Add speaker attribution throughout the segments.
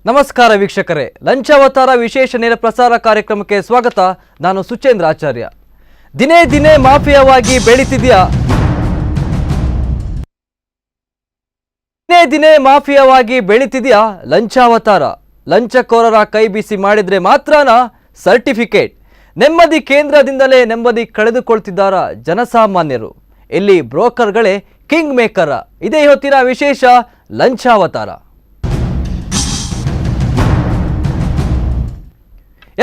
Speaker 1: ನಮಸ್ಕಾರ ವೀಕ್ಷಕರೇ, ಲಂಚಾವತಾರ ವಿಶೇಷ ನೇರ ಪ್ರಸಾರ ಕಾರ್ಯಕ್ರಮಕ್ಕೆ ಸ್ವಾಗತ. ನಾನು ಸುಚೇಂದ್ರ ಆಚಾರ್ಯ. ದಿನೇ ದಿನೇ ಮಾಫಿಯಾವಾಗಿ ಬೆಳೀತಿದೆಯಾ ಲಂಚಾವತಾರ. ಲಂಚಕೋರರ ಕೈ ಬಿಸಿ ಮಾಡಿದ್ರೆ ಮಾತ್ರನ ಸರ್ಟಿಫಿಕೇಟ್. ನೆಮ್ಮದಿ ಕೇಂದ್ರದಿಂದಲೇ ನೆಮ್ಮದಿ ಕಳೆದುಕೊಳ್ತಿದ್ದಾರ ಜನಸಾಮಾನ್ಯರು. ಇಲ್ಲಿ ಬ್ರೋಕರ್ಗಳೇ ಕಿಂಗ್ ಮೇಕರ. ಇದೇ ಹೊತ್ತಿನ ವಿಶೇಷ ಲಂಚಾವತಾರ.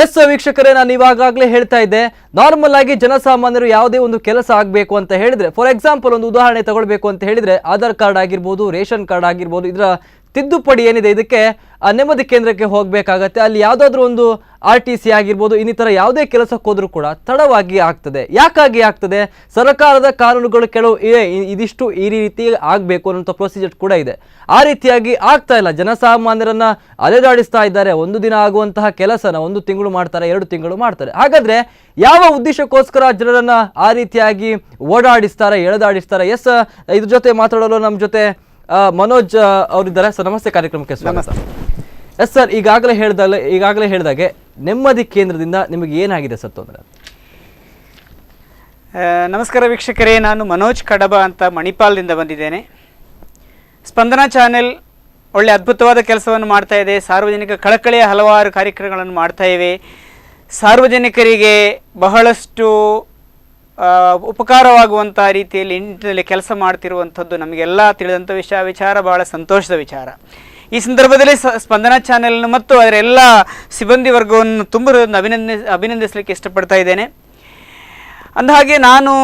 Speaker 1: ಎಸ್ ವೀಕ್ಷಕರೇ, ನಾನು ಇವಾಗಲೇ ಹೇಳ್ತಾ ಇದ್ದೆ, ನಾರ್ಮಲ್ ಆಗಿ ಜನಸಾಮಾನ್ಯರು ಯಾವುದೇ ಒಂದು ಕೆಲಸ ಆಗಬೇಕು ಅಂತ ಹೇಳಿದ್ರೆ, ಫಾರ್ ಎಕ್ಸಾಂಪಲ್ ಒಂದು ಉದಾಹರಣೆ ತಗೊಳ್ಬೇಕು ಅಂತ ಹೇಳಿದ್ರೆ, ಆಧಾರ್ ಕಾರ್ಡ್ ಆಗಿರ್ಬೋದು, ರೇಷನ್ ಕಾರ್ಡ್ ಆಗಿರ್ಬೋದು, ಇದರ ತಿದ್ದುಪಡಿ ಏನಿದೆ ಇದಕ್ಕೆ ನೆಮ್ಮದಿ ಕೇಂದ್ರಕ್ಕೆ ಹೋಗಬೇಕಾಗತ್ತೆ. ಅಲ್ಲಿ ಯಾವುದಾದ್ರೂ ಒಂದು RTC ಆಗಿರ್ಬೋದು, ಇನ್ನಿತರ ಯಾವುದೇ ಕೆಲಸಕ್ಕೆ ಹೋದ್ರೂ ಕೂಡ ತಡವಾಗಿ ಆಗ್ತದೆ. ಯಾಕಾಗಿ ಆಗ್ತದೆ? ಸರ್ಕಾರದ ಕಾನೂನುಗಳು ಕೆಲವು ಇದಿಷ್ಟು ಈ ರೀತಿ ಆಗಬೇಕು ಅನ್ನೋಂಥ ಪ್ರೊಸೀಜರ್ ಕೂಡ ಇದೆ. ಆ ರೀತಿಯಾಗಿ ಆಗ್ತಾ ಇಲ್ಲ. ಜನಸಾಮಾನ್ಯರನ್ನ ಅಲೆದಾಡಿಸ್ತಾ ಇದ್ದಾರೆ. ಒಂದು ದಿನ ಆಗುವಂತಹ ಕೆಲಸನ 1 ತಿಂಗಳು ಮಾಡ್ತಾರೆ, 2 ತಿಂಗಳು ಮಾಡ್ತಾರೆ. ಹಾಗಾದ್ರೆ ಯಾವ ಉದ್ದೇಶಕ್ಕೋಸ್ಕರ ಜನರನ್ನ ಆ ರೀತಿಯಾಗಿ ಓಡಾಡಿಸ್ತಾರೆ, ಎಳೆದಾಡಿಸ್ತಾರೆ? ಎಸ್, ಇದ್ರ ಜೊತೆ ಮಾತಾಡಲು ನಮ್ಮ ಜೊತೆ ಮನೋಜ್ ಅವರಿದ್ದಾರೆ. ಸರ್, ನಮಸ್ತೆ, ಕಾರ್ಯಕ್ರಮಕ್ಕೆ ಸ್ವಾಗತ. ಎಸ್ ಸರ್, ಈಗಾಗಲೇ ಹೇಳಿದಾಗೆ ನೆಮ್ಮದಿ ಕೇಂದ್ರದಿಂದ ನಿಮಗೆ ಏನಾಗಿದೆ ಸರ್ ತೊಂದರೆ?
Speaker 2: ನಮಸ್ಕಾರ ವೀಕ್ಷಕರೇ, ನಾನು ಮನೋಜ್ ಕಡಬ ಅಂತ ಮಣಿಪಾಲದಿಂದ ಬಂದಿದ್ದೇನೆ. ಸ್ಪಂದನ ಚಾನೆಲ್ ಒಳ್ಳೆ ಅದ್ಭುತವಾದ ಕೆಲಸವನ್ನು ಮಾಡ್ತಾ ಇದೆ. ಸಾರ್ವಜನಿಕ ಕಳಕಳಿಯ ಹಲವಾರು ಕಾರ್ಯಕ್ರಮಗಳನ್ನು ಮಾಡ್ತಾ ಇವೆ. ಸಾರ್ವಜನಿಕರಿಗೆ ಬಹಳಷ್ಟು ಉಪಕಾರವಾಗುವಂಥ ರೀತಿಯಲ್ಲಿ ನಿಟ್ಟಿನಲ್ಲಿ ಕೆಲಸ ಮಾಡ್ತಿರುವಂಥದ್ದು ನಮಗೆಲ್ಲ ತಿಳಿದಂಥ ವಿಚಾರ, ಬಹಳ ಸಂತೋಷದ ವಿಚಾರ. ಈ ಸಂದರ್ಭದಲ್ಲಿ ಸ್ಪಂದನ ಚಾನೆಲ್ನ ಮತ್ತು ಅದರ ಎಲ್ಲ ಸಿಬ್ಬಂದಿ ವರ್ಗವನ್ನು ತುಂಬ ಅಭಿನಂದಿಸಲಿಕ್ಕೆ ಇಷ್ಟಪಡ್ತಾ ಇದ್ದೇನೆ. ಅಂದಹಾಗೆ ನಾನು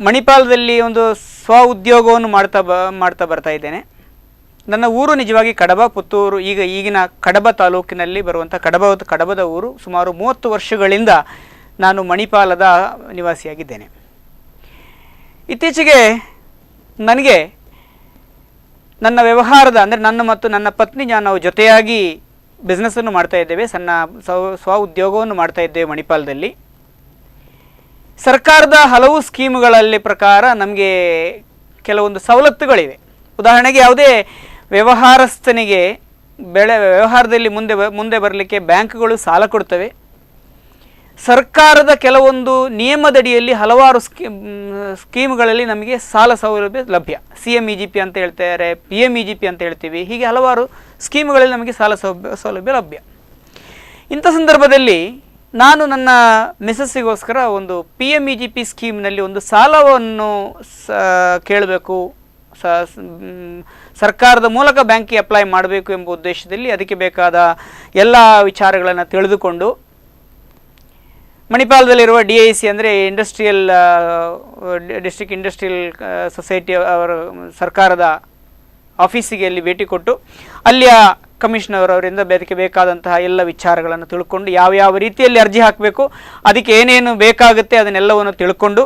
Speaker 2: ಮಣಿಪಾಲದಲ್ಲಿ ಒಂದು ಸ್ವ ಉದ್ಯೋಗವನ್ನು ಮಾಡ್ತಾ ಬರ್ತಾ ಇದ್ದೇನೆ. ನನ್ನ ಊರು ನಿಜವಾಗಿ ಕಡಬ, ಪುತ್ತೂರು. ಈಗಿನ ಕಡಬ ತಾಲೂಕಿನಲ್ಲಿ ಬರುವಂಥ ಕಡಬದ ಊರು. ಸುಮಾರು 30 ವರ್ಷಗಳಿಂದ ನಾನು ಮಣಿಪಾಲದ ನಿವಾಸಿಯಾಗಿದ್ದೇನೆ. ಇತ್ತೀಚೆಗೆ ನನಗೆ ನನ್ನ ವ್ಯವಹಾರದ, ಅಂದರೆ ನನ್ನ ಮತ್ತು ನನ್ನ ಪತ್ನಿ ನಾವು ಜೊತೆಯಾಗಿ ಬಿಸ್ನೆಸ್ಸನ್ನು ಮಾಡ್ತಾ ಇದ್ದೇವೆ. ಸ್ವ ಉದ್ಯೋಗವನ್ನು ಮಾಡ್ತಾ ಇದ್ದೇವೆ ಮಣಿಪಾಲದಲ್ಲಿ. ಸರ್ಕಾರದ ಹಲವು ಸ್ಕೀಮ್ಗಳಲ್ಲಿ ಪ್ರಕಾರ ನಮಗೆ ಕೆಲವೊಂದು ಸವಲತ್ತುಗಳಿವೆ. ಉದಾಹರಣೆಗೆ ಯಾವುದೇ ವ್ಯವಹಾರಸ್ಥನಿಗೆ ವ್ಯವಹಾರದಲ್ಲಿ ಮುಂದೆ ಬರಲಿಕ್ಕೆ ಬ್ಯಾಂಕ್ಗಳು ಸಾಲ ಕೊಡ್ತವೆ. ಸರ್ಕಾರದ ಕೆಲವೊಂದು ನಿಯಮದಡಿಯಲ್ಲಿ ಹಲವಾರು ಸ್ಕೀಮ್ಗಳಲ್ಲಿ ನಮಗೆ ಸಾಲ ಸೌಲಭ್ಯ ಲಭ್ಯ. CMEGP ಅಂತ ಹೇಳ್ತಾರೆ, PMEGP ಅಂತ ಹೇಳ್ತೀವಿ. ಹೀಗೆ ಹಲವಾರು ಸ್ಕೀಮ್ಗಳಲ್ಲಿ ನಮಗೆ ಸಾಲ ಸೌಲಭ್ಯ ಲಭ್ಯ. ಇಂಥ ಸಂದರ್ಭದಲ್ಲಿ ನಾನು ನನ್ನ ಮಿಸಸ್ಸಿಗೋಸ್ಕರ ಒಂದು PMEGP ಸ್ಕೀಮ್ನಲ್ಲಿ ಒಂದು ಸಾಲವನ್ನು ಕೇಳಬೇಕು, ಸರ್ಕಾರದ ಮೂಲಕ ಬ್ಯಾಂಕಿಗೆ ಅಪ್ಲೈ ಮಾಡಬೇಕು ಎಂಬ ಉದ್ದೇಶದಲ್ಲಿ ಅದಕ್ಕೆ ಬೇಕಾದ ಎಲ್ಲ ವಿಚಾರಗಳನ್ನು ತಿಳಿದುಕೊಂಡು ಮಣಿಪಾಲದಲ್ಲಿರುವ DIC ಅಂದರೆ ಡಿಸ್ಟ್ರಿಕ್ಟ್ ಇಂಡಸ್ಟ್ರಿಯಲ್ ಸೊಸೈಟಿ ಅವರ ಸರ್ಕಾರದ ಆಫೀಸಿಗೆ ಅಲ್ಲಿ ಭೇಟಿ ಕೊಟ್ಟು ಅಲ್ಲಿಯ ಕಮಿಷನರ್ ಅವರಿಂದ ಅದಕ್ಕೆ ಬೇಕಾದಂತಹ ಎಲ್ಲ ವಿಚಾರಗಳನ್ನು ತಿಳ್ಕೊಂಡು ಯಾವ ರೀತಿಯಲ್ಲಿ ಅರ್ಜಿ ಹಾಕಬೇಕು, ಅದಕ್ಕೆ ಏನೇನು ಬೇಕಾಗುತ್ತೆ ಅದನ್ನೆಲ್ಲವನ್ನು ತಿಳ್ಕೊಂಡು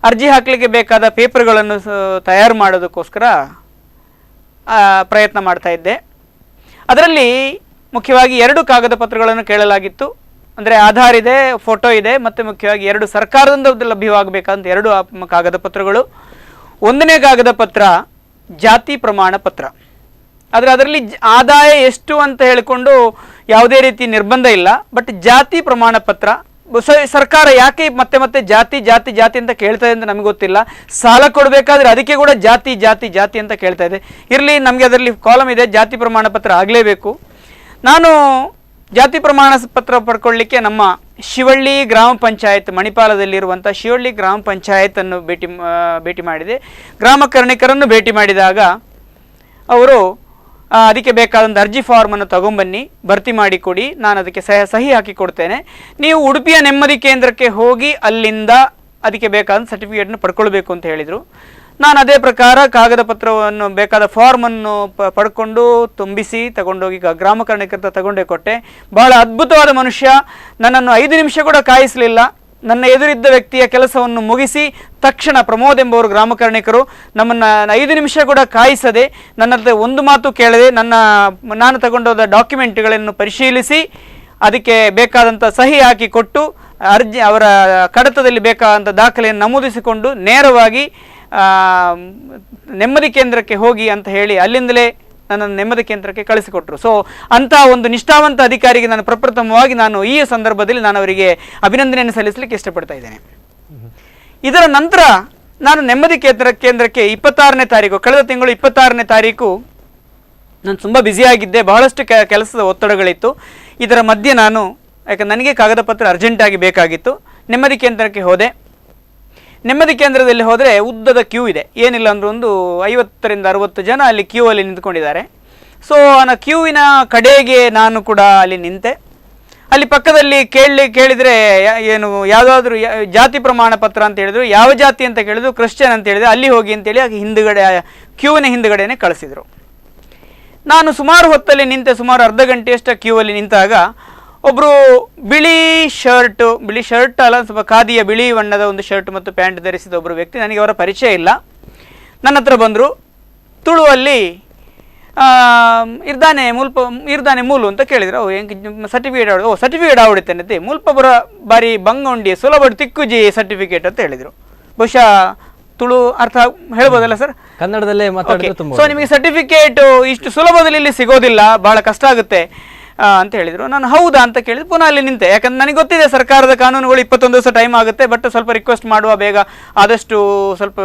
Speaker 2: ಅರ್ಜಿ ಹಾಕಲಿಕ್ಕೆ ಬೇಕಾದ ಪೇಪರ್ಗಳನ್ನು ತಯಾರು ಮಾಡೋದಕ್ಕೋಸ್ಕರ ಪ್ರಯತ್ನ ಮಾಡ್ತಾ ಇದ್ದೆ. ಅದರಲ್ಲಿ ಮುಖ್ಯವಾಗಿ 2 ಕಾಗದ ಪತ್ರಗಳನ್ನು ಕೇಳಲಾಗಿತ್ತು. ಅಂದರೆ ಆಧಾರ್ ಇದೆ, ಫೋಟೋ ಇದೆ, ಮತ್ತು ಮುಖ್ಯವಾಗಿ 2 ಸರ್ಕಾರದಿಂದ ಲಭ್ಯವಾಗಬೇಕಂತ 2 ಕಾಗದ ಪತ್ರಗಳು. 1ನೇ ಕಾಗದ ಪತ್ರ ಜಾತಿ ಪ್ರಮಾಣ ಪತ್ರ. ಆದರೆ ಅದರಲ್ಲಿ ಆದಾಯ ಎಷ್ಟು ಅಂತ ಹೇಳಿಕೊಂಡು ಯಾವುದೇ ರೀತಿ ನಿರ್ಬಂಧ ಇಲ್ಲ. ಬಟ್ ಜಾತಿ ಪ್ರಮಾಣ ಪತ್ರ ಸರ್ಕಾರ ಯಾಕೆ ಮತ್ತೆ ಜಾತಿ ಅಂತ ಕೇಳ್ತಾ ಇದೆ ಅಂತ ನಮಗೆ ಗೊತ್ತಿಲ್ಲ. ಸಾಲ ಕೊಡಬೇಕಾದ್ರೆ ಅದಕ್ಕೆ ಕೂಡ ಜಾತಿ ಅಂತ ಕೇಳ್ತಾ ಇದೆ. ಇರಲಿ, ನಮಗೆ ಅದರಲ್ಲಿ ಕಾಲಮ್ ಇದೆ, ಜಾತಿ ಪ್ರಮಾಣ ಪತ್ರ ಆಗಲೇಬೇಕು. ನಾನು ಜಾತಿ ಪ್ರಮಾಣ ಪತ್ರ ಪಡ್ಕೊಳ್ಳಿಕ್ಕೆ ನಮ್ಮ ಶಿವಳ್ಳಿ ಗ್ರಾಮ ಪಂಚಾಯತ್, ಮಣಿಪಾಲದಲ್ಲಿರುವಂಥ ಶಿವಳ್ಳಿ ಗ್ರಾಮ ಪಂಚಾಯತನ್ನು ಭೇಟಿ ಮಾಡಿದೆ. ಗ್ರಾಮ ಕರ್ಣಿಕರನ್ನು ಭೇಟಿ ಮಾಡಿದಾಗ ಅವರು ಅದಕ್ಕೆ ಬೇಕಾದಂಥ ಅರ್ಜಿ ಫಾರ್ಮನ್ನು ತಗೊಂಬನ್ನಿ, ಭರ್ತಿ ಮಾಡಿ ಕೊಡಿ, ನಾನು ಅದಕ್ಕೆ ಸಹಿ ಹಾಕಿ ಕೊಡ್ತೇನೆ. ನೀವು ಉಡುಪಿಯ ನೆಮ್ಮದಿ ಕೇಂದ್ರಕ್ಕೆ ಹೋಗಿ ಅಲ್ಲಿಂದ ಅದಕ್ಕೆ ಬೇಕಾದ ಸರ್ಟಿಫಿಕೇಟ್ನ ಪಡ್ಕೊಳ್ಬೇಕು ಅಂತ ಹೇಳಿದರು. ನಾನು ಅದೇ ಪ್ರಕಾರ ಕಾಗದ ಪತ್ರವನ್ನು, ಬೇಕಾದ ಫಾರ್ಮನ್ನು ಪಡ್ಕೊಂಡು ತುಂಬಿಸಿ ತಗೊಂಡೋಗಿ ಗ್ರಾಮ ಕರ್ಣಿಕರ ತಗೊಂಡೇ ಕೊಟ್ಟೆ. ಬಹಳ ಅದ್ಭುತವಾದ ಮನುಷ್ಯ. ನನ್ನನ್ನು 5 ನಿಮಿಷ ಕೂಡ ಕಾಯಿಸಲಿಲ್ಲ. ನನ್ನ ಎದುರಿದ್ದ ವ್ಯಕ್ತಿಯ ಕೆಲಸವನ್ನು ಮುಗಿಸಿ ತಕ್ಷಣ ಪ್ರಮೋದ್ ಎಂಬವರು ಗ್ರಾಮ ಕರ್ಣಿಕರು ನಮ್ಮನ್ನು 5 ನಿಮಿಷ ಕೂಡ ಕಾಯಿಸದೆ, ನನ್ನ ಒಂದು ಮಾತು ಕೇಳದೆ ನಾನು ತಗೊಂಡೋದ ಡಾಕ್ಯುಮೆಂಟ್ಗಳನ್ನು ಪರಿಶೀಲಿಸಿ ಅದಕ್ಕೆ ಬೇಕಾದಂಥ ಸಹಿ ಹಾಕಿ ಕೊಟ್ಟು ಅರ್ಜಿ, ಅವರ ಕಡತದಲ್ಲಿ ಬೇಕಾದಂಥ ದಾಖಲೆಯನ್ನು ನಮೂದಿಸಿಕೊಂಡು ನೇರವಾಗಿ ನೆಮ್ಮದಿ ಕೇಂದ್ರಕ್ಕೆ ಹೋಗಿ ಅಂತ ಹೇಳಿ ಅಲ್ಲಿಂದಲೇ ನನ್ನನ್ನು ನೆಮ್ಮದಿ ಕೇಂದ್ರಕ್ಕೆ ಕಳಿಸಿಕೊಟ್ರು. ಸೊ ಅಂಥ ಒಂದು ನಿಷ್ಠಾವಂತ ಅಧಿಕಾರಿಗೆ ನಾನು ಪ್ರಪ್ರಥಮವಾಗಿ ನಾನು ಈ ಸಂದರ್ಭದಲ್ಲಿ ನಾನು ಅವರಿಗೆ ಅಭಿನಂದನೆಯನ್ನು ಸಲ್ಲಿಸಲಿಕ್ಕೆ ಇಷ್ಟಪಡ್ತಾ ಇದ್ದೇನೆ. ಇದರ ನಂತರ ನಾನು ನೆಮ್ಮದಿ ಕೇಂದ್ರಕ್ಕೆ 26ನೇ ತಾರೀಕು, ಕಳೆದ ತಿಂಗಳು 26ನೇ ತಾರೀಕು ನಾನು ತುಂಬ ಬ್ಯುಸಿಯಾಗಿದ್ದೆ, ಬಹಳಷ್ಟು ಕೆಲಸದ ಒತ್ತಡಗಳಿತ್ತು. ಇದರ ಮಧ್ಯೆ ನಾನು, ಯಾಕಂದ್ರೆ ನನಗೆ ಕಾಗದ ಪತ್ರ ಅರ್ಜೆಂಟಾಗಿ ಬೇಕಾಗಿತ್ತು, ನೆಮ್ಮದಿ ಕೇಂದ್ರಕ್ಕೆ ಹೋದೆ. ನೆಮ್ಮದಿ ಕೇಂದ್ರದಲ್ಲಿ ಹೋದರೆ ಉದ್ದದ ಕ್ಯೂ ಇದೆ, ಏನಿಲ್ಲ ಅಂದರೂ ಒಂದು 50ರಿಂದ 60 ಜನ ಅಲ್ಲಿ ಕ್ಯೂ ಅಲ್ಲಿ ನಿಂತ್ಕೊಂಡಿದ್ದಾರೆ. ಸೊ ಆ ಕ್ಯೂವಿನ ಕಡೆಗೆ ನಾನು ಕೂಡ ಅಲ್ಲಿ ನಿಂತೆ. ಅಲ್ಲಿ ಪಕ್ಕದಲ್ಲಿ ಕೇಳಿದರೆ ಏನು ಯಾವುದಾದ್ರೂ ಜಾತಿ ಪ್ರಮಾಣ ಪತ್ರ ಅಂತ ಹೇಳಿದ್ರು, ಯಾವ ಜಾತಿ ಅಂತ ಕೇಳಿದ್ರು, ಕ್ರಿಶ್ಚಿಯನ್ ಅಂತ ಹೇಳಿದ್ರು, ಅಲ್ಲಿ ಹೋಗಿ ಅಂತೇಳಿ ಹಿಂದುಗಡೆ ಕ್ಯೂವಿನ ಹಿಂದುಗಡೆನೆ ಕಳಿಸಿದರು. ನಾನು ಸುಮಾರು ಹೊತ್ತಲ್ಲಿ ನಿಂತೆ, ಸುಮಾರು ಅರ್ಧ ಗಂಟೆಯಷ್ಟು ಕ್ಯೂ ಅಲ್ಲಿ ನಿಂತಾಗ ಒಬ್ಬರು ಬಿಳಿ ಶರ್ಟ್ ಅಲ್ಲ, ಸ್ವಲ್ಪ ಖಾದಿಯ ಬಿಳಿ ಬಣ್ಣದ ಒಂದು ಶರ್ಟ್ ಮತ್ತು ಪ್ಯಾಂಟ್ ಧರಿಸಿದ ಒಬ್ಬರು ವ್ಯಕ್ತಿ, ನನಗೆ ಅವರ ಪರಿಚಯ ಇಲ್ಲ, ನನ್ನ ಹತ್ರ ಬಂದರು. ತುಳುವಲ್ಲಿ ಇರ್ದಾನೆ ಮೂಲು ಅಂತ ಕೇಳಿದ್ರು. ಸರ್ಟಿಫಿಕೇಟ್ ಆವಡಿತೇನೆ ಮುಲ್ಪ ಬರ ಬಾರಿ ಬಂಗೊಂಡಿ ಸುಲಭ ತಿಕ್ಕುಜಿ ಸರ್ಟಿಫಿಕೇಟ್ ಅಂತ ಹೇಳಿದರು. ಬಹುಶಃ ತುಳು ಅರ್ಥ ಹೇಳ್ಬೋದಲ್ಲ ಸರ್?
Speaker 1: ಕನ್ನಡದಲ್ಲೇ ಮಾತಾಡಿದ್ರೆ ತುಂಬಾ.
Speaker 2: ಸೊ ನಿಮಗೆ ಸರ್ಟಿಫಿಕೇಟ್ ಇಷ್ಟು ಸುಲಭದಲ್ಲಿ ಇಲ್ಲಿ ಸಿಗೋದಿಲ್ಲ, ಬಹಳ ಕಷ್ಟ ಆಗುತ್ತೆ ಅಂತ ಹೇಳಿದರು. ನಾನು ಹೌದಾ ಅಂತ ಕೇಳಿದ್ರು. ಪುನಃ ಅಲ್ಲಿ ನಿಂತೆ, ಯಾಕಂದ್ರೆ ನನಗೆ ಗೊತ್ತಿದೆ ಸರ್ಕಾರದ ಕಾನೂನುಗಳು 21 ದಿವಸ ಟೈಮ್ ಆಗುತ್ತೆ, ಬಟ್ ಸ್ವಲ್ಪ ರಿಕ್ವೆಸ್ಟ್ ಮಾಡುವ, ಬೇಗ ಆದಷ್ಟು ಸ್ವಲ್ಪ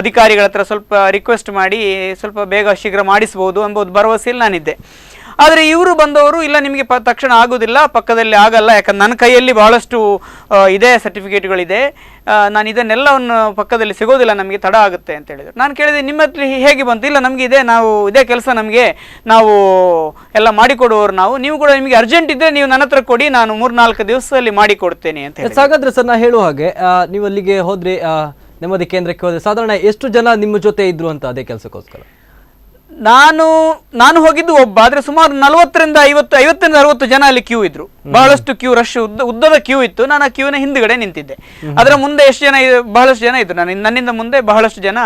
Speaker 2: ಅಧಿಕಾರಿಗಳ ಹತ್ರ ಸ್ವಲ್ಪ ರಿಕ್ವೆಸ್ಟ್ ಮಾಡಿ ಸ್ವಲ್ಪ ಬೇಗ ಶೀಘ್ರ ಮಾಡಿಸ್ಬೋದು ಎಂಬುದು ಭರವಸೆಯಲ್ಲಿ ನಾನಿದ್ದೆ. ಆದರೆ ಇವರು ಬಂದವರು, ಇಲ್ಲ ನಿಮಗೆ ತಕ್ಷಣ ಆಗೋದಿಲ್ಲ, ಪಕ್ಕದಲ್ಲಿ ಆಗಲ್ಲ, ಯಾಕಂದ್ರೆ ನನ್ನ ಕೈಯಲ್ಲಿ ಬಹಳಷ್ಟು ಇದೆ, ಸರ್ಟಿಫಿಕೇಟ್ಗಳಿದೆ, ನಾನು ಇದನ್ನೆಲ್ಲವನ್ನು ಪಕ್ಕದಲ್ಲಿ ಸಿಗೋದಿಲ್ಲ, ನಮಗೆ ತಡ ಆಗುತ್ತೆ ಅಂತ ಹೇಳಿದರು. ನಾನು ಕೇಳಿದೆ, ನಿಮ್ಮ ಹತ್ರ ಹೇಗೆ ಬಂತು? ಇಲ್ಲ ನಮಗೆ ಇದೆ, ನಾವು ಇದೇ ಕೆಲಸ, ನಮಗೆ ನಾವು ಎಲ್ಲ ಮಾಡಿಕೊಡುವವರು ನಾವು, ನೀವು ಕೂಡ ನಿಮಗೆ ಅರ್ಜೆಂಟ್ ಇದ್ದರೆ ನೀವು ನನ್ನ ಹತ್ರ ಕೊಡಿ, ನಾನು 3-4 ದಿವಸದಲ್ಲಿ ಮಾಡಿಕೊಡ್ತೇನೆ ಅಂತ ಹೇಳಿ.
Speaker 1: ಹಾಗಾದ್ರೆ ಸರ್, ನಾ ಹೇಳುವ ಹಾಗೆ ನೀವು ಅಲ್ಲಿಗೆ ಹೋದ್ರಿ, ನೆಮ್ಮದಿ ಕೇಂದ್ರಕ್ಕೆ ಹೋದ್ರೆ ಸಾಧಾರಣ ಎಷ್ಟು ಜನ ನಿಮ್ಮ ಜೊತೆ ಇದ್ರು ಅಂತ ಅದೇ ಕೆಲಸಕ್ಕೋಸ್ಕರ?
Speaker 2: ನಾನು ಹೋಗಿದ್ದು ಒಬ್ಬ, ಆದ್ರೆ ಸುಮಾರು 40ರಿಂದ 50 ಜನ ಅಲ್ಲಿ ಕ್ಯೂ ಇದ್ರು. ಬಹಳಷ್ಟು ಕ್ಯೂ, ರಶ್, ಉದ್ದದ ಕ್ಯೂ ಇತ್ತು. ನಾನು ಆ ಕ್ಯೂನ ಹಿಂದ್ಗಡೆ ನಿಂತಿದ್ದೆ. ಅದರ ಮುಂದೆ ಎಷ್ಟು ಜನ, ಬಹಳಷ್ಟು ಜನ ಇದ್ರು, ನನ್ನಿಂದ ಮುಂದೆ ಬಹಳಷ್ಟು ಜನ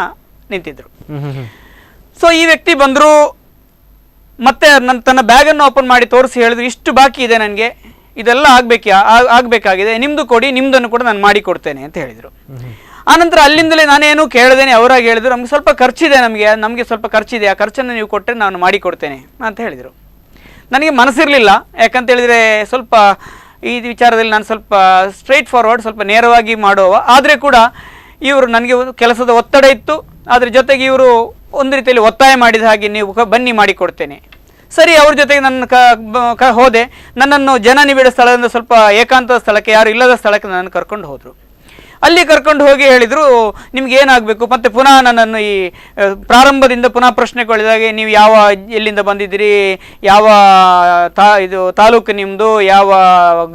Speaker 2: ನಿಂತಿದ್ರು. ಸೊ ಈ ವ್ಯಕ್ತಿ ಬಂದ್ರು, ಮತ್ತೆ ತನ್ನ ಬ್ಯಾಗ್ ಅನ್ನು ಓಪನ್ ಮಾಡಿ ತೋರಿಸಿ ಹೇಳಿದ್ರು, ಇಷ್ಟು ಬಾಕಿ ಇದೆ ನನಗೆ, ಇದೆಲ್ಲ ಆಗ್ಬೇಕಾಗಿದೆ, ನಿಮ್ದು ಕೊಡಿ, ನಿಮ್ದನ್ನು ಕೂಡ ನಾನು ಮಾಡಿ ಕೊಡ್ತೇನೆ ಅಂತ ಹೇಳಿದ್ರು. ಆನಂತರ ಅಲ್ಲಿಂದಲೇ ನಾನೇನು ಕೇಳಿದೇನೆ, ಅವರಾಗಿ ಹೇಳಿದ್ರು, ನಮ್ಗೆ ಸ್ವಲ್ಪ ಖರ್ಚಿದೆ, ನಮಗೆ ಸ್ವಲ್ಪ ಖರ್ಚಿದೆ, ಆ ಖರ್ಚನ್ನು ನೀವು ಕೊಟ್ಟರೆ ನಾನು ಮಾಡಿಕೊಡ್ತೇನೆ ಅಂತ ಹೇಳಿದರು. ನನಗೆ ಮನಸ್ಸಿರಲಿಲ್ಲ, ಯಾಕಂತ ಹೇಳಿದರೆ ಸ್ವಲ್ಪ ಈ ವಿಚಾರದಲ್ಲಿ ನಾನು ಸ್ವಲ್ಪ ಸ್ಟ್ರೈಟ್ ಫಾರ್ವರ್ಡ್, ಸ್ವಲ್ಪ ನೇರವಾಗಿ ಮಾಡುವ. ಆದರೆ ಕೂಡ ಇವರು ನನಗೆ ಕೆಲಸದ ಒತ್ತಡ ಇತ್ತು, ಅದ್ರ ಜೊತೆಗೆ ಇವರು ಒಂದು ರೀತಿಯಲ್ಲಿ ಒತ್ತಾಯ ಮಾಡಿದ ಹಾಗೆ, ನೀವು ಬನ್ನಿ ಮಾಡಿಕೊಡ್ತೇನೆ. ಸರಿ, ಅವ್ರ ಜೊತೆಗೆ ನನ್ನ ಹೋದೆ. ನನ್ನನ್ನು ಜನನಿಬಿಡ ಸ್ಥಳದಿಂದ ಸ್ವಲ್ಪ ಏಕಾಂತ ಸ್ಥಳಕ್ಕೆ, ಯಾರು ಇಲ್ಲದ ಸ್ಥಳಕ್ಕೆ ನನ್ನನ್ನು ಕರ್ಕೊಂಡು ಹೋದರು. ಅಲ್ಲಿ ಕರ್ಕೊಂಡು ಹೋಗಿ ಹೇಳಿದರು, ನಿಮ್ಗೆ ಏನಾಗಬೇಕು, ಮತ್ತೆ ಪುನಃ ನನ್ನನ್ನು ಈ ಪ್ರಾರಂಭದಿಂದ ಪುನಃ ಪ್ರಶ್ನೆಗಳಿದಾಗೆ, ನೀವು ಎಲ್ಲಿಂದ ಬಂದಿದ್ದೀರಿ, ಯಾವ ತಾಲೂಕು ನಿಮ್ಮದು, ಯಾವ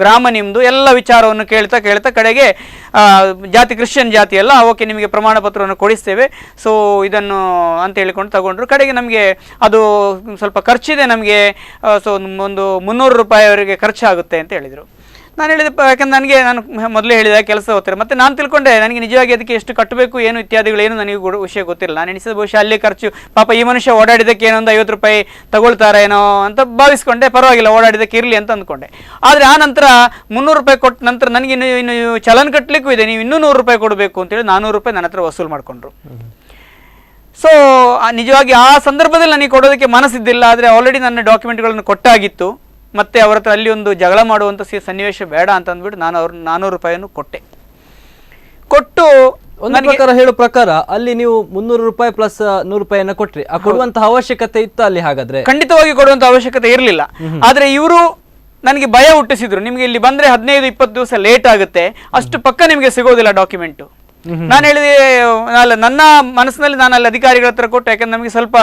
Speaker 2: ಗ್ರಾಮ ನಿಮ್ಮದು, ಎಲ್ಲ ವಿಚಾರವನ್ನು ಕೇಳ್ತಾ ಕಡೆಗೆ ಜಾತಿ ಕ್ರಿಶ್ಚಿಯನ್ ಜಾತಿ ಅಲ್ಲ, ಓಕೆ ನಿಮಗೆ ಪ್ರಮಾಣ ಪತ್ರವನ್ನು ಕೊಡಿಸ್ತೇವೆ, ಸೊ ಇದನ್ನು ಅಂತ ಹೇಳಿಕೊಂಡು ತಗೊಂಡ್ರು. ಕಡೆಗೆ ನಮಗೆ ಅದು ಸ್ವಲ್ಪ ಖರ್ಚಿದೆ, ನಮಗೆ ಸೊ ಒಂದು 300 ರೂಪಾಯಿವರೆಗೆ ಖರ್ಚಾಗುತ್ತೆ ಅಂತ ಹೇಳಿದರು. ನಾನು ಹೇಳಿದೆ, ಯಾಕಂದ್ರೆ ನಾನು ಮೊದಲೇ ಹೇಳಿದೆ ಕೆಲಸ ಹೋಗ್ತಾರೆ, ಮತ್ತು ನಾನು ತಿಳ್ಕೊಂಡೆ ನನಗೆ ನಿಜವಾಗಿ ಅದಕ್ಕೆ ಎಷ್ಟು ಕಟ್ಟಬೇಕು ಏನು ಇತ್ಯಾದಿಗಳು ಏನು ನನಗೆ ವಿಷಯ ಗೊತ್ತಿಲ್ಲ. ನಾನು ಎಣಿಸಿದ ಬಹುಶಃ ಅಲ್ಲಿ ಖರ್ಚು, ಪಾಪ ಈ ಮನುಷ್ಯ ಓಡಾಡಿದ್ದಕ್ಕೆ ಏನೊಂದು 50 ರೂಪಾಯಿ ತಗೊಳ್ತಾರೇನೋ ಅಂತ ಭಾವಿಸ್ಕೊಂಡೆ, ಪರವಾಗಿಲ್ಲ ಓಡಾಡಿದ್ದಕ್ಕೆ ಇರಲಿ ಅಂತ ಅಂದ್ಕೊಂಡೆ. ಆದರೆ ಆ ನಂತರ 300 ರೂಪಾಯಿ ಕೊಟ್ಟ ನಂತರ ನನಗೆ ಇನ್ನು ಚಲನ್ ಕಟ್ಟಲಿಕ್ಕೂ ಇದೆ, ನೀವು ಇನ್ನೂ 100 ರೂಪಾಯಿ ಕೊಡಬೇಕು ಅಂತೇಳಿ 400 ರೂಪಾಯಿ ನನ್ನ ಹತ್ರ ವಸೂಲು ಮಾಡಿಕೊಂಡ್ರು. ಸೊ ನಿಜವಾಗಿ ಆ ಸಂದರ್ಭದಲ್ಲಿ ನನಗೆ ಕೊಡೋದಕ್ಕೆ ಮನಸ್ಸಿದ್ದಿಲ್ಲ, ಆದರೆ ಆಲ್ರೆಡಿ ನನ್ನ ಡಾಕ್ಯುಮೆಂಟ್ಗಳನ್ನು ಕೊಟ್ಟಾಗಿತ್ತು, ಮತ್ತೆ ಅವ್ರ ಹತ್ರ ಅಲ್ಲಿ ಒಂದು ಜಗಳ ಮಾಡುವಂಥ ಸನ್ನಿವೇಶ ಬೇಡ ಅಂತ ಅಂದ್ಬಿಟ್ಟು ನಾನು ಅವ್ರ 400 ರೂಪಾಯಿಯನ್ನು ಕೊಟ್ಟು
Speaker 1: ಒಂದು ಪ್ರಕಾರ ಹೇಳೋ ಪ್ರಕಾರ ಅಲ್ಲಿ ನೀವು 300 ರೂಪಾಯಿ ಪ್ಲಸ್ 100 ರೂಪಾಯಿಯನ್ನ ಕೊಟ್ರಿ, ಆ ಕೊಡುವಂತಹ ಅವಶ್ಯಕತೆ ಇತ್ತು ಅಲ್ಲಿ? ಹಾಗಾದ್ರೆ
Speaker 2: ಖಂಡಿತವಾಗಿ ಕೊಡುವಂತ ಅವಶ್ಯಕತೆ ಇರಲಿಲ್ಲ. ಆದ್ರೆ ಇವರು ನನಗೆ ಭಯ ಹುಟ್ಟಿಸಿದ್ರು, ನಿಮ್ಗೆ ಇಲ್ಲಿ ಬಂದ್ರೆ 15-20 ದಿವಸ ಲೇಟ್ ಆಗುತ್ತೆ, ಅಷ್ಟು ಪಕ್ಕ ನಿಮಗೆ ಸಿಗೋದಿಲ್ಲ ಡಾಕ್ಯುಮೆಂಟು. ನಾನು ಹೇಳಿದೆ, ನನ್ನ ಮನಸ್ಸಿನಲ್ಲಿ ನಾನು ಅಲ್ಲಿ ಅಧಿಕಾರಿಗಳ ಹತ್ರ ಕೊಟ್ಟು, ಯಾಕಂದ್ರೆ ನಮಗೆ ಸ್ವಲ್ಪ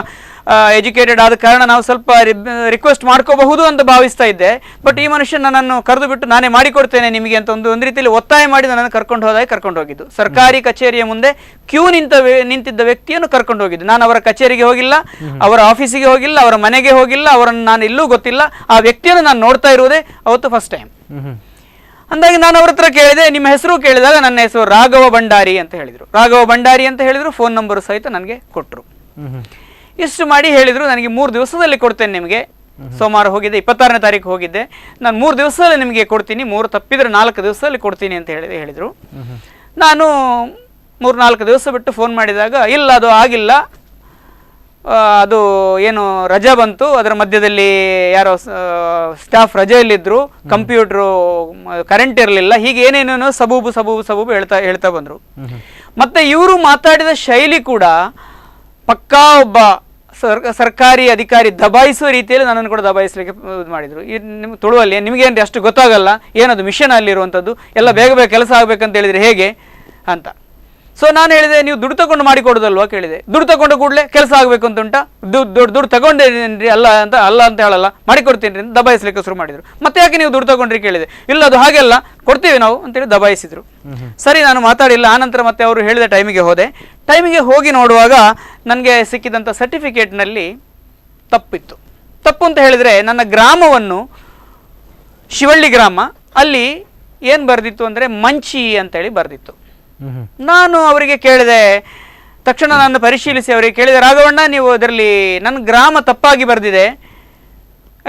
Speaker 2: ಎಜುಕೇಟೆಡ್ ಆದ ಕಾರಣ ನಾವು ಸ್ವಲ್ಪ ರಿಕ್ವೆಸ್ಟ್ ಮಾಡ್ಕೋಬಹುದು ಅಂತ ಭಾವಿಸ್ತಾ ಇದ್ದೆ. ಬಟ್ ಈ ಮನುಷ್ಯ ನನ್ನನ್ನು ಕರೆದು ಬಿಟ್ಟು ನಾನೇ ಮಾಡಿಕೊಡ್ತೇನೆ ನಿಮಗೆ ಅಂತ ಒಂದು ರೀತಿಯಲ್ಲಿ ಒತ್ತಾಯ ಮಾಡಿ ನನ್ನನ್ನು ಕರ್ಕೊಂಡು ಹೋಗಿದ್ದು. ಸರ್ಕಾರಿ ಕಚೇರಿಯ ಮುಂದೆ ಕ್ಯೂ ನಿಂತಿದ್ದ ವ್ಯಕ್ತಿಯನ್ನು ಕರ್ಕೊಂಡು ಹೋಗಿದ್ದು. ನಾನು ಅವರ ಕಚೇರಿಗೆ ಹೋಗಿಲ್ಲ, ಅವರ ಆಫೀಸಿಗೆ ಹೋಗಿಲ್ಲ, ಅವರ ಮನೆಗೆ ಹೋಗಿಲ್ಲ, ಅವರನ್ನು ನಾನು ಎಲ್ಲೂ ಗೊತ್ತಿಲ್ಲ. ಆ ವ್ಯಕ್ತಿಯನ್ನು ನಾನು ನೋಡ್ತಾ ಇರುವುದೇ ಅವತ್ತು ಫಸ್ಟ್ ಟೈಮ್. ಅಂದಾಗಿ ನಾನು ಅವ್ರ ಹತ್ರ ಕೇಳಿದೆ, ನಿಮ್ಮ ಹೆಸರು ಕೇಳಿದಾಗ ನನ್ನ ಹೆಸರು ರಾಘವ ಭಂಡಾರಿ ಅಂತ ಹೇಳಿದ್ರು. ಫೋನ್ ನಂಬರ್ ಸಹಿತ ನನಗೆ ಕೊಟ್ಟರು. ಇಷ್ಟು ಮಾಡಿ ಹೇಳಿದ್ರು, ನನಗೆ 3 ದಿವಸದಲ್ಲಿ ಕೊಡ್ತೇನೆ ನಿಮಗೆ. ಸೋಮವಾರ ಹೋಗಿದ್ದೆ, 26ನೇ ತಾರೀಕು ಹೋಗಿದ್ದೆ, ನಾನು 3 ದಿವಸದಲ್ಲಿ ನಿಮಗೆ ಕೊಡ್ತೀನಿ, 3 ತಪ್ಪಿದ್ರೆ 4 ದಿವಸದಲ್ಲಿ ಕೊಡ್ತೀನಿ ಅಂತ ಹೇಳಿದರು. ನಾನು 3-4 ದಿವಸ ಬಿಟ್ಟು ಫೋನ್ ಮಾಡಿದಾಗ, ಇಲ್ಲ ಅದು ಆಗಿಲ್ಲ, ಅದು ಏನು ರಜಾ ಬಂತು, ಅದರ ಮಧ್ಯದಲ್ಲಿ ಯಾರೋ ಸ್ಟಾಫ್ ರಜೆಯಲ್ಲಿದ್ದರು, ಕಂಪ್ಯೂಟ್ರು ಕರೆಂಟ್ ಇರಲಿಲ್ಲ, ಹೀಗೆ ಏನೇನೇನೋ ಸಬೂಬು ಹೇಳ್ತಾ ಬಂದರು. ಮತ್ತು ಇವರು ಮಾತಾಡಿದ ಶೈಲಿ ಕೂಡ ಪಕ್ಕಾ ಒಬ್ಬ ಸರ್ಕಾರಿ ಅಧಿಕಾರಿ ದಬಾಯಿಸುವ ರೀತಿಯಲ್ಲಿ ನನ್ನನ್ನು ಕೂಡ ದಬಾಯಿಸಲಿಕ್ಕೆ ಇದು ಮಾಡಿದರು. ನಿಮ್ಮ ತುಳುವಲ್ಲಿ ನಿಮಗೇನು ಅಷ್ಟು ಗೊತ್ತಾಗಲ್ಲ, ಏನದು ಮಿಷನ್ ಅಲ್ಲಿರುವಂಥದ್ದು, ಎಲ್ಲ ಬೇಗ ಬೇಗ ಕೆಲಸ ಆಗಬೇಕಂತ ಹೇಳಿದರೆ ಹೇಗೆ ಅಂತ. ಸೊ ನಾನು ಹೇಳಿದೆ, ನೀವು ದುಡ್ಡು ತಗೊಂಡು ಮಾಡಿಕೊಡೋದಲ್ವಾ ಕೇಳಿದೆ. ದುಡ್ಡು ತಗೊಂಡು ಕೂಡಲೇ ಕೆಲಸ ಆಗಬೇಕು ಅಂತ ಉಂಟಾ, ದುಡ್ಡು ತಗೊಂಡೇನ್ರಿ, ಅಲ್ಲ ಅಂತ ಹೇಳಲ್ಲ, ಮಾಡಿಕೊಡ್ತೀನಿ ರೀ ಅಂತ ದಬಾಯಿಸಲಿಕ್ಕೆ ಶುರು ಮಾಡಿದರು. ಮತ್ತೆ ಯಾಕೆ ನೀವು ದುಡ್ಡು ತಗೊಂಡ್ರಿ ಕೇಳಿದೆ. ಇಲ್ಲ ಅದು ಹಾಗೆಲ್ಲ ಕೊಡ್ತೀವಿ ನಾವು ಅಂತೇಳಿ ದಬಾಯಿಸಿದರು. ಸರಿ, ನಾನು ಮಾತಾಡಿಲ್ಲ. ಆನಂತರ ಮತ್ತೆ ಅವರು ಹೇಳಿದ ಟೈಮಿಗೆ ಹೋದೆ. ಟೈಮಿಗೆ ಹೋಗಿ ನೋಡುವಾಗ ನನಗೆ ಸಿಕ್ಕಿದಂಥ ಸರ್ಟಿಫಿಕೇಟ್ನಲ್ಲಿ ತಪ್ಪಿತ್ತು. ತಪ್ಪು ಅಂತ ಹೇಳಿದರೆ, ನನ್ನ ಗ್ರಾಮವನ್ನು, ಶಿವಳ್ಳಿ ಗ್ರಾಮ, ಅಲ್ಲಿ ಏನು ಬರೆದಿತ್ತು ಅಂದರೆ ಮಂಚಿ ಅಂತೇಳಿ ಬರೆದಿತ್ತು. ನಾನು ಅವರಿಗೆ ಕೇಳಿದೆ, ತಕ್ಷಣ ನಾನು ಪರಿಶೀಲಿಸಿ ಅವರಿಗೆ ಕೇಳಿದೆ, ರಾಘವಣ್ಣ ನೀವು ಇದರಲ್ಲಿ ನನ್ನ ಗ್ರಾಮ ತಪ್ಪಾಗಿ ಬರೆದಿದೆ,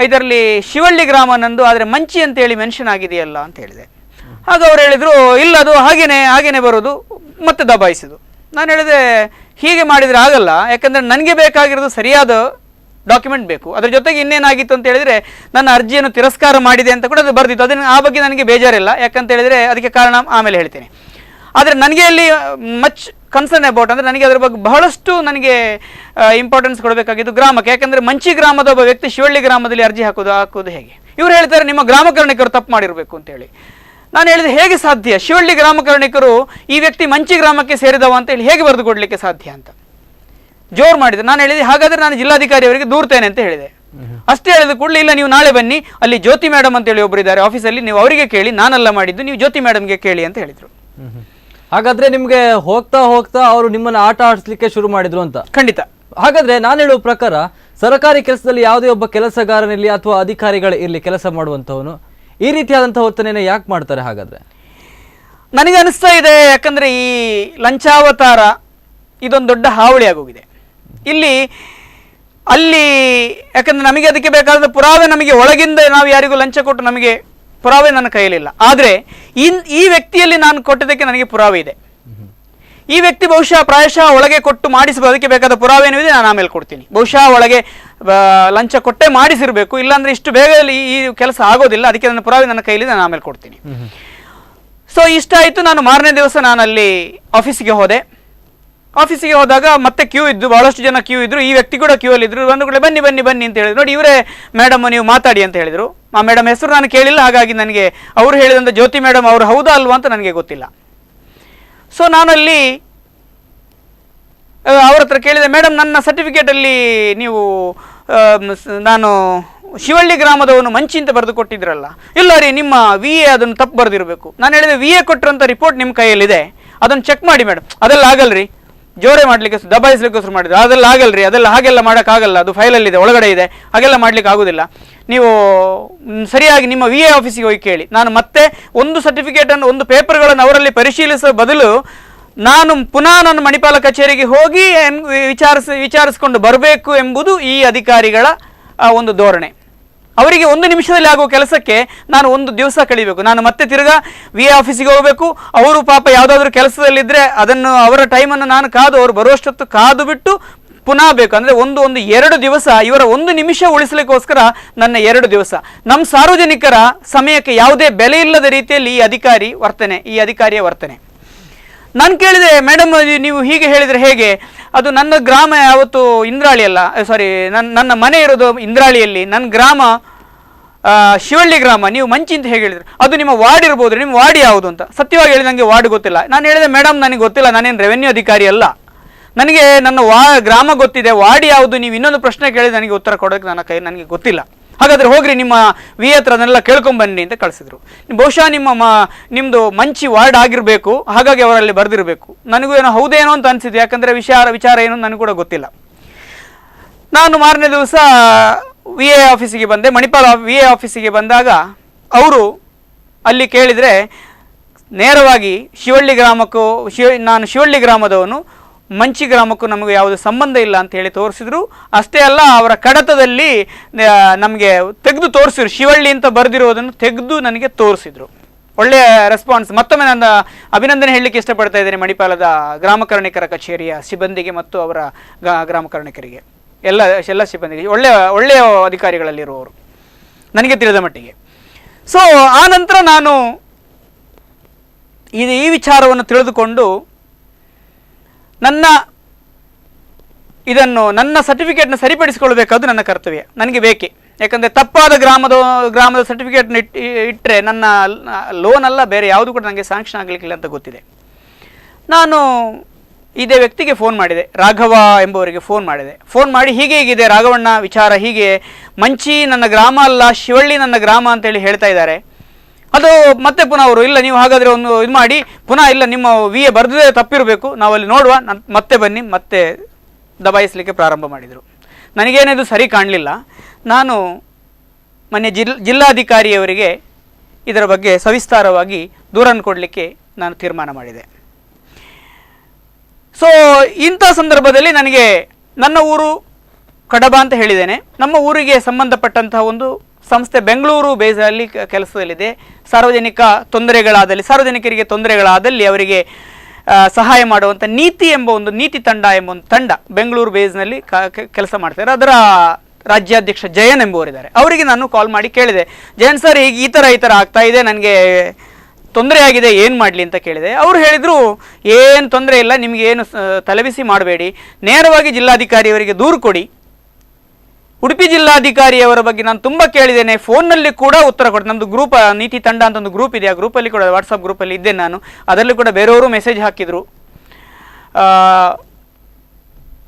Speaker 2: ಇದರಲ್ಲಿ ಶಿವಳ್ಳಿ ಗ್ರಾಮ ನಂದು, ಆದರೆ ಮಂಚಿ ಅಂತೇಳಿ ಮೆನ್ಷನ್ ಆಗಿದೆಯಲ್ಲ ಅಂತ ಹೇಳಿದೆ. ಆಗ ಅವ್ರು ಹೇಳಿದರು, ಇಲ್ಲ ಅದು ಹಾಗೇನೆ ಬರೋದು, ಮತ್ತೆ ದಬಾಯಿಸಿದು. ನಾನು ಹೇಳಿದೆ, ಹೀಗೆ ಮಾಡಿದರೆ ಆಗಲ್ಲ, ಯಾಕಂದರೆ ನನಗೆ ಬೇಕಾಗಿರೋದು ಸರಿಯಾದ ಡಾಕ್ಯುಮೆಂಟ್ ಬೇಕು. ಅದರ ಜೊತೆಗೆ ಇನ್ನೇನಾಗಿತ್ತು ಅಂತ ಹೇಳಿದರೆ, ನನ್ನ ಅರ್ಜಿಯನ್ನು ತಿರಸ್ಕಾರ ಮಾಡಿದೆ ಅಂತ ಕೂಡ ಅದು ಬರೆದಿತ್ತು. ಅದನ್ನು ಆ ಬಗ್ಗೆ ನನಗೆ ಬೇಜಾರಿಲ್ಲ, ಯಾಕಂತ ಹೇಳಿದರೆ ಅದಕ್ಕೆ ಕಾರಣ ಆಮೇಲೆ ಹೇಳ್ತೀನಿ. ಆದರೆ ನನಗೆ ಅಲ್ಲಿ ಮಚ್ ಕನ್ಸರ್ನ್ ಅಬೌಟ್ ಅಂದರೆ ನನಗೆ ಅದರ ಬಗ್ಗೆ ಬಹಳಷ್ಟು ನನಗೆ ಇಂಪಾರ್ಟೆನ್ಸ್ ಕೊಡಬೇಕಾಗಿದ್ದು ಗ್ರಾಮಕ್ಕೆ. ಯಾಕಂದರೆ ಮಂಚಿ ಗ್ರಾಮದ ಒಬ್ಬ ವ್ಯಕ್ತಿ ಶಿವಳ್ಳಿ ಗ್ರಾಮದಲ್ಲಿ ಅರ್ಜಿ ಹಾಕೋದು ಹೇಗೆ? ಇವರು ಹೇಳ್ತಾರೆ ನಿಮ್ಮ ಗ್ರಾಮಕರ್ಣಿಕರು ತಪ್ಪು ಮಾಡಿರಬೇಕು ಅಂತೇಳಿ. ನಾನು ಹೇಳಿದೆ, ಹೇಗೆ ಸಾಧ್ಯ? ಶಿವಳ್ಳಿ ಗ್ರಾಮಕರ್ಣಿಕರು ಈ ವ್ಯಕ್ತಿ ಮಂಚಿ ಗ್ರಾಮಕ್ಕೆ ಸೇರಿದವ ಅಂತೇಳಿ ಹೇಗೆ ಬರೆದು ಕೊಡಲಿಕ್ಕೆ ಸಾಧ್ಯ ಅಂತ ಜೋರು ಮಾಡಿದೆ. ನಾನು ಹೇಳಿದೆ, ಹಾಗಾದರೆ ನಾನು ಜಿಲ್ಲಾಧಿಕಾರಿ ಅವರಿಗೆ ದೂರ್ತೇನೆ ಅಂತ ಹೇಳಿದೆ. ಅಷ್ಟೇ ಹೇಳಿದ ಕೂಡಲೇ, ಇಲ್ಲ ನೀವು ನಾಳೆ ಬನ್ನಿ, ಅಲ್ಲಿ ಜ್ಯೋತಿ ಮೇಡಮ್ ಅಂತೇಳಿ ಒಬ್ಬರು ಇದ್ದಾರೆ ಆಫೀಸಲ್ಲಿ, ನೀವು ಅವರಿಗೆ ಕೇಳಿ, ನಾನೆಲ್ಲ ಮಾಡಿದ್ದು, ನೀವು ಜ್ಯೋತಿ ಮೇಡಮ್ಗೆ ಕೇಳಿ ಅಂತ ಹೇಳಿದರು.
Speaker 1: ಹಾಗಾದ್ರೆ ನಿಮ್ಗೆ ಹೋಗ್ತಾ ಹೋಗ್ತಾ ಅವರು ನಿಮ್ಮನ್ನ ಆಟ ಆಡಿಸ್ಲಿಕ್ಕೆ ಶುರು ಮಾಡಿದ್ರು ಅಂತ?
Speaker 2: ಖಂಡಿತ.
Speaker 1: ಹಾಗಾದ್ರೆ ನಾನು ಹೇಳುವ ಪ್ರಕಾರ ಸರ್ಕಾರಿ ಕೆಲಸದಲ್ಲಿ ಯಾವುದೇ ಒಬ್ಬ ಕೆಲಸಗಾರನಿರಲಿ ಅಥವಾ ಅಧಿಕಾರಿಗಳು ಇರಲಿ, ಕೆಲಸ ಮಾಡುವಂತವನು ಈ ರೀತಿಯಾದಂತಹ ವರ್ತನೆಯನ್ನು ಯಾಕೆ ಮಾಡ್ತಾರೆ? ಹಾಗಾದ್ರೆ
Speaker 2: ನನಗೆ ಅನಿಸ್ತಾ ಇದೆ, ಯಾಕಂದ್ರೆ ಈ ಲಂಚಾವತಾರ ಇದೊಂದು ದೊಡ್ಡ ಹಾವಳಿ ಆಗೋಗಿದೆ ಅಲ್ಲಿ. ಯಾಕಂದ್ರೆ ನಮಗೆ ಅದಕ್ಕೆ ಬೇಕಾದ ಪುರಾವೆ ನಮಗೆ ಒಳಗಿಂದ ನಾವು ಯಾರಿಗೂ ಲಂಚ ಕೊಟ್ಟು ನಮಗೆ ಪುರಾವೆ ನನ್ನ ಕೈಯಲ್ಲಿಲ್ಲ. ಆದರೆ ಈ ವ್ಯಕ್ತಿಯಲ್ಲಿ ನಾನು ಕೊಟ್ಟಿದ್ದಕ್ಕೆ ನನಗೆ ಪುರಾವೆ ಇದೆ. ಈ ವ್ಯಕ್ತಿ ಪ್ರಾಯಶಃ ಒಳಗೆ ಕೊಟ್ಟು ಮಾಡಿಸಬಹುದು, ಅದಕ್ಕೆ ಬೇಕಾದ ಪುರಾವೆ ಏನಿದೆ ನಾನು ಆಮೇಲೆ ಕೊಡ್ತೀನಿ. ಬಹುಶಃ ಒಳಗೆ ಲಂಚ ಕೊಟ್ಟೆ ಮಾಡಿಸಿರಬೇಕು, ಇಲ್ಲಾಂದ್ರೆ ಇಷ್ಟು ಬೇಗ ಈ ಕೆಲಸ ಆಗೋದಿಲ್ಲ. ಅದಕ್ಕೆ ನನ್ನ ಪುರಾವೆ ನನ್ನ ಕೈಯಲ್ಲಿ ನಾನು ಆಮೇಲೆ ಕೊಡ್ತೀನಿ. ಸೊ ಇಷ್ಟ ಆಯಿತು. ನಾನು ಮಾರನೇ ದಿವಸ ನಾನು ಅಲ್ಲಿ ಆಫೀಸಿಗೆ ಹೋದೆ. ಆಫೀಸಿಗೆ ಹೋದಾಗ ಮತ್ತೆ ಕ್ಯೂ ಇದ್ದು, ಬಹಳಷ್ಟು ಜನ ಕ್ಯೂ ಇದ್ರು. ಈ ವ್ಯಕ್ತಿ ಕೂಡ ಕ್ಯೂ ಅಲ್ಲಿ ಇದ್ರು. ಒಂದು ಕಡೆ ಬನ್ನಿ ಅಂತ ಹೇಳಿದ್ರು. ನೋಡಿ, ಇವರೇ ಮೇಡಮ್, ನೀವು ಮಾತಾಡಿ ಅಂತ ಹೇಳಿದ್ರು. ಆ ಮೇಡಮ್ ಹೆಸರು ನಾನು ಕೇಳಿಲ್ಲ, ಹಾಗಾಗಿ ನನಗೆ ಅವರು ಹೇಳಿದಂಥ ಜ್ಯೋತಿ ಮೇಡಮ್ ಅವರು ಹೌದಾ ಅಲ್ವಾ ಅಂತ ನನಗೆ ಗೊತ್ತಿಲ್ಲ. ಸೊ ನಾನಲ್ಲಿ ಅವ್ರ ಹತ್ರ ಕೇಳಿದೆ, ಮೇಡಮ್ ನನ್ನ ಸರ್ಟಿಫಿಕೇಟಲ್ಲಿ ನೀವು ನಾನು ಶಿವಳ್ಳಿ ಗ್ರಾಮದವನು ಮಂಚಿ ಅಂತ ಬರೆದು ಕೊಟ್ಟಿದ್ರಲ್ಲ. ಇಲ್ಲ ರೀ, ನಿಮ್ಮ VA ಅದನ್ನು ತಪ್ಪು ಬರೆದಿರಬೇಕು. ನಾನು ಹೇಳಿದೆ, VA ಕೊಟ್ಟಿರೋಂಥ ರಿಪೋರ್ಟ್ ನಿಮ್ಮ ಕೈಯಲ್ಲಿದೆ, ಅದನ್ನು ಚೆಕ್ ಮಾಡಿ ಮೇಡಮ್. ಅದೆಲ್ಲ ಆಗಲ್ರಿ, ಜೋರೇ ಮಾಡಲಿಕ್ಕೆ ದಬಾಯಿಸ್ಲಿಕ್ಕೆ ಶುರು ಮಾಡಿದ್ರು. ಅದೆಲ್ಲ ಆಗಲ್ರಿ, ಅದೆಲ್ಲ ಹಾಗೆಲ್ಲ ಮಾಡೋಕ್ಕಾಗಲ್ಲ, ಅದು ಫೈಲಲ್ಲಿದೆ, ಒಳಗಡೆ ಇದೆ, ಹಾಗೆಲ್ಲ ಮಾಡ್ಲಿಕ್ಕೆ ಆಗೋದಿಲ್ಲ. ನೀವು ಸರಿಯಾಗಿ ನಿಮ್ಮ VA ಆಫೀಸಿಗೆ ಹೋಗಿ ಕೇಳಿ. ನಾನು ಮತ್ತೆ ಒಂದು ಸರ್ಟಿಫಿಕೇಟನ್ನು, ಒಂದು ಪೇಪರ್ಗಳನ್ನು ಅವರಲ್ಲಿ ಪರಿಶೀಲಿಸುವ ಬದಲು ನಾನು ಪುನಃ ನನ್ನ ಮಣಿಪಾಲ ಕಚೇರಿಗೆ ಹೋಗಿ ವಿಚಾರಿಸಿಕೊಂಡು ಬರಬೇಕು ಎಂಬುದು ಈ ಅಧಿಕಾರಿಗಳ ಒಂದು ಧೋರಣೆ. ಅವರಿಗೆ ಒಂದು ನಿಮಿಷದಲ್ಲಿ ಆಗುವ ಕೆಲಸಕ್ಕೆ ನಾನು ಒಂದು ದಿವಸ ಕಳಿಬೇಕು. ನಾನು ಮತ್ತೆ ತಿರ್ಗಾ VA ಆಫೀಸಿಗೆ ಹೋಗಬೇಕು. ಅವರು ಪಾಪ ಯಾವುದಾದ್ರೂ ಕೆಲಸದಲ್ಲಿದ್ದರೆ ಅದನ್ನು ಅವರ ಟೈಮನ್ನು ನಾನು ಕಾದು, ಅವರು ಬರುವಷ್ಟೊತ್ತು ಕಾದು ಬಿಟ್ಟು ಪುನಃ ಬೇಕು. ಅಂದರೆ ಒಂದು 2 ದಿವಸ ಇವರ 1 ನಿಮಿಷ ಉಳಿಸಲಿಕ್ಕೋಸ್ಕರ ನನ್ನ 2 ದಿವಸ. ನಮ್ಮ ಸಾರ್ವಜನಿಕರ ಸಮಯಕ್ಕೆ ಯಾವುದೇ ಬೆಲೆ ಇಲ್ಲದ ರೀತಿಯಲ್ಲಿ ಈ ಅಧಿಕಾರಿಯ ವರ್ತನೆ. ನಾನು ಕೇಳಿದೆ, ಮೇಡಮ್ ನೀವು ಹೀಗೆ ಹೇಳಿದರೆ ಹೇಗೆ? ಅದು ನನ್ನ ಗ್ರಾಮ ಯಾವತ್ತು ಇಂದ್ರಾಳಿ ಅಲ್ಲ, ಸಾರಿ, ನನ್ನ ಮನೆ ಇರೋದು ಇಂದ್ರಾಳಿಯಲ್ಲಿ, ನನ್ನ ಗ್ರಾಮ ಶಿವಳ್ಳಿ ಗ್ರಾಮ, ನೀವು ಮಂಚಿ ಅಂತ ಹೇಗೆ ಹೇಳಿದ್ರು? ಅದು ನಿಮ್ಮ ವಾರ್ಡ್ ಇರ್ಬೋದು, ನಿಮ್ಮ ವಾರ್ಡ್ ಯಾವುದು ಅಂತ. ಸತ್ಯವಾಗಿ ಹೇಳಿ ನನಗೆ ವಾರ್ಡ್ ಗೊತ್ತಿಲ್ಲ. ನಾನು ಹೇಳಿದೆ, ಮೇಡಮ್ ನನಗೆ ಗೊತ್ತಿಲ್ಲ, ನಾನೇನು ರೆವೆನ್ಯೂ ಅಧಿಕಾರಿ ಅಲ್ಲ, ನನಗೆ ನನ್ನ ಗ್ರಾಮ ಗೊತ್ತಿದೆ, ವಾರ್ಡ್ ಯಾವುದು ನೀವು ಇನ್ನೊಂದು ಪ್ರಶ್ನೆ ಕೇಳಿದ್ರೆ ನನಗೆ ಉತ್ತರ ಕೊಡೋಕ್ಕೆ ನನಗೆ ಗೊತ್ತಿಲ್ಲ. ಹಾಗಾದರೆ ಹೋಗ್ರಿ ನಿಮ್ಮ VA ಹತ್ರ ಅದನ್ನೆಲ್ಲ ಕೇಳ್ಕೊಂಬನ್ನಿ ಅಂತ ಕಳಿಸಿದ್ರು. ಬಹುಶಃ ನಿಮ್ಮದು ಮಂಚಿ ವಾರ್ಡ್ ಆಗಿರಬೇಕು, ಹಾಗಾಗಿ ಅವರಲ್ಲಿ ಬರೆದಿರಬೇಕು. ನನಗೂ ಏನೋ ಹೌದೇನೋ ಅಂತ ಅನಿಸಿದೆ, ಯಾಕಂದರೆ ವಿಚಾರ ಏನು ನನಗೂ ಕೂಡ ಗೊತ್ತಿಲ್ಲ. ನಾನು ಮಾರನೇ ದಿವಸ VA ಆಫೀಸಿಗೆ ಬಂದೆ. ಮಣಿಪಾಲ VA ಆಫೀಸಿಗೆ ಬಂದಾಗ ಅವರು ಅಲ್ಲಿ ಕೇಳಿದರೆ, ನೇರವಾಗಿ ಶಿವಳ್ಳಿ ಗ್ರಾಮಕ್ಕೂ ನಾನು ಶಿವಳ್ಳಿ ಗ್ರಾಮದವನು, ಮಂಚಿ ಗ್ರಾಮಕ್ಕೂ ನಮಗೆ ಯಾವುದೇ ಸಂಬಂಧ ಇಲ್ಲ ಅಂತ ಹೇಳಿ ತೋರಿಸಿದ್ರು. ಅಷ್ಟೇ ಅಲ್ಲ, ಅವರ ಕಡತದಲ್ಲಿ ನಮಗೆ ತೆಗೆದು ತೋರಿಸಿದ್ರು, ಶಿವಳ್ಳಿ ಅಂತ ಬರೆದಿರೋದನ್ನು ತೆಗೆದು ನನಗೆ ತೋರಿಸಿದ್ರು. ಒಳ್ಳೆಯ ರೆಸ್ಪಾನ್ಸ್. ಮತ್ತೊಮ್ಮೆ ನನ್ನ ಅಭಿನಂದನೆ ಹೇಳಲಿಕ್ಕೆ ಇಷ್ಟಪಡ್ತಾ ಇದ್ದೇನೆ ಮಣಿಪಾಲದ ಗ್ರಾಮಕರ್ಣಿಕರ ಕಚೇರಿಯ ಸಿಬ್ಬಂದಿಗೆ ಮತ್ತು ಅವರ ಗ್ರಾಮಕರ್ಣಿಕರಿಗೆ. ಎಲ್ಲ ಸಿಬ್ಬಂದಿಗೆ ಒಳ್ಳೆಯ ಅಧಿಕಾರಿಗಳಲ್ಲಿರುವವರು ನನಗೆ ತಿಳಿದ ಮಟ್ಟಿಗೆ. ಸೊ ಆ ನಂತರ ನಾನು ಈ ವಿಚಾರವನ್ನು ತಿಳಿದುಕೊಂಡು ನನ್ನ ಸರ್ಟಿಫಿಕೇಟ್ನ ಸರಿಪಡಿಸಿಕೊಳ್ಬೇಕಾದ್ದು ನನ್ನ ಕರ್ತವ್ಯ, ನನಗೆ ಬೇಕೇ. ಯಾಕಂದರೆ ತಪ್ಪಾದ ಗ್ರಾಮದ ಸರ್ಟಿಫಿಕೇಟ್ನ ಇಟ್ಟರೆ ನನ್ನ ಲೋನ್ ಅಲ್ಲ ಬೇರೆ ಯಾವುದು ಕೂಡ ನನಗೆ ಸ್ಯಾಂಕ್ಷನ್ ಆಗಲಿಕ್ಕಿಲ್ಲ ಅಂತ ಗೊತ್ತಿದೆ. ನಾನು ಇದೇ ವ್ಯಕ್ತಿಗೆ ಫೋನ್ ಮಾಡಿದೆ, ರಾಘವ ಎಂಬುವರಿಗೆ ಫೋನ್ ಮಾಡಿ ಹೀಗಿದೆ ರಾಘವಣ್ಣ ವಿಚಾರ, ಹೀಗೆ ಮಂಚಿ ನನ್ನ ಗ್ರಾಮ ಅಲ್ಲ ಶಿವಳ್ಳಿ ನನ್ನ ಗ್ರಾಮ ಅಂತೇಳಿ ಹೇಳ್ತಾ ಇದ್ದಾರೆ. ಅದು ಮತ್ತೆ ಪುನಃ ಅವರು ಇಲ್ಲ ನೀವು ಹಾಗಾದರೆ ಒಂದು ಇದು ಮಾಡಿ ಪುನಃ ಇಲ್ಲ ನಿಮ್ಮ ವಿಎ ಬರೆದೇ ತಪ್ಪಿರಬೇಕು, ನಾವಲ್ಲಿ ನೋಡುವ, ಮತ್ತೆ ಬನ್ನಿ, ಮತ್ತೆ ದಬಾಯಿಸಲಿಕ್ಕೆ ಪ್ರಾರಂಭ ಮಾಡಿದರು. ನನಗೇನಿದು ಸರಿ ಕಾಣಲಿಲ್ಲ. ನಾನು ಮೊನ್ನೆ ಜಿಲ್ಲಾಧಿಕಾರಿಯವರಿಗೆ ಇದರ ಬಗ್ಗೆ ಸವಿಸ್ತಾರವಾಗಿ ದೂರನ್ನು ಕೊಡಲಿಕ್ಕೆ ನಾನು ತೀರ್ಮಾನ ಮಾಡಿದೆ. ಸೊ ಇಂಥ ಸಂದರ್ಭದಲ್ಲಿ ನನಗೆ ನನ್ನ ಊರು ಕಡಬ ಅಂತ ಹೇಳಿದ್ದೇನೆ. ನಮ್ಮ ಊರಿಗೆ ಸಂಬಂಧಪಟ್ಟಂತಹ ಒಂದು ಸಂಸ್ಥೆ ಬೆಂಗಳೂರು ಬೇಸಲ್ಲಿ ಕೆಲಸದಲ್ಲಿದೆ. ಸಾರ್ವಜನಿಕರಿಗೆ ತೊಂದರೆಗಳಾದಲ್ಲಿ ಅವರಿಗೆ ಸಹಾಯ ಮಾಡುವಂಥ ನೀತಿ ತಂಡ ಎಂಬ ಒಂದು ತಂಡ ಬೆಂಗಳೂರು ಬೇಸ್ನಲ್ಲಿ ಕೆಲಸ ಮಾಡ್ತಾರೆ. ಅದರ ರಾಜ್ಯಾಧ್ಯಕ್ಷ ಜಯನ್ ಎಂಬುವರಿದ್ದಾರೆ. ಅವರಿಗೆ ನಾನು ಕಾಲ್ ಮಾಡಿ ಕೇಳಿದೆ, ಜಯನ್ ಸರ್ ಈಗ ಈ ಥರ ಆಗ್ತಾ ಇದೆ, ನನಗೆ ತೊಂದರೆ ಆಗಿದೆ, ಏನು ಮಾಡಲಿ ಅಂತ ಕೇಳಿದೆ. ಅವರು ಹೇಳಿದರು, ಏನು ತೊಂದರೆ ಇಲ್ಲ, ನಿಮಗೇನು ತಲೆಬಿಸಿ ಮಾಡಬೇಡಿ, ನೇರವಾಗಿ ಜಿಲ್ಲಾಧಿಕಾರಿಯವರಿಗೆ ದೂರು ಕೊಡಿ. ಉಡುಪಿ ಜಿಲ್ಲಾಧಿಕಾರಿಯವರ ಬಗ್ಗೆ ನಾನು ತುಂಬ ಕೇಳಿದ್ದೇನೆ, ಫೋನ್ನಲ್ಲಿ ಕೂಡ ಉತ್ತರ ಕೊಟ್ಟು, ನಮ್ಮದು ಗ್ರೂಪ್ ನೀತಿ ತಂಡ ಅಂತ ಒಂದು ಗ್ರೂಪ್ ಇದೆ, ಆ ಗ್ರೂಪಲ್ಲಿ ಕೂಡ ವಾಟ್ಸಪ್ ಗ್ರೂಪಲ್ಲಿ ಇದ್ದೆ ನಾನು, ಅದರಲ್ಲಿ ಕೂಡ ಬೇರೆಯವರು ಮೆಸೇಜ್ ಹಾಕಿದರು.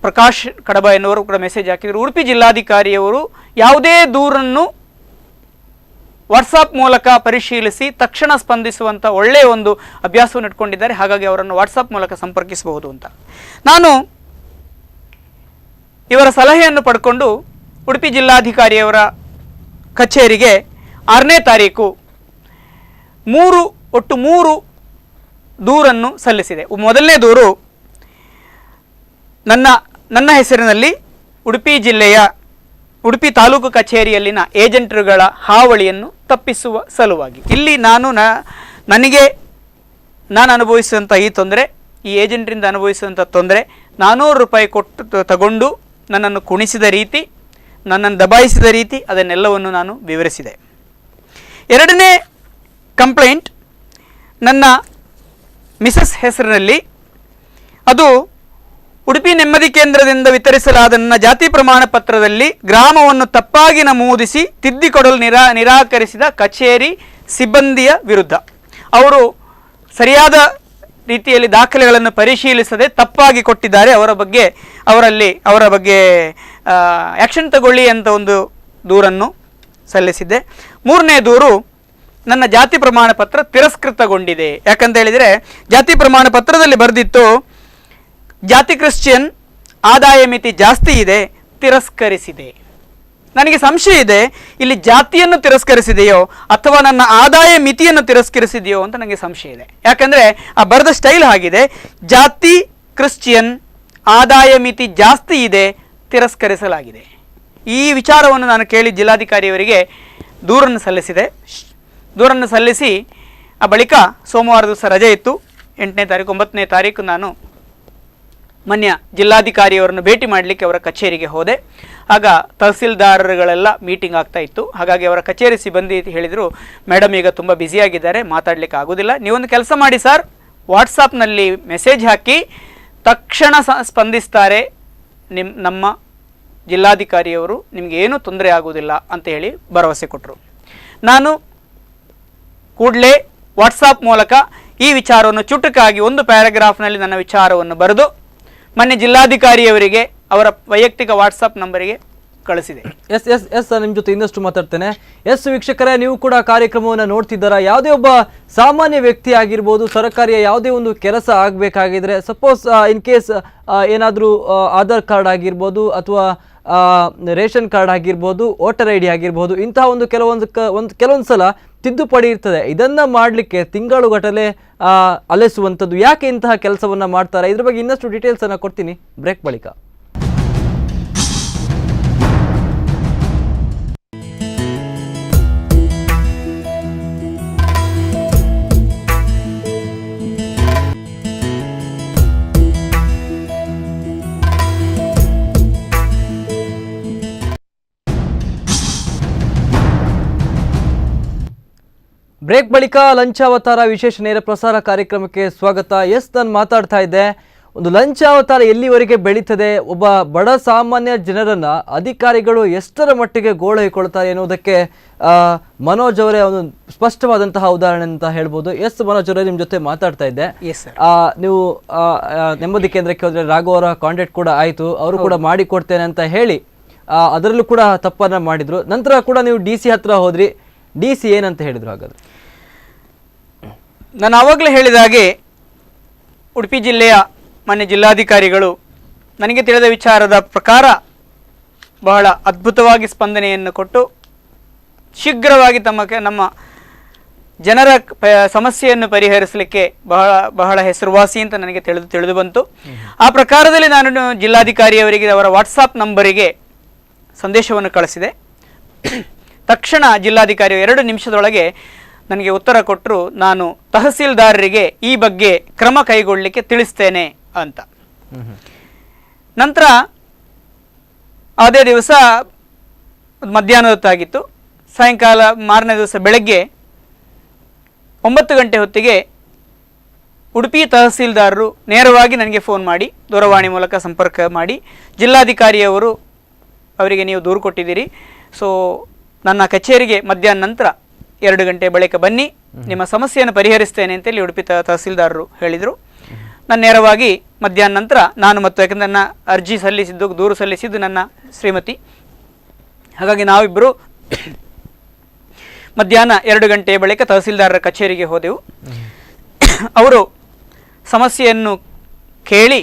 Speaker 2: ಪ್ರಕಾಶ್ ಕಡಬ ಎನ್ನುವರು ಕೂಡ ಮೆಸೇಜ್ ಹಾಕಿದರು. ಉಡುಪಿ ಜಿಲ್ಲಾಧಿಕಾರಿಯವರು ಯಾವುದೇ ದೂರನ್ನು ವಾಟ್ಸಪ್ ಮೂಲಕ ಪರಿಶೀಲಿಸಿ ತಕ್ಷಣ ಸ್ಪಂದಿಸುವಂಥ ಒಳ್ಳೆಯ ಒಂದು ಅಭ್ಯಾಸವನ್ನು ಇಟ್ಕೊಂಡಿದ್ದಾರೆ. ಹಾಗಾಗಿ ಅವರನ್ನು ವಾಟ್ಸಪ್ ಮೂಲಕ ಸಂಪರ್ಕಿಸಬಹುದು ಅಂತ ನಾನು ಇವರ ಸಲಹೆಯನ್ನು ಪಡ್ಕೊಂಡು ಉಡುಪಿ ಜಿಲ್ಲಾಧಿಕಾರಿಯವರ ಕಚೇರಿಗೆ 6ನೇ ತಾರೀಕು ಒಟ್ಟು ಮೂರು ದೂರನ್ನು ಸಲ್ಲಿಸಿದೆ. ಮೊದಲನೇ ದೂರು ನನ್ನ ಹೆಸರಿನಲ್ಲಿ ಉಡುಪಿ ತಾಲೂಕು ಕಚೇರಿಯಲ್ಲಿನ ಏಜೆಂಟ್ರುಗಳ ಹಾವಳಿಯನ್ನು ತಪ್ಪಿಸುವ ಸಲುವಾಗಿ. ಇಲ್ಲಿ ನಾನು ಅನುಭವಿಸಿದಂಥ ಈ ತೊಂದರೆ, ಈ ಏಜೆಂಟ್ರಿಂದ ಅನುಭವಿಸಿದಂಥ ತೊಂದರೆ, 400 ರೂಪಾಯಿ ಕೊಟ್ಟು ತಗೊಂಡು ನನ್ನನ್ನು ಕುಣಿಸಿದ ರೀತಿ, ನನ್ನನ್ನು ದಬಾಯಿಸಿದ ರೀತಿ, ಅದನ್ನೆಲ್ಲವನ್ನು ನಾನು ವಿವರಿಸಿದೆ. 2ನೇ ಕಂಪ್ಲೇಂಟ್ ನನ್ನ ಮಿಸಸ್ ಹೆಸರಿನಲ್ಲಿ, ಅದು ಉಡುಪಿ ನೆಮ್ಮದಿ ಕೇಂದ್ರದಿಂದ ವಿತರಿಸಲಾದ ನನ್ನ ಜಾತಿ ಪ್ರಮಾಣ ಪತ್ರದಲ್ಲಿ ಗ್ರಾಮವನ್ನು ತಪ್ಪಾಗಿ ನಮೂದಿಸಿ ತಿದ್ದಿಕೊಡಲು ನಿರಾಕರಿಸಿದ ಕಚೇರಿ ಸಿಬ್ಬಂದಿಯ ವಿರುದ್ಧ. ಅವರು ಸರಿಯಾದ ರೀತಿಯಲ್ಲಿ ದಾಖಲೆಗಳನ್ನು ಪರಿಶೀಲಿಸದೆ ತಪ್ಪಾಗಿ ಕೊಟ್ಟಿದ್ದಾರೆ, ಅವರ ಬಗ್ಗೆ ಆ್ಯಕ್ಷನ್ ತಗೊಳ್ಳಿ ಅಂತ ಒಂದು ದೂರನ್ನು ಸಲ್ಲಿಸಿದ್ದೆ. 3ನೇ ದೂರು, ನನ್ನ ಜಾತಿ ಪ್ರಮಾಣ ಪತ್ರ ತಿರಸ್ಕೃತಗೊಂಡಿದೆ. ಯಾಕಂತ ಹೇಳಿದರೆ ಜಾತಿ ಪ್ರಮಾಣ ಪತ್ರದಲ್ಲಿ ಬರೆದಿತ್ತು, ಜಾತಿ ಕ್ರಿಶ್ಚಿಯನ್, ಆದಾಯ ಮಿತಿ ಜಾಸ್ತಿ ಇದೆ, ತಿರಸ್ಕರಿಸಿದೆ. ನನಗೆ ಸಂಶಯ ಇದೆ, ಇಲ್ಲಿ ಜಾತಿಯನ್ನು ತಿರಸ್ಕರಿಸಿದೆಯೋ ಅಥವಾ ನನ್ನ ಆದಾಯ ಮಿತಿಯನ್ನು ತಿರಸ್ಕರಿಸಿದೆಯೋ ಅಂತ ನನಗೆ ಸಂಶಯ ಇದೆ. ಯಾಕಂದರೆ ಆ ಬರೆದ ಸ್ಟೈಲ್ ಆಗಿದೆ, ಜಾತಿ ಕ್ರಿಶ್ಚಿಯನ್, ಆದಾಯ ಮಿತಿ ಜಾಸ್ತಿ ಇದೆ, ತಿರಸ್ಕರಿಸಲಾಗಿದೆ. ಈ ವಿಚಾರವನ್ನು ನಾನು ಕೇಳಿ ಜಿಲ್ಲಾಧಿಕಾರಿಯವರಿಗೆ ದೂರನ್ನು ಸಲ್ಲಿಸಿ ಆ ಬಳಿಕ ಸೋಮವಾರ ದಿವಸ ರಜೆ ಇತ್ತು, 8ನೇ ತಾರೀಕು 9ನೇ ತಾರೀಕು ನಾನು ಮಾನ್ಯ ಜಿಲ್ಲಾಧಿಕಾರಿಯವರನ್ನು ಭೇಟಿ ಮಾಡಲಿಕ್ಕೆ ಅವರ ಕಚೇರಿಗೆ ಹೋದೆ. ಆಗ ತಹಸೀಲ್ದಾರರುಗಳೆಲ್ಲ ಮೀಟಿಂಗ್ ಆಗ್ತಾ ಇತ್ತು. ಹಾಗಾಗಿ ಅವರ ಕಚೇರಿ ಸಿಬ್ಬಂದಿ ಹೇಳಿದರು, ಮೇಡಮ್ ಈಗ ತುಂಬ ಬ್ಯುಸಿಯಾಗಿದ್ದಾರೆ, ಮಾತಾಡಲಿಕ್ಕೆ ಆಗೋದಿಲ್ಲ, ನೀವೊಂದು ಕೆಲಸ ಮಾಡಿ ಸರ್, ವಾಟ್ಸಪ್ನಲ್ಲಿ ಮೆಸೇಜ್ ಹಾಕಿ ತಕ್ಷಣ ಸ್ಪಂದಿಸ್ತಾರೆ ನಮ್ಮ ಜಿಲ್ಲಾಧಿಕಾರಿಯವರು, ನಿಮಗೇನೂ ತೊಂದರೆ ಆಗುವುದಿಲ್ಲ ಅಂತ ಹೇಳಿ ಭರವಸೆ ಕೊಟ್ಟರು. ನಾನು ಕೂಡಲೇ ವಾಟ್ಸಪ್ ಮೂಲಕ ಈ ವಿಚಾರವನ್ನು ಚುಟುಕಾಗಿ ಒಂದು ಪ್ಯಾರಾಗ್ರಾಫ್ನಲ್ಲಿ ನನ್ನ ವಿಚಾರವನ್ನು ಬರೆದು ಮೊನ್ನೆ ಜಿಲ್ಲಾಧಿಕಾರಿಯವರಿಗೆ ಅವರ ವೈಯಕ್ತಿಕ ವಾಟ್ಸಪ್ ನಂಬರಿಗೆ ಕಳಿಸಿದೆ.
Speaker 1: ಎಸ್ ನಿಮ್ಮ ಜೊತೆ ಇನ್ನಷ್ಟು ಮಾತಾಡ್ತೇನೆ. ವೀಕ್ಷಕರೇ, ನೀವು ಕೂಡ ಕಾರ್ಯಕ್ರಮವನ್ನು ನೋಡ್ತಿದ್ದಾರಾ? ಯಾವುದೇ ಒಬ್ಬ ಸಾಮಾನ್ಯ ವ್ಯಕ್ತಿ ಆಗಿರ್ಬೋದು, ಸರ್ಕಾರಿಯ ಯಾವುದೇ ಒಂದು ಕೆಲಸ ಆಗಬೇಕಾಗಿದ್ರೆ, ಸಪೋಸ್ ಇನ್ ಕೇಸ್ ಏನಾದರೂ ಆಧಾರ್ ಕಾರ್ಡ್ ಆಗಿರ್ಬೋದು ಅಥವಾ ರೇಷನ್ ಕಾರ್ಡ್ ಆಗಿರ್ಬೋದು, ವೋಟರ್ ID ಆಗಿರ್ಬೋದು, ಇಂತಹ ಒಂದು ಕೆಲವೊಂದು ಸಲ ತಿದ್ದುಪಡಿ ಇರ್ತದೆ. ಇದನ್ನ ಮಾಡಲಿಕ್ಕೆ ತಿಂಗಳುಗಟ್ಟಲೆ ಅಲೆಸುವಂಥದ್ದು. ಯಾಕೆ ಇಂತಹ ಕೆಲಸವನ್ನ ಮಾಡ್ತಾರೆ? ಇದ್ರ ಬಗ್ಗೆ ಇನ್ನಷ್ಟು ಡೀಟೇಲ್ಸ್ ಅನ್ನ ಕೊಡ್ತೀನಿ ಬ್ರೇಕ್ ಬಳಿಕ. ಬ್ರೇಕ್ ಬಳಿಕ ಲಂಚಾವತಾರ ವಿಶೇಷ ನೇರ ಪ್ರಸಾರ ಕಾರ್ಯಕ್ರಮಕ್ಕೆ ಸ್ವಾಗತ. ನಾನು ಮಾತಾಡ್ತಾ ಇದ್ದೆ, ಒಂದು ಲಂಚಾವತಾರ ಎಲ್ಲಿವರೆಗೆ ಬೆಳೀತದೆ, ಒಬ್ಬ ಬಡ ಸಾಮಾನ್ಯ ಜನರನ್ನ ಅಧಿಕಾರಿಗಳು ಎಷ್ಟರ ಮಟ್ಟಿಗೆ ಗೋಳೈಕೊಳ್ತಾರೆ ಎನ್ನುವುದಕ್ಕೆ ಮನೋಜ್ ಅವರೇ ಒಂದು ಸ್ಪಷ್ಟವಾದಂತಹ ಉದಾಹರಣೆ ಅಂತ ಹೇಳ್ಬೋದು. ಮನೋಜ್ ಅವರೇ, ನಿಮ್ಮ ಜೊತೆ ಮಾತಾಡ್ತಾ ಇದ್ದೆ. ನೀವು ನೆಮ್ಮದಿ ಕೇಂದ್ರಕ್ಕೆ ಹೋದ್ರೆ ರಾಘವ್ ಅವರ ಕಾಂಟ್ಯಾಕ್ಟ್ ಕೂಡ ಆಯಿತು, ಅವರು ಕೂಡ ಮಾಡಿ ಕೊಡ್ತೇನೆ ಅಂತ ಹೇಳಿ ಅದರಲ್ಲೂ ಕೂಡ ತಪ್ಪನ್ನ ಮಾಡಿದ್ರು. ನಂತರ ಕೂಡ ನೀವು DC ಹತ್ರ ಹೋದ್ರಿ. DC ಏನಂತ ಹೇಳಿದ್ರು? ಹಾಗಾದ್ರೆ
Speaker 2: ನಾನು ಆವಾಗಲೇ ಹೇಳಿದ ಹಾಗೆ ಉಡುಪಿ ಜಿಲ್ಲೆಯ ಮಾನ್ಯ ಜಿಲ್ಲಾಧಿಕಾರಿಗಳು ನನಗೆ ತಿಳಿದ ವಿಚಾರದ ಪ್ರಕಾರ ಬಹಳ ಅದ್ಭುತವಾಗಿ ಸ್ಪಂದನೆಯನ್ನು ಕೊಟ್ಟು ಶೀಘ್ರವಾಗಿ ನಮ್ಮ ಜನರ ಸಮಸ್ಯೆಯನ್ನು ಪರಿಹರಿಸಲಿಕ್ಕೆ ಬಹಳ ಹೆಸರುವಾಸಿ ಅಂತ ನನಗೆ ತಿಳಿದು ಬಂತು. ಆ ಪ್ರಕಾರದಲ್ಲಿ ನಾನು ಜಿಲ್ಲಾಧಿಕಾರಿಯವರಿಗೆ ಅವರ ವಾಟ್ಸಾಪ್ ನಂಬರಿಗೆ ಸಂದೇಶವನ್ನು ಕಳಿಸಿದೆ. ತಕ್ಷಣ ಜಿಲ್ಲಾಧಿಕಾರಿ 2 ನಿಮಿಷದೊಳಗೆ ನನಗೆ ಉತ್ತರ ಕೊಟ್ಟರು, ನಾನು ತಹಸೀಲ್ದಾರರಿಗೆ ಈ ಬಗ್ಗೆ ಕ್ರಮ ಕೈಗೊಳ್ಳಲಿಕ್ಕೆ ತಿಳಿಸ್ತೇನೆ ಅಂತ. ನಂತರ ಅದೇ ದಿವಸ ಮಧ್ಯಾಹ್ನದ ಹೊತ್ತಾಗಿತ್ತು. ಸಾಯಂಕಾಲ ಮಾರನೇ ದಿವಸ ಬೆಳಗ್ಗೆ 9 ಗಂಟೆ ಹೊತ್ತಿಗೆ ಉಡುಪಿ ತಹಸೀಲ್ದಾರರು ನೇರವಾಗಿ ನನಗೆ ಫೋನ್ ಮಾಡಿ, ದೂರವಾಣಿ ಮೂಲಕ ಸಂಪರ್ಕ ಮಾಡಿ, ಜಿಲ್ಲಾಧಿಕಾರಿಯವರು ಅವರಿಗೆ ನೀವು ದೂರು ಕೊಟ್ಟಿದ್ದೀರಿ, ಸೊ ನನ್ನ ಕಚೇರಿಗೆ ಮಧ್ಯಾಹ್ನ ನಂತರ 2 ಗಂಟೆ ಬಳಿಕ ಬನ್ನಿ, ನಿಮ್ಮ ಸಮಸ್ಯೆಯನ್ನು ಪರಿಹರಿಸ್ತೇನೆ ಅಂತೇಳಿ ಉಡುಪಿ ತಹಸೀಲ್ದಾರರು ಹೇಳಿದರು. ನಾನು ನೇರವಾಗಿ ಮಧ್ಯಾಹ್ನ ನಂತರ ಯಾಕಂದರೆ ನನ್ನ ಅರ್ಜಿ ಸಲ್ಲಿಸಿದ್ದು, ದೂರು ಸಲ್ಲಿಸಿದ್ದು ನನ್ನ ಶ್ರೀಮತಿ, ಹಾಗಾಗಿ ನಾವಿಬ್ಬರು ಮಧ್ಯಾಹ್ನ 2 ಗಂಟೆ ಬಳಿಕ ತಹಸೀಲ್ದಾರರ ಕಚೇರಿಗೆ ಹೋದೆವು. ಅವರು ಸಮಸ್ಯೆಯನ್ನು ಕೇಳಿ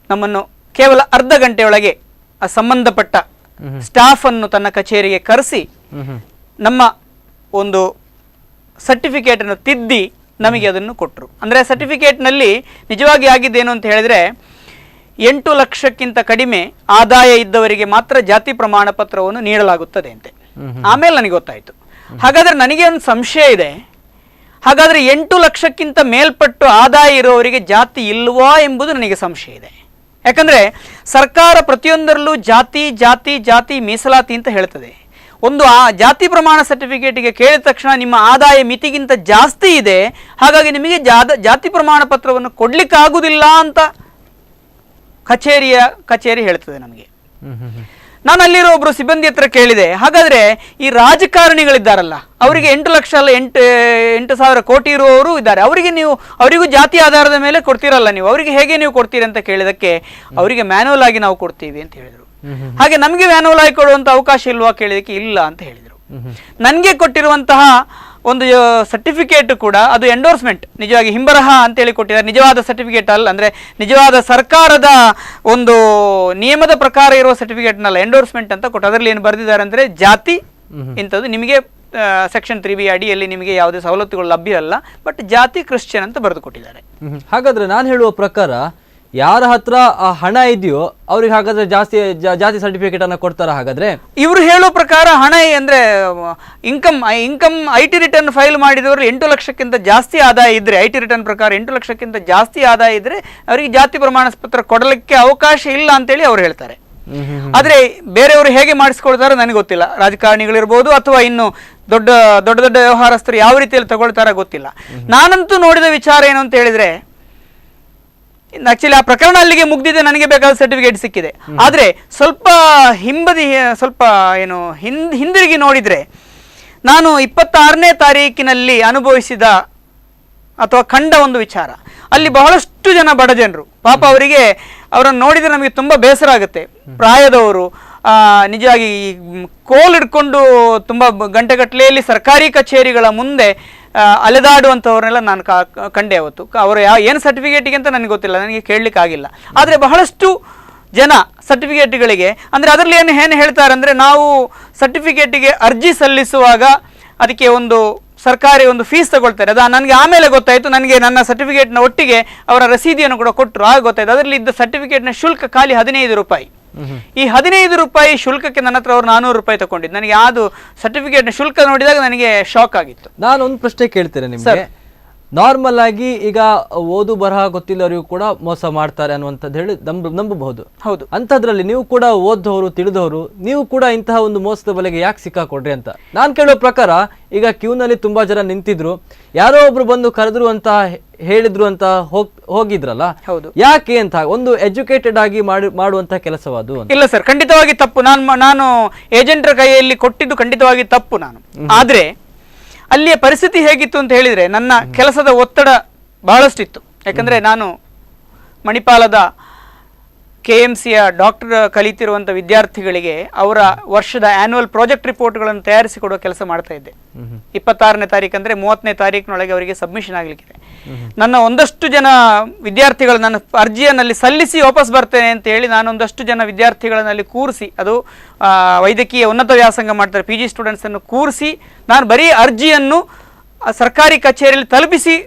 Speaker 2: ನಮ್ಮನ್ನು ಕೇವಲ ಅರ್ಧ ಗಂಟೆಯೊಳಗೆ ಆ ಸಂಬಂಧಪಟ್ಟ ಸ್ಟಾಫ್ ಅನ್ನು ತನ್ನ ಕಚೇರಿಗೆ ಕರೆಸಿ ನಮ್ಮ ಒಂದು ಸರ್ಟಿಫಿಕೇಟ್ ಅನ್ನು ತಿದ್ದಿ ನಮಗೆ ಅದನ್ನು ಕೊಟ್ಟರು. ಅಂದರೆ ಸರ್ಟಿಫಿಕೇಟ್ನಲ್ಲಿ ನಿಜವಾಗಿ ಆಗಿದ್ದೇನು ಅಂತ ಹೇಳಿದ್ರೆ 8 ಲಕ್ಷಕ್ಕಿಂತ ಕಡಿಮೆ ಆದಾಯ ಇದ್ದವರಿಗೆ ಮಾತ್ರ ಜಾತಿ ಪ್ರಮಾಣ ಪತ್ರವನ್ನು ನೀಡಲಾಗುತ್ತದೆ ಅಂತೆ. ಆಮೇಲೆ ನನಗೆ ಗೊತ್ತಾಯಿತು. ಹಾಗಾದರೆ ನನಗೆ ಒಂದು ಸಂಶಯ ಇದೆ, ಹಾಗಾದರೆ 8 ಲಕ್ಷಕ್ಕಿಂತ ಮೇಲ್ಪಟ್ಟು ಆದಾಯ ಇರುವವರಿಗೆ ಜಾತಿ ಇಲ್ವಾ ಎಂಬುದು ನನಗೆ ಸಂಶಯ ಇದೆ. ಯಾಕಂದರೆ ಸರ್ಕಾರ ಪ್ರತಿಯೊಂದರಲ್ಲೂ ಜಾತಿ ಜಾತಿ ಜಾತಿ ಮೀಸಲಾತಿ ಅಂತ ಹೇಳ್ತದೆ. ಒಂದು ಆ ಜಾತಿ ಪ್ರಮಾಣ ಸರ್ಟಿಫಿಕೇಟಿಗೆ ಕೇಳಿದ ತಕ್ಷಣ ನಿಮ್ಮ ಆದಾಯ ಮಿತಿಗಿಂತ ಜಾಸ್ತಿ ಇದೆ, ಹಾಗಾಗಿ ನಿಮಗೆ ಜಾತಿ ಪ್ರಮಾಣ ಪತ್ರವನ್ನು ಕೊಡ್ಲಿಕ್ಕಾಗುವುದಿಲ್ಲ ಅಂತ ಕಚೇರಿ ಹೇಳ್ತದೆ ನಮಗೆ. ನಾನು ಅಲ್ಲಿರೋ ಒಬ್ಬರು ಸಿಬ್ಬಂದಿ ಹತ್ರ ಕೇಳಿದೆ, ಹಾಗಾದರೆ ಈ ರಾಜಕಾರಣಿಗಳಿದ್ದಾರಲ್ಲ, ಅವರಿಗೆ 8 ಲಕ್ಷ ಅಲ್ಲ 8,000 ಕೋಟಿ ಇರುವವರು ಇದ್ದಾರೆ, ಅವರಿಗೂ ಜಾತಿ ಆಧಾರದ ಮೇಲೆ ಕೊಡ್ತೀರಲ್ಲ ನೀವು, ಅವರಿಗೆ ಹೇಗೆ ನೀವು ಕೊಡ್ತೀರಿ ಅಂತ ಕೇಳಿದಕ್ಕೆ ಅವರಿಗೆ ಮ್ಯಾನ್ಯುವಲ್ ಆಗಿ ನಾವು ಕೊಡ್ತೀವಿ ಅಂತ ಹೇಳಿದರು. ಹಾಗೆ ನಮಗೆ ಮ್ಯಾನ್ಯುವಲ್ ಆಗಿ ಕೊಡುವಂಥ ಅವಕಾಶ ಇಲ್ವಾ ಕೇಳಿದಕ್ಕೆ ಇಲ್ಲ ಅಂತ ಹೇಳಿದರು. ನನಗೆ ಕೊಟ್ಟಿರುವಂತಹ ಒಂದು ಸರ್ಟಿಫಿಕೇಟ್ ಕೂಡ ಅದು ಎಂಡೋರ್ಸ್ಮೆಂಟ್, ನಿಜವಾಗಿ ಹಿಂಬರಹ ಅಂತೇಳಿ ಕೊಟ್ಟಿದ್ದಾರೆ, ನಿಜವಾದ ಸರ್ಟಿಫಿಕೇಟ್ ಅಲ್ಲ. ಅಂದರೆ ನಿಜವಾದ ಸರ್ಕಾರದ ಒಂದು ನಿಯಮದ ಪ್ರಕಾರ ಇರುವ ಸರ್ಟಿಫಿಕೇಟ್ನಲ್ಲ, ಎಂಡೋರ್ಸ್ಮೆಂಟ್ ಅಂತ ಕೊಟ್ಟು ಅದರಲ್ಲಿ ಏನು ಬರೆದಿದ್ದಾರೆ ಅಂದರೆ ಜಾತಿ ಇಂಥದ್ದು ನಿಮಗೆ ಸೆಕ್ಷನ್ 3B ಅಡಿಯಲ್ಲಿ ನಿಮಗೆ ಯಾವುದೇ ಸವಲತ್ತುಗಳು ಲಭ್ಯ ಅಲ್ಲ, ಬಟ್ ಜಾತಿ ಕ್ರಿಶ್ಚಿಯನ್ ಅಂತ ಬರೆದು ಕೊಟ್ಟಿದ್ದಾರೆ.
Speaker 1: ಹಾಗಾದ್ರೆ ನಾನು ಹೇಳುವ ಪ್ರಕಾರ ಯಾರ ಹತ್ರ ಆ ಹಣ ಇದೆಯೋ ಅವ್ರಿಗೆ ಹಾಗಾದ್ರೆ ಜಾತಿ ಸರ್ಟಿಫಿಕೇಟ್ ಅನ್ನ ಕೊಡ್ತಾರ? ಹಾಗಾದ್ರೆ
Speaker 2: ಇವರು ಹೇಳೋ ಪ್ರಕಾರ ಹಣ ಅಂದ್ರೆ ಇನ್ಕಮ್ IT ರಿಟರ್ನ್ ಫೈಲ್ ಮಾಡಿದವರು 8 ಲಕ್ಷಕ್ಕಿಂತ ಜಾಸ್ತಿ ಆದಾಯ ಇದ್ರೆ, IT ರಿಟರ್ನ್ ಪ್ರಕಾರ 8 ಲಕ್ಷಕ್ಕಿಂತ ಜಾಸ್ತಿ ಆದಾಯ ಇದ್ರೆ ಅವರಿಗೆ ಜಾತಿ ಪ್ರಮಾಣ ಪತ್ರ ಕೊಡಲಿಕ್ಕೆ ಅವಕಾಶ ಇಲ್ಲ ಅಂತೇಳಿ ಅವ್ರು ಹೇಳ್ತಾರೆ. ಆದ್ರೆ ಬೇರೆಯವರು ಹೇಗೆ ಮಾಡಿಸ್ಕೊಳ್ತಾರೋ ನನಗೆ ಗೊತ್ತಿಲ್ಲ. ರಾಜಕಾರಣಿಗಳಿರ್ಬೋದು ಅಥವಾ ಇನ್ನು ದೊಡ್ಡ ದೊಡ್ಡ ವ್ಯವಹಾರಸ್ಥರು ಯಾವ ರೀತಿಯಲ್ಲಿ ತಗೊಳ್ತಾರ ಗೊತ್ತಿಲ್ಲ. ನಾನಂತೂ ನೋಡಿದ ವಿಚಾರ ಏನು ಅಂತ ಹೇಳಿದ್ರೆ, ಆಕ್ಚುಲಿ ಆ ಪ್ರಕರಣ ಅಲ್ಲಿಗೆ ಮುಗ್ದಿದೆ, ನನಗೆ ಬೇಕಾದ ಸರ್ಟಿಫಿಕೇಟ್ ಸಿಕ್ಕಿದೆ. ಆದ್ರೆ ಸ್ವಲ್ಪ ಹಿಂದಿರುಗಿ ನೋಡಿದ್ರೆ, ನಾನು 26ನೇ ತಾರೀಕಿನಲ್ಲಿ ಅನುಭವಿಸಿದ ಅಥವಾ ಕಂಡ ಒಂದು ವಿಚಾರ, ಅಲ್ಲಿ ಬಹಳಷ್ಟು ಜನ ಬಡ ಜನರು, ಪಾಪ ಅವರನ್ನು ನೋಡಿದರೆ ನಮಗೆ ತುಂಬ ಬೇಸರ ಆಗುತ್ತೆ. ಪ್ರಾಯದವರು ನಿಜವಾಗಿ ಕೋಲ್ ಹಿಡ್ಕೊಂಡು ತುಂಬ ಗಂಟೆಗಟ್ಟಲೆಯಲ್ಲಿ ಸರ್ಕಾರಿ ಕಚೇರಿಗಳ ಮುಂದೆ ಅಲೆದಾಡುವಂಥವ್ರನ್ನೆಲ್ಲ ನಾನು ಕಂಡೆ ಅವತ್ತು. ಅವರು ಏನು ಸರ್ಟಿಫಿಕೇಟಿಗೆ ಅಂತ ನನಗೆ ಗೊತ್ತಿಲ್ಲ, ನನಗೆ ಕೇಳಲಿಕ್ಕಾಗಿಲ್ಲ. ಆದರೆ ಬಹಳಷ್ಟು ಜನ ಸರ್ಟಿಫಿಕೇಟ್ಗಳಿಗೆ, ಅಂದರೆ ಅದರಲ್ಲಿ ಏನು ಹೇಳ್ತಾರೆ ಅಂದರೆ, ನಾವು ಸರ್ಟಿಫಿಕೇಟಿಗೆ ಅರ್ಜಿ ಸಲ್ಲಿಸುವಾಗ ಅದಕ್ಕೆ ಒಂದು ಸರ್ಕಾರಿ ಒಂದು ಫೀಸ್ ತಗೊಳ್ತಾರೆ. ಅದು ನನಗೆ ಆಮೇಲೆ ಗೊತ್ತಾಯಿತು. ನನಗೆ ನನ್ನ ಸರ್ಟಿಫಿಕೇಟ್ನ ಒಟ್ಟಿಗೆ ಅವರ ರಸೀದಿಯನ್ನು ಕೂಡ ಕೊಟ್ಟರು, ಆಗ ಗೊತ್ತಾಯಿತು. ಅದರಲ್ಲಿ ಇದ್ದ ಸರ್ಟಿಫಿಕೇಟ್ನ ಶುಲ್ಕ ಖಾಲಿ 15 ರೂಪಾಯಿ. ಈ 15 ರೂಪಾಯಿ ಶುಲ್ಕಕ್ಕೆ ನನ್ನ ಹತ್ರ ಅವರು 400 ರೂಪಾಯಿ ತಗೊಂಡಿದ್ದು. ನನಗೆ ಅದು ಸರ್ಟಿಫಿಕೇಟ್ನ ಶುಲ್ಕ ನೋಡಿದಾಗ ನನಗೆ ಶಾಕ್ ಆಗಿತ್ತು.
Speaker 1: ನಾನು ಒಂದು ಪ್ರಶ್ನೆ ಕೇಳ್ತೇನೆ ನಿಮಗೆ. ನಾರ್ಮಲ್ ಆಗಿ ಈಗ ಓದು ಬರಹ ಗೊತ್ತಿಲ್ಲವರಿಗೂ ಕೂಡ ಮೋಸ ಮಾಡ್ತಾರೆ ಅನ್ನುವಂಥದ್ದು ಹೇಳಿ ನಂಬಬಹುದು.
Speaker 2: ಹೌದು.
Speaker 1: ಅಂಥದ್ರಲ್ಲಿ ನೀವು ಕೂಡ ಓದ್ದವರು ತಿಳಿದವರು ನೀವು ಕೂಡ ಇಂತಹ ಒಂದು ಮೋಸದ ಬಲೆಗೆ ಯಾಕೆ ಸಿಕ್ಕಾಕೊಡ್ರಿ ಅಂತ ನಾನು ಕೇಳೋ ಪ್ರಕಾರ, ಈಗ ಕ್ಯೂನಲ್ಲಿ ತುಂಬಾ ಜನ ನಿಂತಿದ್ರು, ಯಾರೋ ಒಬ್ರು ಬಂದು ಕರೆದ್ರು ಅಂತ ಹೇಳಿದ್ರು ಅಂತ ಹೋಗಿದ್ರಲ್ಲ, ಯಾಕೆ ಅಂತ ಒಂದು ಎಜುಕೇಟೆಡ್ ಆಗಿ ಮಾಡುವಂತ ಕೆಲಸವಾದು?
Speaker 2: ಇಲ್ಲ ಸರ್, ಖಂಡಿತವಾಗಿ ತಪ್ಪು. ನಾನು ಏಜೆಂಟರ ಕೈಯಲ್ಲಿ ಕೊಟ್ಟಿದ್ದು ಖಂಡಿತವಾಗಿ ತಪ್ಪು. ಆದ್ರೆ ಅಲ್ಲಿಯ ಪರಿಸ್ಥಿತಿ ಹೇಗಿತ್ತು ಅಂತ ಹೇಳಿದ್ರೆ, ನನ್ನ ಕೆಲಸದ ಒತ್ತಡ ಬಹಳಷ್ಟಿತ್ತು. ಯಾಕಂದ್ರೆ ನಾನು ಮಣಿಪಾಲದ KMCಯ ಡಾಕ್ಟರ್ ಕಲಿತಿರುವಂಥ ವಿದ್ಯಾರ್ಥಿಗಳಿಗೆ ಅವರ ವರ್ಷದ ಆನ್ಯುವಲ್ ಪ್ರಾಜೆಕ್ಟ್ ರಿಪೋರ್ಟ್ಗಳನ್ನು ತಯಾರಿಸಿಕೊಡುವ ಕೆಲಸ ಮಾಡ್ತಾ ಇದ್ದೆ. 26ನೇ ತಾರೀಕು ಅಂದರೆ 30ನೇ ತಾರೀಕಿನೊಳಗೆ ಅವರಿಗೆ ಸಬ್ಮಿಷನ್ ಆಗಲಿಕ್ಕಿದೆ. ನನ್ನ ಒಂದಷ್ಟು ಜನ ವಿದ್ಯಾರ್ಥಿಗಳು ನನ್ನ ಅರ್ಜಿಯನ್ನಲ್ಲಿ ಸಲ್ಲಿಸಿ ವಾಪಸ್ ಬರ್ತೇನೆ ಅಂತ ಹೇಳಿ ನಾನೊಂದಷ್ಟು ಜನ ವಿದ್ಯಾರ್ಥಿಗಳನ್ನಲ್ಲಿ ಕೂರಿಸಿ, ಅದು ವೈದ್ಯಕೀಯ ಉನ್ನತ ವ್ಯಾಸಂಗ ಮಾಡ್ತಾರೆ PG ಸ್ಟೂಡೆಂಟ್ಸನ್ನು ಕೂರಿಸಿ ನಾನು ಬರೀ ಅರ್ಜಿಯನ್ನು ಸರ್ಕಾರಿ ಕಚೇರಿಯಲ್ಲಿ ತಲುಪಿಸಿ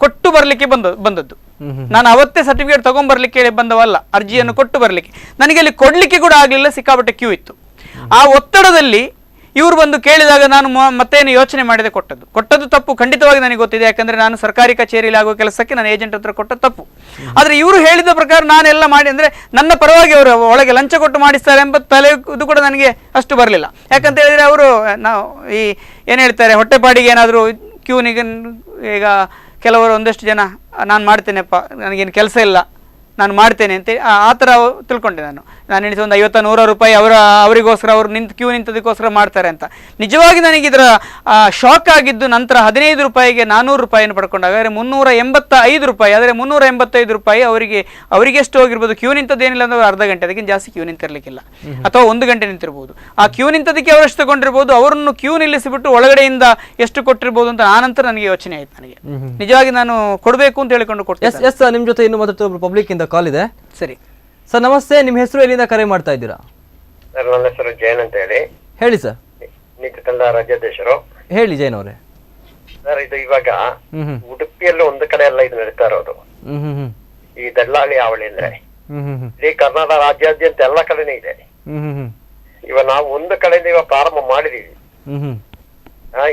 Speaker 2: ಕೊಟ್ಟು ಬರಲಿಕ್ಕೆ ಬಂದದ್ದು. ನಾನು ಅವತ್ತೇ ಸರ್ಟಿಫಿಕೇಟ್ ತಗೊಂಡ್ಬರ್ಲಿಕ್ಕೆ ಬಂದವಲ್ಲ, ಅರ್ಜಿಯನ್ನು ಕೊಟ್ಟು ಬರಲಿಕ್ಕೆ. ನನಗೆ ಅಲ್ಲಿ ಕೊಡ್ಲಿಕ್ಕೆ ಕೂಡ ಆಗಲಿಲ್ಲ, ಸಿಕ್ಕಾಪಟ್ಟೆ ಕ್ಯೂ ಇತ್ತು. ಆ ಒತ್ತಡದಲ್ಲಿ ಇವರು ಬಂದು ಕೇಳಿದಾಗ ನಾನು ಮತ್ತೇನು ಯೋಚನೆ ಮಾಡದೆ ಕೊಟ್ಟದ್ದು ತಪ್ಪು. ಖಂಡಿತವಾಗಿ ನನಗೆ ಗೊತ್ತಿದೆ, ಯಾಕಂದ್ರೆ ನಾನು ಸರ್ಕಾರಿ ಕಚೇರಿಯಲ್ಲಿ ಆಗುವ ಕೆಲಸಕ್ಕೆ ನಾನು ಏಜೆಂಟ್ ಹತ್ರ ಕೊಟ್ಟ ತಪ್ಪು. ಆದ್ರೆ ಇವರು ಹೇಳಿದ ಪ್ರಕಾರ ನಾನೆಲ್ಲ ಮಾಡಿ, ಅಂದ್ರೆ ನನ್ನ ಪರವಾಗಿ ಅವರು ಒಳಗೆ ಲಂಚ ಕೊಟ್ಟು ಮಾಡಿಸ್ತಾರೆ ಎಂಬ ಇದು ಕೂಡ ನನಗೆ ಅಷ್ಟು ಬರಲಿಲ್ಲ. ಯಾಕಂತ ಹೇಳಿದ್ರೆ ಅವರು ಈ ಏನು ಹೇಳ್ತಾರೆ, ಹೊಟ್ಟೆಪಾಡಿಗೆ ಏನಾದರೂ ಕ್ಯೂನಿಗೆ, ಈಗ ಕೆಲವರು ಒಂದಷ್ಟು ಜನ ನಾನು ಮಾಡ್ತೇನೆಪ್ಪ, ನನಗೇನು ಕೆಲಸ ಇಲ್ಲ, ನಾನು ಮಾಡ್ತೇನೆ ಅಂತ ಆ ಥರ ತಿಳ್ಕೊಂಡೆ. ನಾನು ಎಣಿಸಿ ಒಂದು 50-100 ರೂಪಾಯಿ ಅವರಿಗೋಸ್ಕರ ಅವರು ಕ್ಯೂ ನಿಂತದಕ್ಕೋಸ್ಕರ ಮಾಡ್ತಾರೆ ಅಂತ. ನಿಜವಾಗಿ ನನಗೆ ಇದರ ಶಾಕ್ ಆಗಿದ್ದು ನಂತರ 15 ರೂಪಾಯಿಗೆ 400 ರೂಪಾಯಿಯನ್ನು ಪಡ್ಕೊಂಡಾಗ 385 ರೂಪಾಯಿ. ಆದರೆ 385 ರೂಪಾಯಿ ಅವರಿಗೆ ಎಷ್ಟು ಹೋಗಿರ್ಬೋದು, ಕ್ಯೂ ನಿಂತದ್ದೇನಿಲ್ಲ ಅಂದ್ರೆ ಅರ್ಧ ಗಂಟೆ, ಅದಕ್ಕಿಂತ ಜಾಸ್ತಿ ಕ್ಯೂ ನಿಂತಿರಲಿಕ್ಕಿಲ್ಲ, ಅಥವಾ 1 ಗಂಟೆ ನಿಂತಿರ್ಬೋದು. ಆ ಕ್ಯೂ ನಿಂತದಕ್ಕೆ ಅವರಷ್ಟು ತಗೊಂಡಿರ್ಬೋದು, ಅವರನ್ನು ಕ್ಯೂ ನಿಲ್ಲಿಸಿಬಿಟ್ಟು ಒಳಗಡೆಯಿಂದ ಎಷ್ಟು ಕೊಟ್ಟಿರ್ಬೋದು ಅಂತ ಆನಂತರ ನನಗೆ ಯೋಚನೆ ಆಯ್ತು. ನನಗೆ ನಿಜವಾಗಿ ನಾನು ಕೊಡಬೇಕು ಅಂತ ಹೇಳಿಕೊಂಡು ಕೊಟ್ಟೆ.
Speaker 1: ಎಸ್ ನಿಮ್ಮ ಜೊತೆ ಇನ್ನು ಮೊದಲು ಪಬ್ಲಿಕ್ ಇಂದ ಕಾಲ್ ಇದೆ.
Speaker 2: ಸರಿ
Speaker 1: ಸರ್, ನಮಸ್ತೆ. ನಿಮ್ಮ ಹೆಸರು, ಎಲ್ಲಿಂದ ಕರೆ ಮಾಡ್ತಾ ಇದ್ದೀರಾ?
Speaker 3: ಸರ್, ನನ್ನ ಹೆಸರು ಜೈನ್ ಅಂತ
Speaker 1: ಹೇಳಿ ಸರ್.
Speaker 3: ನೀತಿ ತಂಡ ರಾಜ್ಯಾಧ್ಯಕ್ಷರು.
Speaker 1: ಹೇಳಿ ಜೈನ್ ಅವರೇ.
Speaker 3: ಸರ್, ಇದು ಇವಾಗ ಉಡುಪಿಯಲ್ಲೂ ಒಂದು ಕಡೆ ಎಲ್ಲ ಇದು ನಡೀತಾ ಇರೋದು. ಈ ದಲ್ಲಾಳಿ ಅವಳಿ ಅಂದ್ರೆ ಇಡೀ ಕರ್ನಾಟಕ ರಾಜ್ಯಾದ್ಯಂತ ಎಲ್ಲ ಕಡೆನೇ ಇದೆ. ಇವಾಗ ನಾವು ಒಂದು ಕಡೆಯಿಂದ ಇವಾಗ ಪ್ರಾರಂಭ ಮಾಡಿದೀವಿ.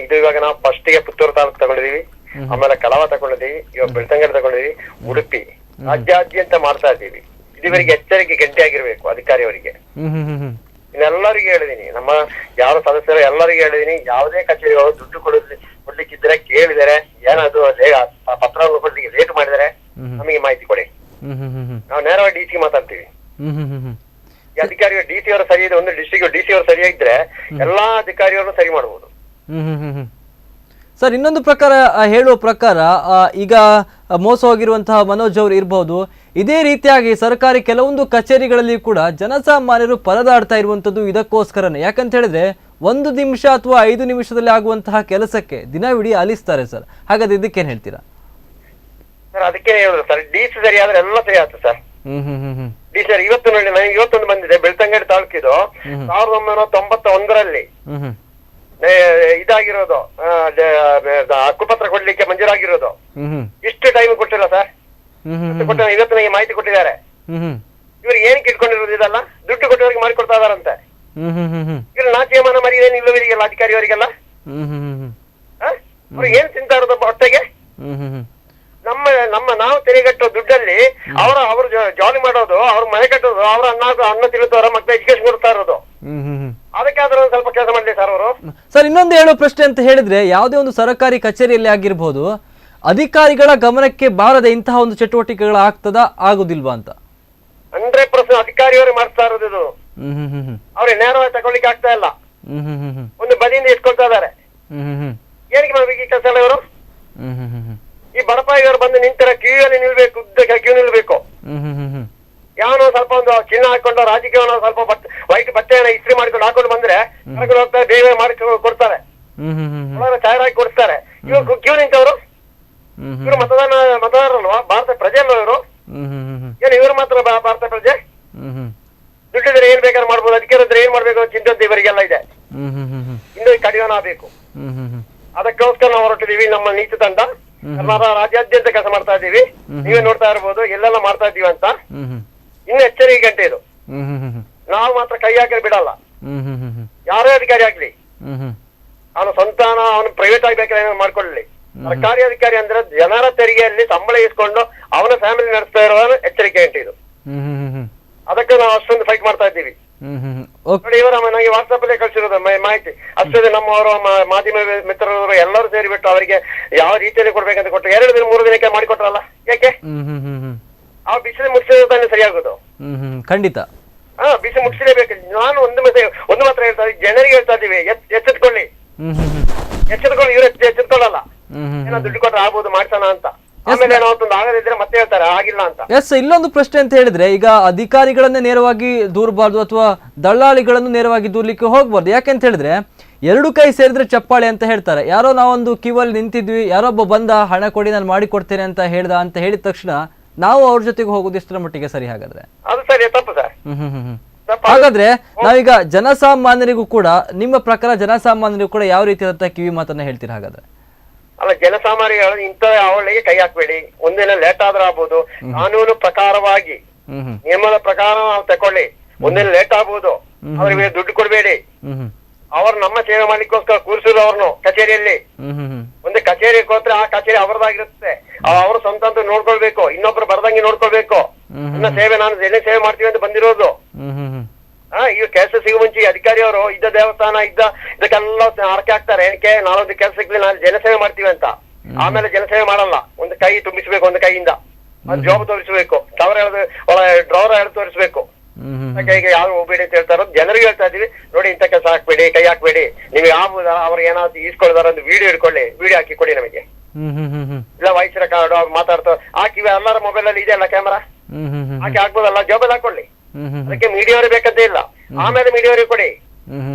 Speaker 3: ಇದು ಇವಾಗ ನಾವು ಫಸ್ಟ್ ಗೆ ಪುತ್ತೂರು ತಾಲೂಕು ತಗೊಂಡಿದೀವಿ, ಆಮೇಲೆ ಕಳವ ತಗೊಂಡಿದೀವಿ, ಇವಾಗ ಬೆಳ್ತಂಗಡಿ ತಗೊಂಡಿದೀವಿ, ಉಡುಪಿ ರಾಜ್ಯಾದ್ಯಂತ ಮಾಡ್ತಾ ಇದ್ದೀವಿ. ಇದುವರೆಗೆ ಎಚ್ಚರಿಕೆ ಗಂಟೆ ಆಗಿರ್ಬೇಕು ಅಧಿಕಾರಿಯವರಿಗೆ. ಇನ್ನೆಲ್ಲರಿಗೂ ಹೇಳಿದೀನಿ, ನಮ್ಮ ಯಾರು ಸದಸ್ಯರು ಎಲ್ಲರಿಗೂ ಹೇಳಿದೀನಿ, ಯಾವುದೇ ಕಚೇರಿಗಳು ದುಡ್ಡು ಕೊಡ್ಲಿಕ್ಕಿದ್ರೆ ಕೇಳಿದರೆ, ಏನಾದ್ರು ಪತ್ರವನ್ನು ಕೊಡ್ಲಿಕ್ಕೆ ಲೇಟ್ ಮಾಡಿದರೆ ನಮಗೆ ಮಾಹಿತಿ ಕೊಡಿ, ನಾವು ನೇರವಾಗಿ DC ಮಾತಾಡ್ತೀವಿ. ಈ ಅಧಿಕಾರಿಗಳು DC ಅವರು ಸರಿ ಇದೆ, ಒಂದು ಡಿಸ್ಟ್ರಿಕ್ಟ್ DC ಅವರು ಸರಿಯಾಗಿದ್ರೆ ಎಲ್ಲಾ ಅಧಿಕಾರಿಗಳನ್ನು ಸರಿ ಮಾಡಬಹುದು.
Speaker 1: ಸರ್, ಇನ್ನೊಂದು ಪ್ರಕಾರ ಹೇಳುವ ಪ್ರಕಾರ ಈಗ ಮೋಸ ಹೋಗಿರುವಂತಹ ಮನೋಜ್ ಅವರು ಇರಬಹುದು, ಇದೇ ರೀತಿಯಾಗಿ ಸರ್ಕಾರಿ ಕೆಲವೊಂದು ಕಚೇರಿಗಳಲ್ಲಿ ಕೂಡ ಜನಸಾಮಾನ್ಯರು ಪರದಾಡ್ತಾ ಇರುವಂತದ್ದು ಇದಕ್ಕೋಸ್ಕರನೇ. ಯಾಕಂತ ಹೇಳಿದ್ರೆ 1 ನಿಮಿಷ ಅಥವಾ 5 ನಿಮಿಷದಲ್ಲಿ ಆಗುವಂತಹ ಕೆಲಸಕ್ಕೆ ದಿನವಿಡೀ ಅಲಿಸ್ತಾರೆ ಸರ್. ಹಾಗಾದ್ರೆ ಇದಕ್ಕೇನ್ ಹೇಳ್ತೀರಾ?
Speaker 3: ಸರ್, ಅದಕ್ಕೆ ಹೇಳುದು ಸರ್, DC ಸರಿ ಆದ್ರೆ ಎಲ್ಲ ಸರಿ ಆಗ್ತದೆ ಸರ್. DC ಸರಿ ಇವತ್ತು ನೋಡಿ, ನನಗೆ ಇವತ್ತೊಂದು ಬಂದಿದೆ, ಬೆಳ್ತಂಗಡಿ ತಾಲೂಕಿದು 1991ರಲ್ಲಿ ಇದಾಗಿರೋದು, ಹಕ್ಕುಪತ್ರ ಕೊಡ್ಲಿಕ್ಕೆ ಮಂಜೂರಾಗಿರೋದು. ಇಷ್ಟು ಟೈಮ್ ಕೊಟ್ಟಿಲ್ಲ ಸರ್, ಇವತ್ತು ನನಗೆ ಮಾಹಿತಿ ಕೊಟ್ಟಿದ್ದಾರೆ. ಇವ್ರಿಗೆ ಏನಕ್ಕೆ ಇಟ್ಕೊಂಡಿರೋದು ಇದೆಲ್ಲ, ದುಡ್ಡು ಕೊಟ್ಟವರಿಗೆ ಮಾಡಿಕೊಡ್ತಾ ಇದಾರಂತೆ. ಇವ್ರು ನಾಚಿಯಮಾನ ಮರಿಯೇನು ಇಲ್ಲವರಿಗೆಲ್ಲ, ಅಧಿಕಾರಿಯವರಿಗೆಲ್ಲ ಅವ್ರಿಗೆ ಏನ್ ತಿಂತಾ ಇರೋದು ಹೊಟ್ಟೆಗೆ? ನಾವು ತೆರಿಗೆಟ್ಟೋ ದುಡ್ಡಲ್ಲಿ ಅವರು ಜಾಲಿ ಮಾಡೋದು, ಅವ್ರ ಮನೆ ಕಟ್ಟೋದು, ಅವ್ರ ಅನ್ನ ತಿನ್ನುತ್ತವರ ಮಕ್ಕಳ ಎಜುಕೇಶನ್ ಕೊಡ್ತಾ ಇರೋದು. ಅದಕ್ಕಾದ್ರೂ ಸ್ವಲ್ಪ ಕೆಲಸ ಮಾಡಲಿ ಸರ್ ಅವರು.
Speaker 1: ಸರ್, ಇನ್ನೊಂದು ಹೇಳೋ ಪ್ರಶ್ನೆ ಅಂತ ಹೇಳಿದ್ರೆ, ಯಾವುದೇ ಒಂದು ಸರ್ಕಾರಿ ಕಚೇರಿಯಲ್ಲಿ ಆಗಿರ್ಬೋದು, ಅಧಿಕಾರಿಗಳ ಗಮನಕ್ಕೆ ಬಾರದೆ ಇಂತಹ ಒಂದು ಚಟುವಟಿಕೆಗಳು ಆಗ್ತದಾ ಆಗುದಿಲ್ವಾ ಅಂತ?
Speaker 3: 100% ಅಧಿಕಾರಿಯವರೇ ಮಾಡ್ತಾ ಇರೋದು ಇದು. ಅವ್ರಿಗೆ ನೇರವಾಗಿ ತಗೊಳ್ಳಿಕ್ಕೆ ಆಗ್ತಾ ಇಲ್ಲ, ಒಂದು ಬದಿಯಿಂದ ಇಟ್ಕೊಳ್ತಾ ಇದಾರೆ. ಏನಕ್ಕೆ ಮಾಡ್ಬೇಕು ಈ ಕೆಲಸ ಎಲ್ಲ ಇವರು? ಈ ಬಡಪಾಯಿಯವರು ಬಂದು ನಿಂತರ ಕ್ಯೂ ಅಲ್ಲಿ ನಿಲ್ಬೇಕು, ಉದ್ದಕ್ಕೆ ಕ್ಯೂ ನಿಲ್ಬೇಕು. ಯಾವನೋ ಸ್ವಲ್ಪ ಒಂದು ಚಿನ್ನ ಹಾಕೊಂಡು ರಾಜಕೀಯವನ್ನ ಸ್ವಲ್ಪ ವೈಟ್ ಬಟ್ಟೆಯನ್ನ ಇಸ್ತ್ರಿ ಮಾಡ್ಕೊಂಡು ಹಾಕೊಂಡು ಬಂದ್ರೆ ಕರ್ಕೊಂಡು ಹೋಗ್ತಾರೆ, ಬೇರೆ ಮಾಡಿ ಕೊಡ್ತಾರೆ, ಚಾಯ್ ಹಾಕಿ ಕೊಡ್ತಾರೆ. ಇವರು ಕ್ಯೂ ನಿಂತವರು, ಇವರು ಮತದಾರಲ್ವಾ, ಭಾರತ ಪ್ರಜೆ ಅಲ್ವಾ ಇವರು? ಏನು ಇವರು ಮಾತ್ರ ಭಾರತ ಪ್ರಜೆ? ದುಡ್ಡಿದ್ರೆ ಏನ್ ಬೇಕಾದ್ರೆ ಮಾಡ್ಬೋದು, ಅಧಿಕಾರ ಇದ್ರೆ ಏನ್ ಮಾಡ್ಬೇಕು ಚಿಂತೆ ಇವರಿಗೆಲ್ಲ ಇದೆ. ಇನ್ನು ಕಡಿವಾಣ ಆಗ್ಬೇಕು. ಅದಕ್ಕೋಸ್ಕರ ನಾವು ಹೊರಟಿದೀವಿ. ನಮ್ಮ ನೀತಿ ತಂಡ ಕರ್ನಾಟಕ ರಾಜ್ಯಾದ್ಯಂತ ಕೆಲಸ ಮಾಡ್ತಾ ಇದ್ದೀವಿ. ನೀವೇ ನೋಡ್ತಾ ಇರ್ಬೋದು ಎಲ್ಲೆಲ್ಲ ಮಾಡ್ತಾ ಇದ್ದೀವಿ ಅಂತ. ಇನ್ನು ಎಚ್ಚರಿಕೆ ಗಂಟೆ ಇದು. ನಾವು ಮಾತ್ರ ಕೈ ಹಾಕಿ ಬಿಡಲ್ಲ. ಯಾರೇ ಅಧಿಕಾರಿ ಆಗ್ಲಿ, ಅವನು ಸ್ವಂತ ಅವನು ಪ್ರೈವೇಟ್ ಆಗ್ಬೇಕಾದ್ರೆ ಮಾಡ್ಕೊಳ್ಳಿ, ಸರ್ಕಾರಿ ಅಧಿಕಾರಿ ಅಂದ್ರೆ ಜನರ ತೆರಿಗೆಯಲ್ಲಿ ಸಂಬಳ ಇಸ್ಕೊಂಡು ಅವನ ಫ್ಯಾಮಿಲಿ ನಡೆಸ್ತಾ ಇರುವ ಎಚ್ಚರಿಕೆ ಉಂಟು ಇದು. ಅದಕ್ಕೆ ನಾವು ಅಷ್ಟೊಂದು ಫೈಟ್ ಮಾಡ್ತಾ ಇದ್ದೀವಿ. ನೋಡಿ, ಇವರ ನನಗೆ ವಾಟ್ಸ್ಆಪ್ ಅಲ್ಲೇ ಕಳಿಸಿರೋದು ಮಾಹಿತಿ ಅಷ್ಟೇ. ನಮ್ಮವರು ಮಾಧ್ಯಮ ಮಿತ್ರರು ಎಲ್ಲರೂ ಸೇರಿಬಿಟ್ಟು ಅವರಿಗೆ ಯಾವ ರೀತಿಯಲ್ಲಿ ಕೊಡ್ಬೇಕಂತ ಕೊಟ್ಟು 2 ದಿನ 3 ದಿನಕ್ಕೆ ಮಾಡಿಕೊಟ್ರಲ್ಲ, ಯಾಕೆ? ಆ ಬಿಸಿಲು ಮುಗಿಸಿದ್ರೆ ತಾನೇ ಸರಿಯಾಗೋದು.
Speaker 1: ಖಂಡಿತ
Speaker 3: ಬಿಸಿ ಮುಗಿಸಲೇಬೇಕು. ನಾನು ಒಂದು ಮಾತ್ರ ಹೇಳ್ತಾ ಇದ್ದೀನಿ, ಜನರಿಗೆ ಹೇಳ್ತಾ ಇದ್ದೀವಿ, ಎಚ್ಚೆತ್ಕೊಳ್ಳಿ. ಇವ್ರು ಎಚ್ಚೆತ್ಕೊಳ್ಳಲ್ಲ. ಏನೋ ದುಡ್ಡು ಕೊಟ್ರೆ ಆಗ್ಬೋದು ಮಾಡ್ಸೋಣ ಅಂತ, ಆಮೇಲೆ ಏನಾವತ್ತೊಂದು ಆಗದಿದ್ರೆ ಮತ್ತೆ ಹೇಳ್ತಾರೆ ಆಗಿಲ್ಲ ಅಂತ.
Speaker 1: ಎಸ್, ಇಲ್ಲೊಂದು ಪ್ರಶ್ನೆ ಅಂತ ಹೇಳಿದ್ರೆ, ಈಗ ಅಧಿಕಾರಿಗಳನ್ನೇ ನೇರವಾಗಿ ದೂರಬಾರ್ದು ಅಥವಾ ದಳ್ಳಾಳಿಗಳನ್ನು ನೇರವಾಗಿ ದೂರ್ಲಿಕ್ಕೆ ಹೋಗ್ಬಾರ್ದು. ಯಾಕೆಂತ ಹೇಳಿದ್ರೆ 2 ಕೈ ಸೇರಿದ್ರೆ ಚಪ್ಪಾಳೆ ಅಂತ ಹೇಳ್ತಾರೆ. ಯಾರೋ ನಾವೊಂದು ಕ್ಯೂವಲ್ಲಿ ನಿಂತಿದ್ವಿ, ಯಾರೊಬ್ಬ ಬಂದ ಹಣ ಕೊಡಿ ನಾನು ಮಾಡಿಕೊಡ್ತೇನೆ ಅಂತ ಹೇಳಿದ ತಕ್ಷಣ ನಾವು ಅವ್ರ ಜೊತೆಗೆ ಹೋಗೋದು ಎಷ್ಟರ ಮಟ್ಟಿಗೆ ಸರಿ? ಹಾಗಾದ್ರೆ
Speaker 3: ಅದು ಸರಿ, ತಪ್ಪು ಸರ್.
Speaker 1: ಹಾಗಾದ್ರೆ ನಾವೀಗ ಜನಸಾಮಾನ್ಯರಿಗೂ ಕೂಡ, ನಿಮ್ಮ ಪ್ರಕಾರ ಜನಸಾಮಾನ್ಯರಿಗೂ ಕೂಡ ಯಾವ ರೀತಿಯಾದಂತಹ ಕಿವಿ ಮಾತನ್ನ ಹೇಳ್ತೀರಾ ಹಾಗಾದ್ರೆ?
Speaker 3: ಅಲ್ಲ, ಜನಸಾಮಾನ್ಯರು ಇಂಥ ಅವಳಿಗೆ ಕೈ ಹಾಕ್ಬೇಡಿ. ಒಂದಿನ ಲೇಟ್ ಆದ್ರೂ ಆಗ್ಬೋದು, ಕಾನೂನು ಪ್ರಕಾರವಾಗಿ ನಿಯಮದ ಪ್ರಕಾರ ನಾವು ತಕೊಳ್ಳಿ. ಒಂದಿನ ಲೇಟ್ ಆಗ್ಬೋದು, ಅವ್ರಿಗೆ ದುಡ್ಡು ಕೊಡ್ಬೇಡಿ. ಅವ್ರು ನಮ್ಮ ಸೇವೆ ಮಾಡ್ಲಿಕ್ಕೋಸ್ಕರ ಕೂರಿಸಿದ್ರು ಅವ್ರನ್ನು ಕಚೇರಿಯಲ್ಲಿ. ಒಂದು ಕಚೇರಿ ಹೋದ್ರೆ ಆ ಕಚೇರಿ ಅವರದಾಗಿರುತ್ತೆ, ಅವರು ಸ್ವಂತ ಅಂತ ನೋಡ್ಕೊಳ್ಬೇಕು, ಇನ್ನೊಬ್ರು ಬರ್ದಂಗೆ ನೋಡ್ಕೊಳ್ಬೇಕು. ನನ್ನ ಸೇವೆ ನಾನು ಎಲ್ಲಿ ಸೇವೆ ಮಾಡ್ತೀವಿ ಅಂತ ಬಂದಿರೋದು. ಈಗ ಕೆಲಸ ಸಿಗುವ ಮುಂಚೆ ಅಧಿಕಾರಿಯವರು ಇದ್ದ ದೇವಸ್ಥಾನ ಇದಕ್ಕೆಲ್ಲ ಹರಕೆ ಹಾಕ್ತಾರೆ. ಏನಕ್ಕೆ? ನಾವೊಂದು ಕೆಲಸ ಸಿಗ್ಲಿ, ನಾನು ಜನಸೇವೆ ಮಾಡ್ತೀವಿ ಅಂತ. ಆಮೇಲೆ ಜನಸೇವೆ ಮಾಡಲ್ಲ. ಒಂದು ಕೈ ತುಂಬಿಸ್ಬೇಕು, ಒಂದು ಕೈಯಿಂದ ಒಂದು ಜಾಬ್ ತೋರಿಸ್ಬೇಕು, ಡ್ರವರ್ ಎಳೆದು ತೋರಿಸ್ಬೇಕು. ಈಗ ಯಾರು ಹೋಗ್ಬೇಡಿ ಅಂತ ಹೇಳ್ತಾರೋ ಜನರಿಗೆ ಹೇಳ್ತಾ ಇದೀವಿ. ನೋಡಿ, ಇಂಥ ಕೆಲಸ ಹಾಕ್ಬೇಡಿ, ಕೈ ಹಾಕ್ಬೇಡಿ. ನೀವು ಯಾವ ಅವ್ರಿಗೆ ಏನಾದ್ರು ಈಸ್ಕೊಳ್ದಾರ ಒಂದು ವಿಡಿಯೋ ಇಟ್ಕೊಳ್ಳಿ, ವಿಡಿಯೋ ಹಾಕಿ ಕೊಡಿ ನಮಗೆ. ಇಲ್ಲ ವಾಯ್ಸ್ ರೆಕಾರ್ಡ್ ಮಾತಾಡ್ತಾ ಹಾಕಿ, ಎಲ್ಲರ ಮೊಬೈಲ್ ಅಲ್ಲಿ ಇದೆಯಲ್ಲ ಕ್ಯಾಮರಾ, ಹಾಕಿ ಹಾಕ್ಬೋದಲ್ಲ, ಜಾಬಲ್ಲಿ ಹಾಕೊಳ್ಳಿ. ಅದಕ್ಕೆ ಮೀಡಿಯಾವ್ರಿಗೆ ಬೇಕಂತ ಇಲ್ಲ. ಆಮೇಲೆ ಮೀಡಿಯಾವ್ರಿಗೆ ಕೊಡಿ.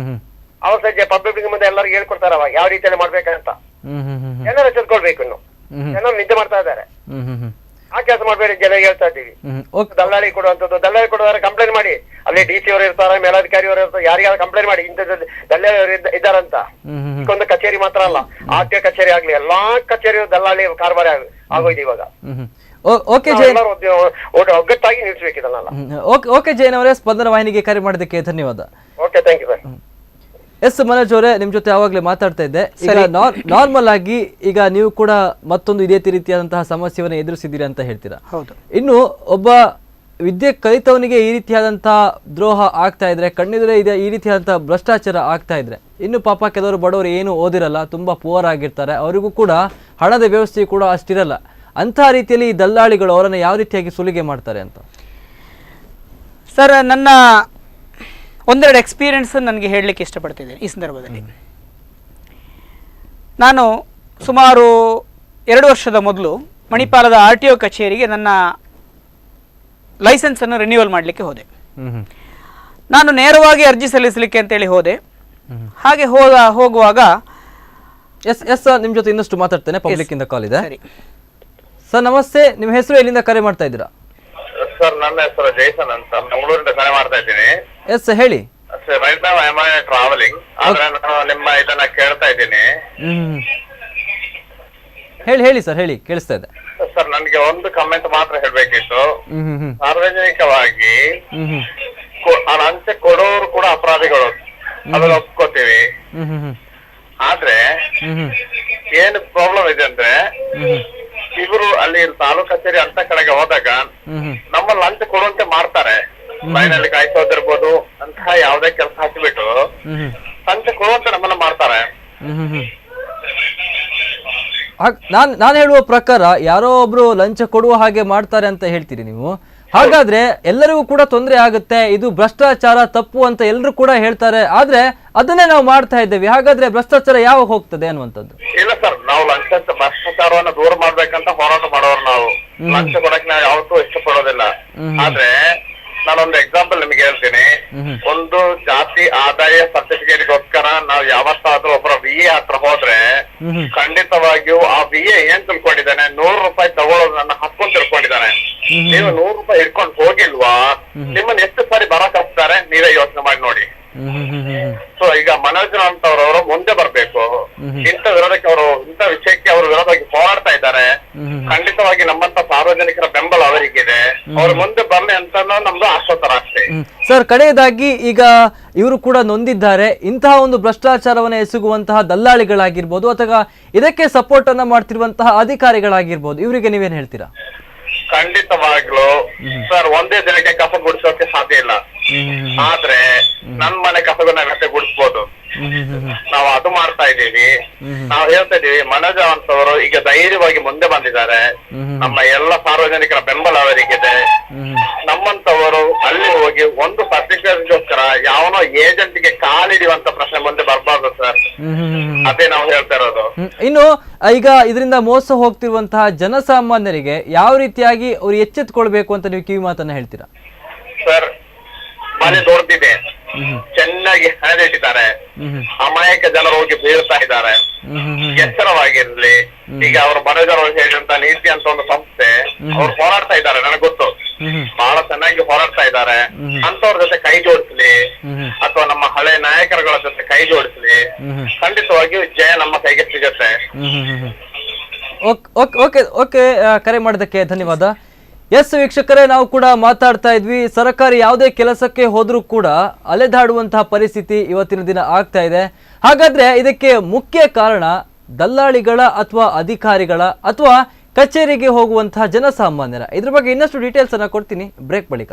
Speaker 3: ಅವ್ರ ಸಂಜೆ ಪಬ್ಲಿಕ್ ಮುಂದೆ ಎಲ್ಲರಿಗೂ ಹೇಳ್ಕೊಡ್ತಾರ ಅವಾಗ ಯಾವ ರೀತಿಯಲ್ಲಿ ಮಾಡ್ಬೇಕಂತ. ಜನರು ಎಚ್ಚೆತ್ಕೊಳ್ಬೇಕು. ಇನ್ನು ಜನರು ನಿದ್ದೆ ಮಾಡ್ತಾ ಇದ್ದಾರೆ. ಆ ಕೆಲಸ ಮಾಡ್ಬೇಡಿ, ಜನರಿಗೆ ಹೇಳ್ತಾ ಇದ್ದೀವಿ. ದಲ್ಲಾಳಿ ಕೊಡುವಂತದ್ದು, ದಲ್ಲಾಳಿ ಕೊಡುವವರ ಕಂಪ್ಲೇಂಟ್ ಮಾಡಿ. ಅಲ್ಲಿ DC ಅವರು ಇರ್ತಾರೆ, ಮೇಲಾಧಿಕಾರಿಯವರು ಇರ್ತಾರೆ, ಯಾರಿಗಾರು ಕಂಪ್ಲೇಂಟ್ ಮಾಡಿ ಇಂಥ ದಲ್ಲಾಳಿ ಇದ್ದಾರಂತ. ಒಂದು ಕಚೇರಿ ಮಾತ್ರ ಅಲ್ಲ, ಆದ್ಯ ಕಚೇರಿ ಆಗ್ಲಿ, ಎಲ್ಲಾ ಕಚೇರಿ ದಲ್ಲಾಳಿ ಕಾರ್ಬಾರಿ ಆಗೋಯ್ತು ಇವಾಗ.
Speaker 1: ಓಕೆ ಜೈನ್,
Speaker 3: ಒಗ್ಗಟ್ಟಾಗಿ ನಿಲ್ಲಿಸಬೇಕು ಇದನ್ನೆಲ್ಲ.
Speaker 1: ಓಕೆ ಜೈನ್ ಅವರೇ, ಸ್ಪಂದನ ವಾಹಿನಿಗೆ ಕರೆ ಮಾಡೋದಕ್ಕೆ ಧನ್ಯವಾದ.
Speaker 3: Okay, thank you sir.
Speaker 1: Yes Manoj ಅವರೇ, ನಿಮ್ ಜೊತೆ ಯಾವಾಗ್ಲೇ ಮಾತಾಡ್ತಾ ಇದ್ದೆ. ಈಗ ನಾರ್ಮಲ್ ಆಗಿ ಈಗ ನೀವು ಕೂಡ ಮತ್ತೊಂದು ಇದೇ ರೀತಿಯಾದಂತಹ ಸಮಸ್ಯೆಯನ್ನು ಎದುರಿಸಿದ್ದೀರಿ ಅಂತ ಹೇಳ್ತೀರಾ.
Speaker 2: ಹೌದು.
Speaker 1: ಇನ್ನು ಒಬ್ಬ ವಿದ್ಯೆ ಕಲಿತವನಿಗೆ ಈ ರೀತಿಯಾದಂತಹ ದ್ರೋಹ ಆಗ್ತಾ ಇದ್ರೆ, ಕಣ್ಣಿದ್ರೆ ಇದೆ ಈ ರೀತಿಯಾದಂತಹ ಭ್ರಷ್ಟಾಚಾರ ಆಗ್ತಾ ಇದ್ರೆ, ಇನ್ನು ಪಾಪ ಕೆಲವರು ಬಡವರು ಏನು ಓದಿರಲ್ಲ, ತುಂಬಾ ಪುವರ್ ಆಗಿರ್ತಾರೆ, ಅವರಿಗೂ ಕೂಡ ಹಣದ ವ್ಯವಸ್ಥೆ ಕೂಡ ಅಷ್ಟಿರಲ್ಲ. ಅಂತಹ ರೀತಿಯಲ್ಲಿ ಈ ದಲ್ಲಾಳಿಗಳು ಅವರನ್ನು ಯಾವ ರೀತಿಯಾಗಿ ಸುಲಿಗೆ ಮಾಡ್ತಾರೆ ಅಂತ?
Speaker 2: ಸರ್, ನನ್ನ ಒಂದೆರಡು ಎಕ್ಸ್ಪೀರಿಯನ್ಸ್ ನನಗೆ ಹೇಳಲಿಕ್ಕೆ ಇಷ್ಟಪಡ್ತಿದ್ದೇನೆ ಈ ಸಂದರ್ಭದಲ್ಲಿ. ನಾನು ಸುಮಾರು 2 ವರ್ಷದ ಮೊದಲು ಮಣಿಪಾಲದ RTO ಕಚೇರಿಗೆ ನನ್ನ ಲೈಸೆನ್ಸನ್ನು ರಿನ್ಯೂವಲ್ ಮಾಡಲಿಕ್ಕೆ ಹೋದೆ. ನಾನು ನೇರವಾಗಿ ಅರ್ಜಿ ಸಲ್ಲಿಸಲಿಕ್ಕೆ ಅಂತೇಳಿ ಹೋದೆ. ಹಾಗೆ ಹೋಗುವಾಗ
Speaker 1: ಎಸ್ ನಿಮ್ಮ ಜೊತೆ ಇನ್ನಷ್ಟು ಮಾತಾಡ್ತೇನೆ. ಪಬ್ಲಿಕ್ ಇಂದ ಕಾಲ್ ಇದೆ.
Speaker 2: ಸರಿ
Speaker 1: ಸರ್, ನಮಸ್ತೆ. ನಿಮ್ಮ ಹೆಸರು, ಎಲ್ಲಿಂದ ಕರೆ ಮಾಡ್ತಾ ಇದ್ದೀರಾ?
Speaker 4: ಸರ್, ನನ್ನ ಹೆಸರು ಜೈಸನ್ ಅಂತ, ಮಂಗಳೂರಿಂದ ಕರೆ ಮಾಡ್ತಾ ಇದ್ದೀನಿ.
Speaker 1: ಎಸ್, ಹೇಳಿ.
Speaker 4: Right now I am travelling, ಆದ್ರೆ ನಾನು ನಿಮ್ಮ ಇದನ್ನ ಕೇಳ್ತಾ ಇದ್ದೀನಿ.
Speaker 1: ಹೇಳಿ ಸರ್, ಹೇಳಿ, ಕೇಳಿಸ್ತಾ ಇದೆ.
Speaker 4: ಸರ್, ನನಗೆ ಒಂದು ಕಮೆಂಟ್ ಮಾತ್ರ ಹೇಳ್ಬೇಕಿತ್ತು. ಸಾರ್ವಜನಿಕವಾಗಿ ಲಂಚ ಕೊಡೋರು ಕೂಡ ಅಪರಾಧಿಗಳು, ಅದನ್ನ ಒಪ್ಕೋತೀವಿ. ಆದ್ರೆ ಏನು ಪ್ರಾಬ್ಲಮ್ ಇದೆ ಅಂದ್ರೆ, ಇವರು ಅಲ್ಲಿ ತಾಲೂಕು ಕಚೇರಿ ಅಂತ ಕಡೆಗೆ ಹೋದಾಗ ನಮ್ಮ ಲಂಚ ಕೊಡುವಂತೆ ಮಾಡ್ತಾರೆ. ಮನೆಯಲ್ಲಿ ಕಾಯಿಸೋದಿರ್ಬೋದು, ಅಂತಹ ಯಾವ್ದೇ ಕೆಲಸ ಹಾಕಿಬಿಟ್ಟು ಲಂಚ ಕೊಡುವಂತೆ ನಮ್ಮನ್ನ ಮಾಡ್ತಾರೆ.
Speaker 1: ನಾನು ಹೇಳುವ ಪ್ರಕಾರ ಯಾರೋ ಒಬ್ರು ಲಂಚ ಕೊಡುವ ಹಾಗೆ ಮಾಡ್ತಾರೆ ಅಂತ ಹೇಳ್ತೀರಿ ನೀವು. ಹಾಗಾದ್ರೆ ಎಲ್ಲರಿಗೂ ಕೂಡ ತೊಂದರೆ ಆಗುತ್ತೆ, ಇದು ಭ್ರಷ್ಟಾಚಾರ ತಪ್ಪು ಅಂತ ಎಲ್ಲರೂ ಕೂಡ ಹೇಳ್ತಾರೆ. ಆದ್ರೆ ಅದನ್ನೇ ನಾವು ಮಾಡ್ತಾ ಇದ್ದೇವೆ. ಹಾಗಾದ್ರೆ ಭ್ರಷ್ಟಾಚಾರ ಯಾವಾಗ ಹೋಗ್ತದೆ ಅನ್ನುವಂಥದ್ದು?
Speaker 4: ಇಲ್ಲ ಸರ್, ನಾವು ಭ್ರಷ್ಟಾಚಾರವನ್ನ ದೂರ ಮಾಡ್ಬೇಕಂತ ಹೋರಾಟ ಮಾಡೋರು. ನಾವು ಲಂಚ ಕೊಡಕ್ ನಾವು ಯಾವತ್ತೂ ಇಷ್ಟಪಡೋದಿಲ್ಲ. ಆದ್ರೆ ನಾನೊಂದು ಎಕ್ಸಾಂಪಲ್ ನಿಮ್ಗೆ ಹೇಳ್ತೀನಿ. ಒಂದು ಜಾತಿ ಆದಾಯ ಸರ್ಟಿಫಿಕೇಟ್ಗೋಸ್ಕರ ನಾವು ಯಾವತ್ತಾದ್ರೂ ಒಬ್ಬರ VA ಹತ್ರ ಹೋದ್ರೆ ಖಂಡಿತವಾಗಿಯೂ ಆ VA ಏನ್ ತಿಳ್ಕೊಂಡಿದ್ದಾನೆ, 100 ರೂಪಾಯಿ ತಗೊಳ್ಳೋದು ನನ್ನ ಹಕ್ಕು ತಿಳ್ಕೊಂಡಿದ್ದಾನೆ. ನೀವು 100 ರೂಪಾಯಿ ಇಟ್ಕೊಂಡು ಹೋಗಿಲ್ವಾ, ನಿಮ್ಮನ್ನ ಎಷ್ಟು ಸಾರಿ ಬರಕ್ ಹಾಕ್ತಾರೆ ನೀವೇ ಯೋಚನೆ ಮಾಡಿ ನೋಡಿ. ಸೊ ಈಗ ಮನೋಜ್ ಅಂತವ್ರವರು ಮುಂದೆ ಬರ್ಬೇಕು. ಇಂಥ ವಿರೋಧಕ್ಕೆ ಇಂಥ ವಿಷಯಕ್ಕೆ ಅವರು ವಿರೋಧವಾಗಿ ಹೋರಾಡ್ತಾ ಇದ್ದಾರೆ. ಖಂಡಿತವಾಗಿ ನಮ್ಮಂತ ಸಾರ್ವಜನಿಕರ ಬೆಂಬಲ ಅವರಿಗಿದೆ. ಅವ್ರು ಮುಂದೆ ಬರ್ಲಿ ಅಂತ ನಮ್ದು ಆಶ್ವಾಸನ ಅಷ್ಟೇ.
Speaker 1: ಸರ್, ಕಡೆಯದಾಗಿ ಈಗ ಇವರು ಕೂಡ ನೊಂದಿದ್ದಾರೆ. ಇಂತಹ ಒಂದು ಭ್ರಷ್ಟಾಚಾರವನ್ನು ಎಸಗುವಂತಹ ದಲ್ಲಾಳಿಗಳಾಗಿರ್ಬೋದು ಅಥವಾ ಇದಕ್ಕೆ ಸಪೋರ್ಟ್ ಅನ್ನ ಮಾಡ್ತಿರುವಂತಹ ಅಧಿಕಾರಿಗಳಾಗಿರ್ಬೋದು, ಇವರಿಗೆ ನೀವೇನ್ ಹೇಳ್ತೀರಾ?
Speaker 4: ಖಂಡಿತವಾಗ್ಲು ಸರ್, ಒಂದೇ ದಿನಕ್ಕೆ ಕಸ ಗುಡಿಸೋಕೆ ಸಾಧ್ಯ ಇಲ್ಲ. ಆದ್ರೆ ನನ್ ಮನೆ ಕಸವನ್ನ ಮತ್ತೆ ಗುಡಿಸ್ಬೋದು. ನಾವು ಅದು ಮಾಡ್ತಾ ಇದ್ದೀವಿ. ನಾವು ಹೇಳ್ತಾ ಇದೀವಿ, ಮನೋಜ ಅಂತವರು ಈಗ ಧೈರ್ಯವಾಗಿ ಮುಂದೆ ಬಂದಿದ್ದಾರೆ. ನಮ್ಮ ಎಲ್ಲ ಸಾರ್ವಜನಿಕರ ಬೆಂಬಲ ಅವರಿಗಿದೆ. ನಮ್ಮಂತವರು ಅಲ್ಲಿ ಹೋಗಿ ಒಂದು ಸರ್ಟಿಫಿಕೇಟ್ಗೋಸ್ಕರ ಯಾವನೋ ಏಜೆಂಟ್ಗೆ ಕಾಲಿಡುವಂತ ಪ್ರಶ್ನೆ ಮುಂದೆ ಬರ್ಬಾರ್ದು ಸರ್. ಅದೇ ನಾವು ಹೇಳ್ತಾ ಇರೋದು.
Speaker 1: ಇನ್ನು ಈಗ ಇದರಿಂದ ಮೋಸ ಹೋಗ್ತಿರುವಂತಹ ಜನಸಾಮಾನ್ಯರಿಗೆ ಯಾವ ರೀತಿಯಾಗಿ ಅವ್ರು ಎಚ್ಚೆತ್ಕೊಳ್ಬೇಕು ಅಂತ ನೀವು ಕಿವಿ ಮಾತನ್ನ ಹೇಳ್ತೀರಾ?
Speaker 4: ಸರ್, ಮನೆ ದೊಡ್ಡದಿದೆ, ಚೆನ್ನಾಗಿ ಹಣದಿಟ್ಟಿದ್ದಾರೆ, ಅಮಾಯಕ ಜನರು ಹೋಗಿ ಬೀಳ್ತಾ ಇದ್ದಾರೆ. ಎಚ್ಚರವಾಗಿರ್ಲಿ. ಈಗ ಅವ್ರ ಮನೋಜರು ಹೇಳಿದಂತ ನೀತಿ ಅಂತ ಒಂದು ಸಂಸ್ಥೆ ಅವ್ರು ಹೋರಾಡ್ತಾ ಇದ್ದಾರೆ, ನನಗೆ ಗೊತ್ತು, ಬಹಳ ಚೆನ್ನಾಗಿ ಹೋರಾಡ್ತಾ ಇದ್ದಾರೆ. ಅಂತವ್ರ ಜೊತೆ ಕೈ ಜೋಡಿಸ್ಲಿ, ಅಥವಾ ನಮ್ಮ ಹಳೆ ನಾಯಕರುಗಳ ಜೊತೆ ಕೈ ಜೋಡಿಸ್ಲಿ, ಖಂಡಿತವಾಗಿಯೂ ಜಯ ನಮ್ಮ ಕೈಗೆ ಸಿಗತ್ತೆ.
Speaker 1: ಓಕೆ, ಕರೆ ಮಾಡೋದಕ್ಕೆ ಧನ್ಯವಾದ. ಎಸ್ ವೀಕ್ಷಕರೇ, ನಾವು ಕೂಡ ಮಾತಾಡ್ತಾ ಇದ್ವಿ, ಸರ್ಕಾರಿ ಯಾವುದೇ ಕೆಲಸಕ್ಕೆ ಹೋದ್ರೂ ಕೂಡ ಅಲೆದಾಡುವಂತಹ ಪರಿಸ್ಥಿತಿ ಇವತ್ತಿನ ದಿನ ಆಗ್ತಾ ಇದೆ. ಹಾಗಾದ್ರೆ ಇದಕ್ಕೆ ಮುಖ್ಯ ಕಾರಣ ದಲ್ಲಾಳಿಗಳ ಅಥವಾ ಅಧಿಕಾರಿಗಳ ಅಥವಾ ಕಚೇರಿಗೆ ಹೋಗುವಂತಹ ಜನಸಾಮಾನ್ಯರ? ಇದ್ರ ಬಗ್ಗೆ ಇನ್ನಷ್ಟು ಡೀಟೇಲ್ಸ್ ಅನ್ನ ಕೊಡ್ತೀನಿ ಬ್ರೇಕ್ ಬಳಿಕ.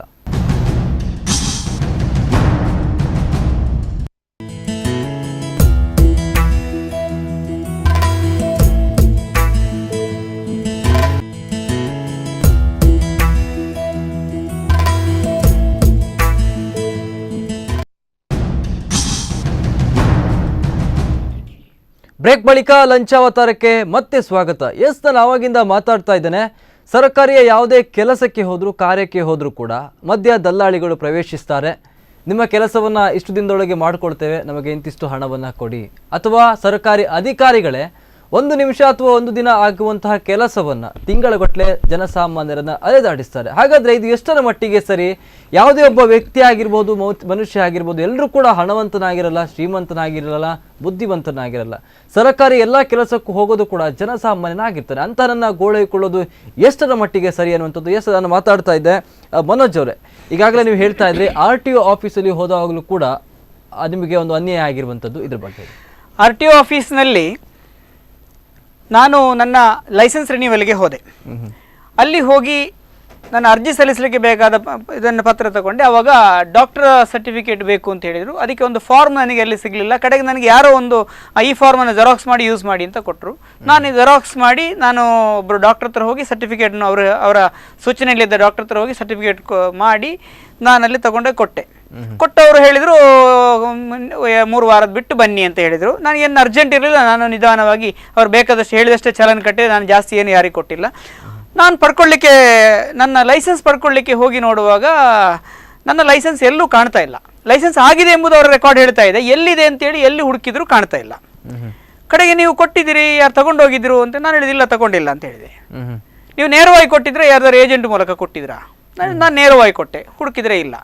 Speaker 1: ಬ್ರೇಕ್ ಬಳಿಕ ಲಂಚಾವತಾರಕ್ಕೆ ಮತ್ತೆ ಸ್ವಾಗತ. ಎಸ್, ನಾನು ಆವಾಗಿಂದ ಮಾತಾಡ್ತಾ ಇದ್ದೇನೆ, ಸರ್ಕಾರಿಯ ಯಾವುದೇ ಕೆಲಸಕ್ಕೆ ಹೋದರೂ ಕಾರ್ಯಕ್ಕೆ ಹೋದರೂ ಕೂಡ ಮಧ್ಯ ದಲ್ಲಾಳಿಗಳು ಪ್ರವೇಶಿಸ್ತಾರೆ. ನಿಮ್ಮ ಕೆಲಸವನ್ನು ಇಷ್ಟು ದಿನದೊಳಗೆ ಮಾಡಿಕೊಡ್ತೇವೆ, ನಮಗೆ ಇಂತಿಷ್ಟು ಹಣವನ್ನು ಕೊಡಿ. ಅಥವಾ ಸರ್ಕಾರಿ ಅಧಿಕಾರಿಗಳೇ ಒಂದು ನಿಮಿಷ ಅಥವಾ ಒಂದು ದಿನ ಆಗುವಂತಹ ಕೆಲಸವನ್ನು ತಿಂಗಳಗಟ್ಟಲೆ ಜನಸಾಮಾನ್ಯರನ್ನು ಅಲೆದಾಡಿಸ್ತಾರೆ. ಹಾಗಾದರೆ ಇದು ಎಷ್ಟರ ಮಟ್ಟಿಗೆ ಸರಿ? ಯಾವುದೇ ಒಬ್ಬ ವ್ಯಕ್ತಿ ಆಗಿರ್ಬೋದು, ಮನುಷ್ಯ ಆಗಿರ್ಬೋದು, ಎಲ್ಲರೂ ಕೂಡ ಹಣವಂತನಾಗಿರಲ್ಲ, ಶ್ರೀಮಂತನಾಗಿರಲ್ಲ, ಬುದ್ಧಿವಂತನಾಗಿರಲ್ಲ. ಸರ್ಕಾರಿ ಎಲ್ಲ ಕೆಲಸಕ್ಕೂ ಹೋಗೋದು ಕೂಡ ಜನಸಾಮಾನ್ಯನಾಗಿರ್ತಾರೆ. ಅಂಥನನ್ನು ಗೋಳೈಕೊಳ್ಳೋದು ಎಷ್ಟರ ಮಟ್ಟಿಗೆ ಸರಿ ಅನ್ನುವಂಥದ್ದು. ಎಸ್, ನಾನು ಮಾತಾಡ್ತಾ ಇದ್ದೆ. ಮನೋಜ್ ಅವರೇ, ಈಗಾಗಲೇ ನೀವು ಹೇಳ್ತಾ ಇದ್ರಿ RTO ಆಫೀಸಲ್ಲಿ ಹೋದಾಗಲೂ ಕೂಡ ನಿಮಗೆ ಒಂದು ಅನ್ಯಾಯ ಆಗಿರುವಂಥದ್ದು, ಇದ್ರ ಬಗ್ಗೆ.
Speaker 2: RTO ಆಫೀಸ್ನಲ್ಲಿ ನಾನು ನನ್ನ ಲೈಸೆನ್ಸ್ ರಿನ್ಯೂವಲ್ಗೆ ಹೋದೆ. ಅಲ್ಲಿ ಹೋಗಿ ನಾನು ಅರ್ಜಿ ಸಲ್ಲಿಸಲಿಕ್ಕೆ ಬೇಕಾದ ಇದನ್ನು ಪತ್ರ ತಗೊಂಡೆ. ಆವಾಗ ಡಾಕ್ಟರ್ ಸರ್ಟಿಫಿಕೇಟ್ ಬೇಕು ಅಂತ ಹೇಳಿದರು. ಅದಕ್ಕೆ ಒಂದು ಫಾರ್ಮ್ ನನಗೆ ಅಲ್ಲಿ ಸಿಗಲಿಲ್ಲ. ಕಡೆಗೆ ನನಗೆ ಯಾರೋ ಒಂದು ಈ ಫಾರ್ಮನ್ನು ಜೆರಾಕ್ಸ್ ಮಾಡಿ ಯೂಸ್ ಮಾಡಿ ಅಂತ ಕೊಟ್ಟರು. ನಾನು ಜೆರಾಕ್ಸ್ ಮಾಡಿ ನಾನು ಒಬ್ಬರು ಡಾಕ್ಟರ್ ಹತ್ರ ಹೋಗಿ ಸರ್ಟಿಫಿಕೇಟ್ನ ಅವರ ಸೂಚನೆಯಲ್ಲಿದ್ದ ಡಾಕ್ಟರ್ ಹತ್ರ ಹೋಗಿ ಸರ್ಟಿಫಿಕೇಟ್ ಮಾಡಿ ನಾನಲ್ಲಿ ತಗೊಂಡೋಗಿ ಕೊಟ್ಟವರು ಹೇಳಿದರು 3 ವಾರದ ಬಿಟ್ಟು ಬನ್ನಿ ಅಂತ ಹೇಳಿದರು. ನನಗೇನು ಅರ್ಜೆಂಟ್ ಇರಲಿಲ್ಲ. ನಾನು ನಿಧಾನವಾಗಿ ಅವ್ರು ಬೇಕಾದಷ್ಟು ಹೇಳಿದಷ್ಟೇ ಚಲನ್ ಕಟ್ಟಿದೆ. ನಾನು ಜಾಸ್ತಿ ಏನು ಯಾರಿಗೆ ಕೊಟ್ಟಿಲ್ಲ. ನಾನು ನನ್ನ ಲೈಸೆನ್ಸ್ ಪಡ್ಕೊಳ್ಳಿಕ್ಕೆ ಹೋಗಿ ನೋಡುವಾಗ ನನ್ನ ಲೈಸೆನ್ಸ್ ಎಲ್ಲೂ ಕಾಣ್ತಾ ಇಲ್ಲ. ಲೈಸೆನ್ಸ್ ಆಗಿದೆ ಎಂಬುದು ಅವರ ರೆಕಾರ್ಡ್ ಹೇಳ್ತಾ ಇದೆ. ಎಲ್ಲಿದೆ ಅಂತೇಳಿ ಎಲ್ಲಿ ಹುಡುಕಿದ್ರು ಕಾಣ್ತಾ ಇಲ್ಲ. ಕಡೆಗೆ ನೀವು ಕೊಟ್ಟಿದ್ದೀರಿ, ಯಾರು ತಗೊಂಡೋಗಿದ್ರು ಅಂತ ನಾನು ಹೇಳಿದಿಲ್ಲ, ತಗೊಂಡಿಲ್ಲ ಅಂತ ಹೇಳಿದೆ. ನೀವು ನೇರವಾಗಿ ಕೊಟ್ಟಿದ್ರೆ ಯಾರ್ದಾರು ಏಜೆಂಟ್ ಮೂಲಕ ಕೊಟ್ಟಿದ್ರಾ? ನಾನು ನೇರವಾಗಿ ಕೊಟ್ಟೆ, ಹುಡುಕಿದ್ರೆ ಇಲ್ಲ.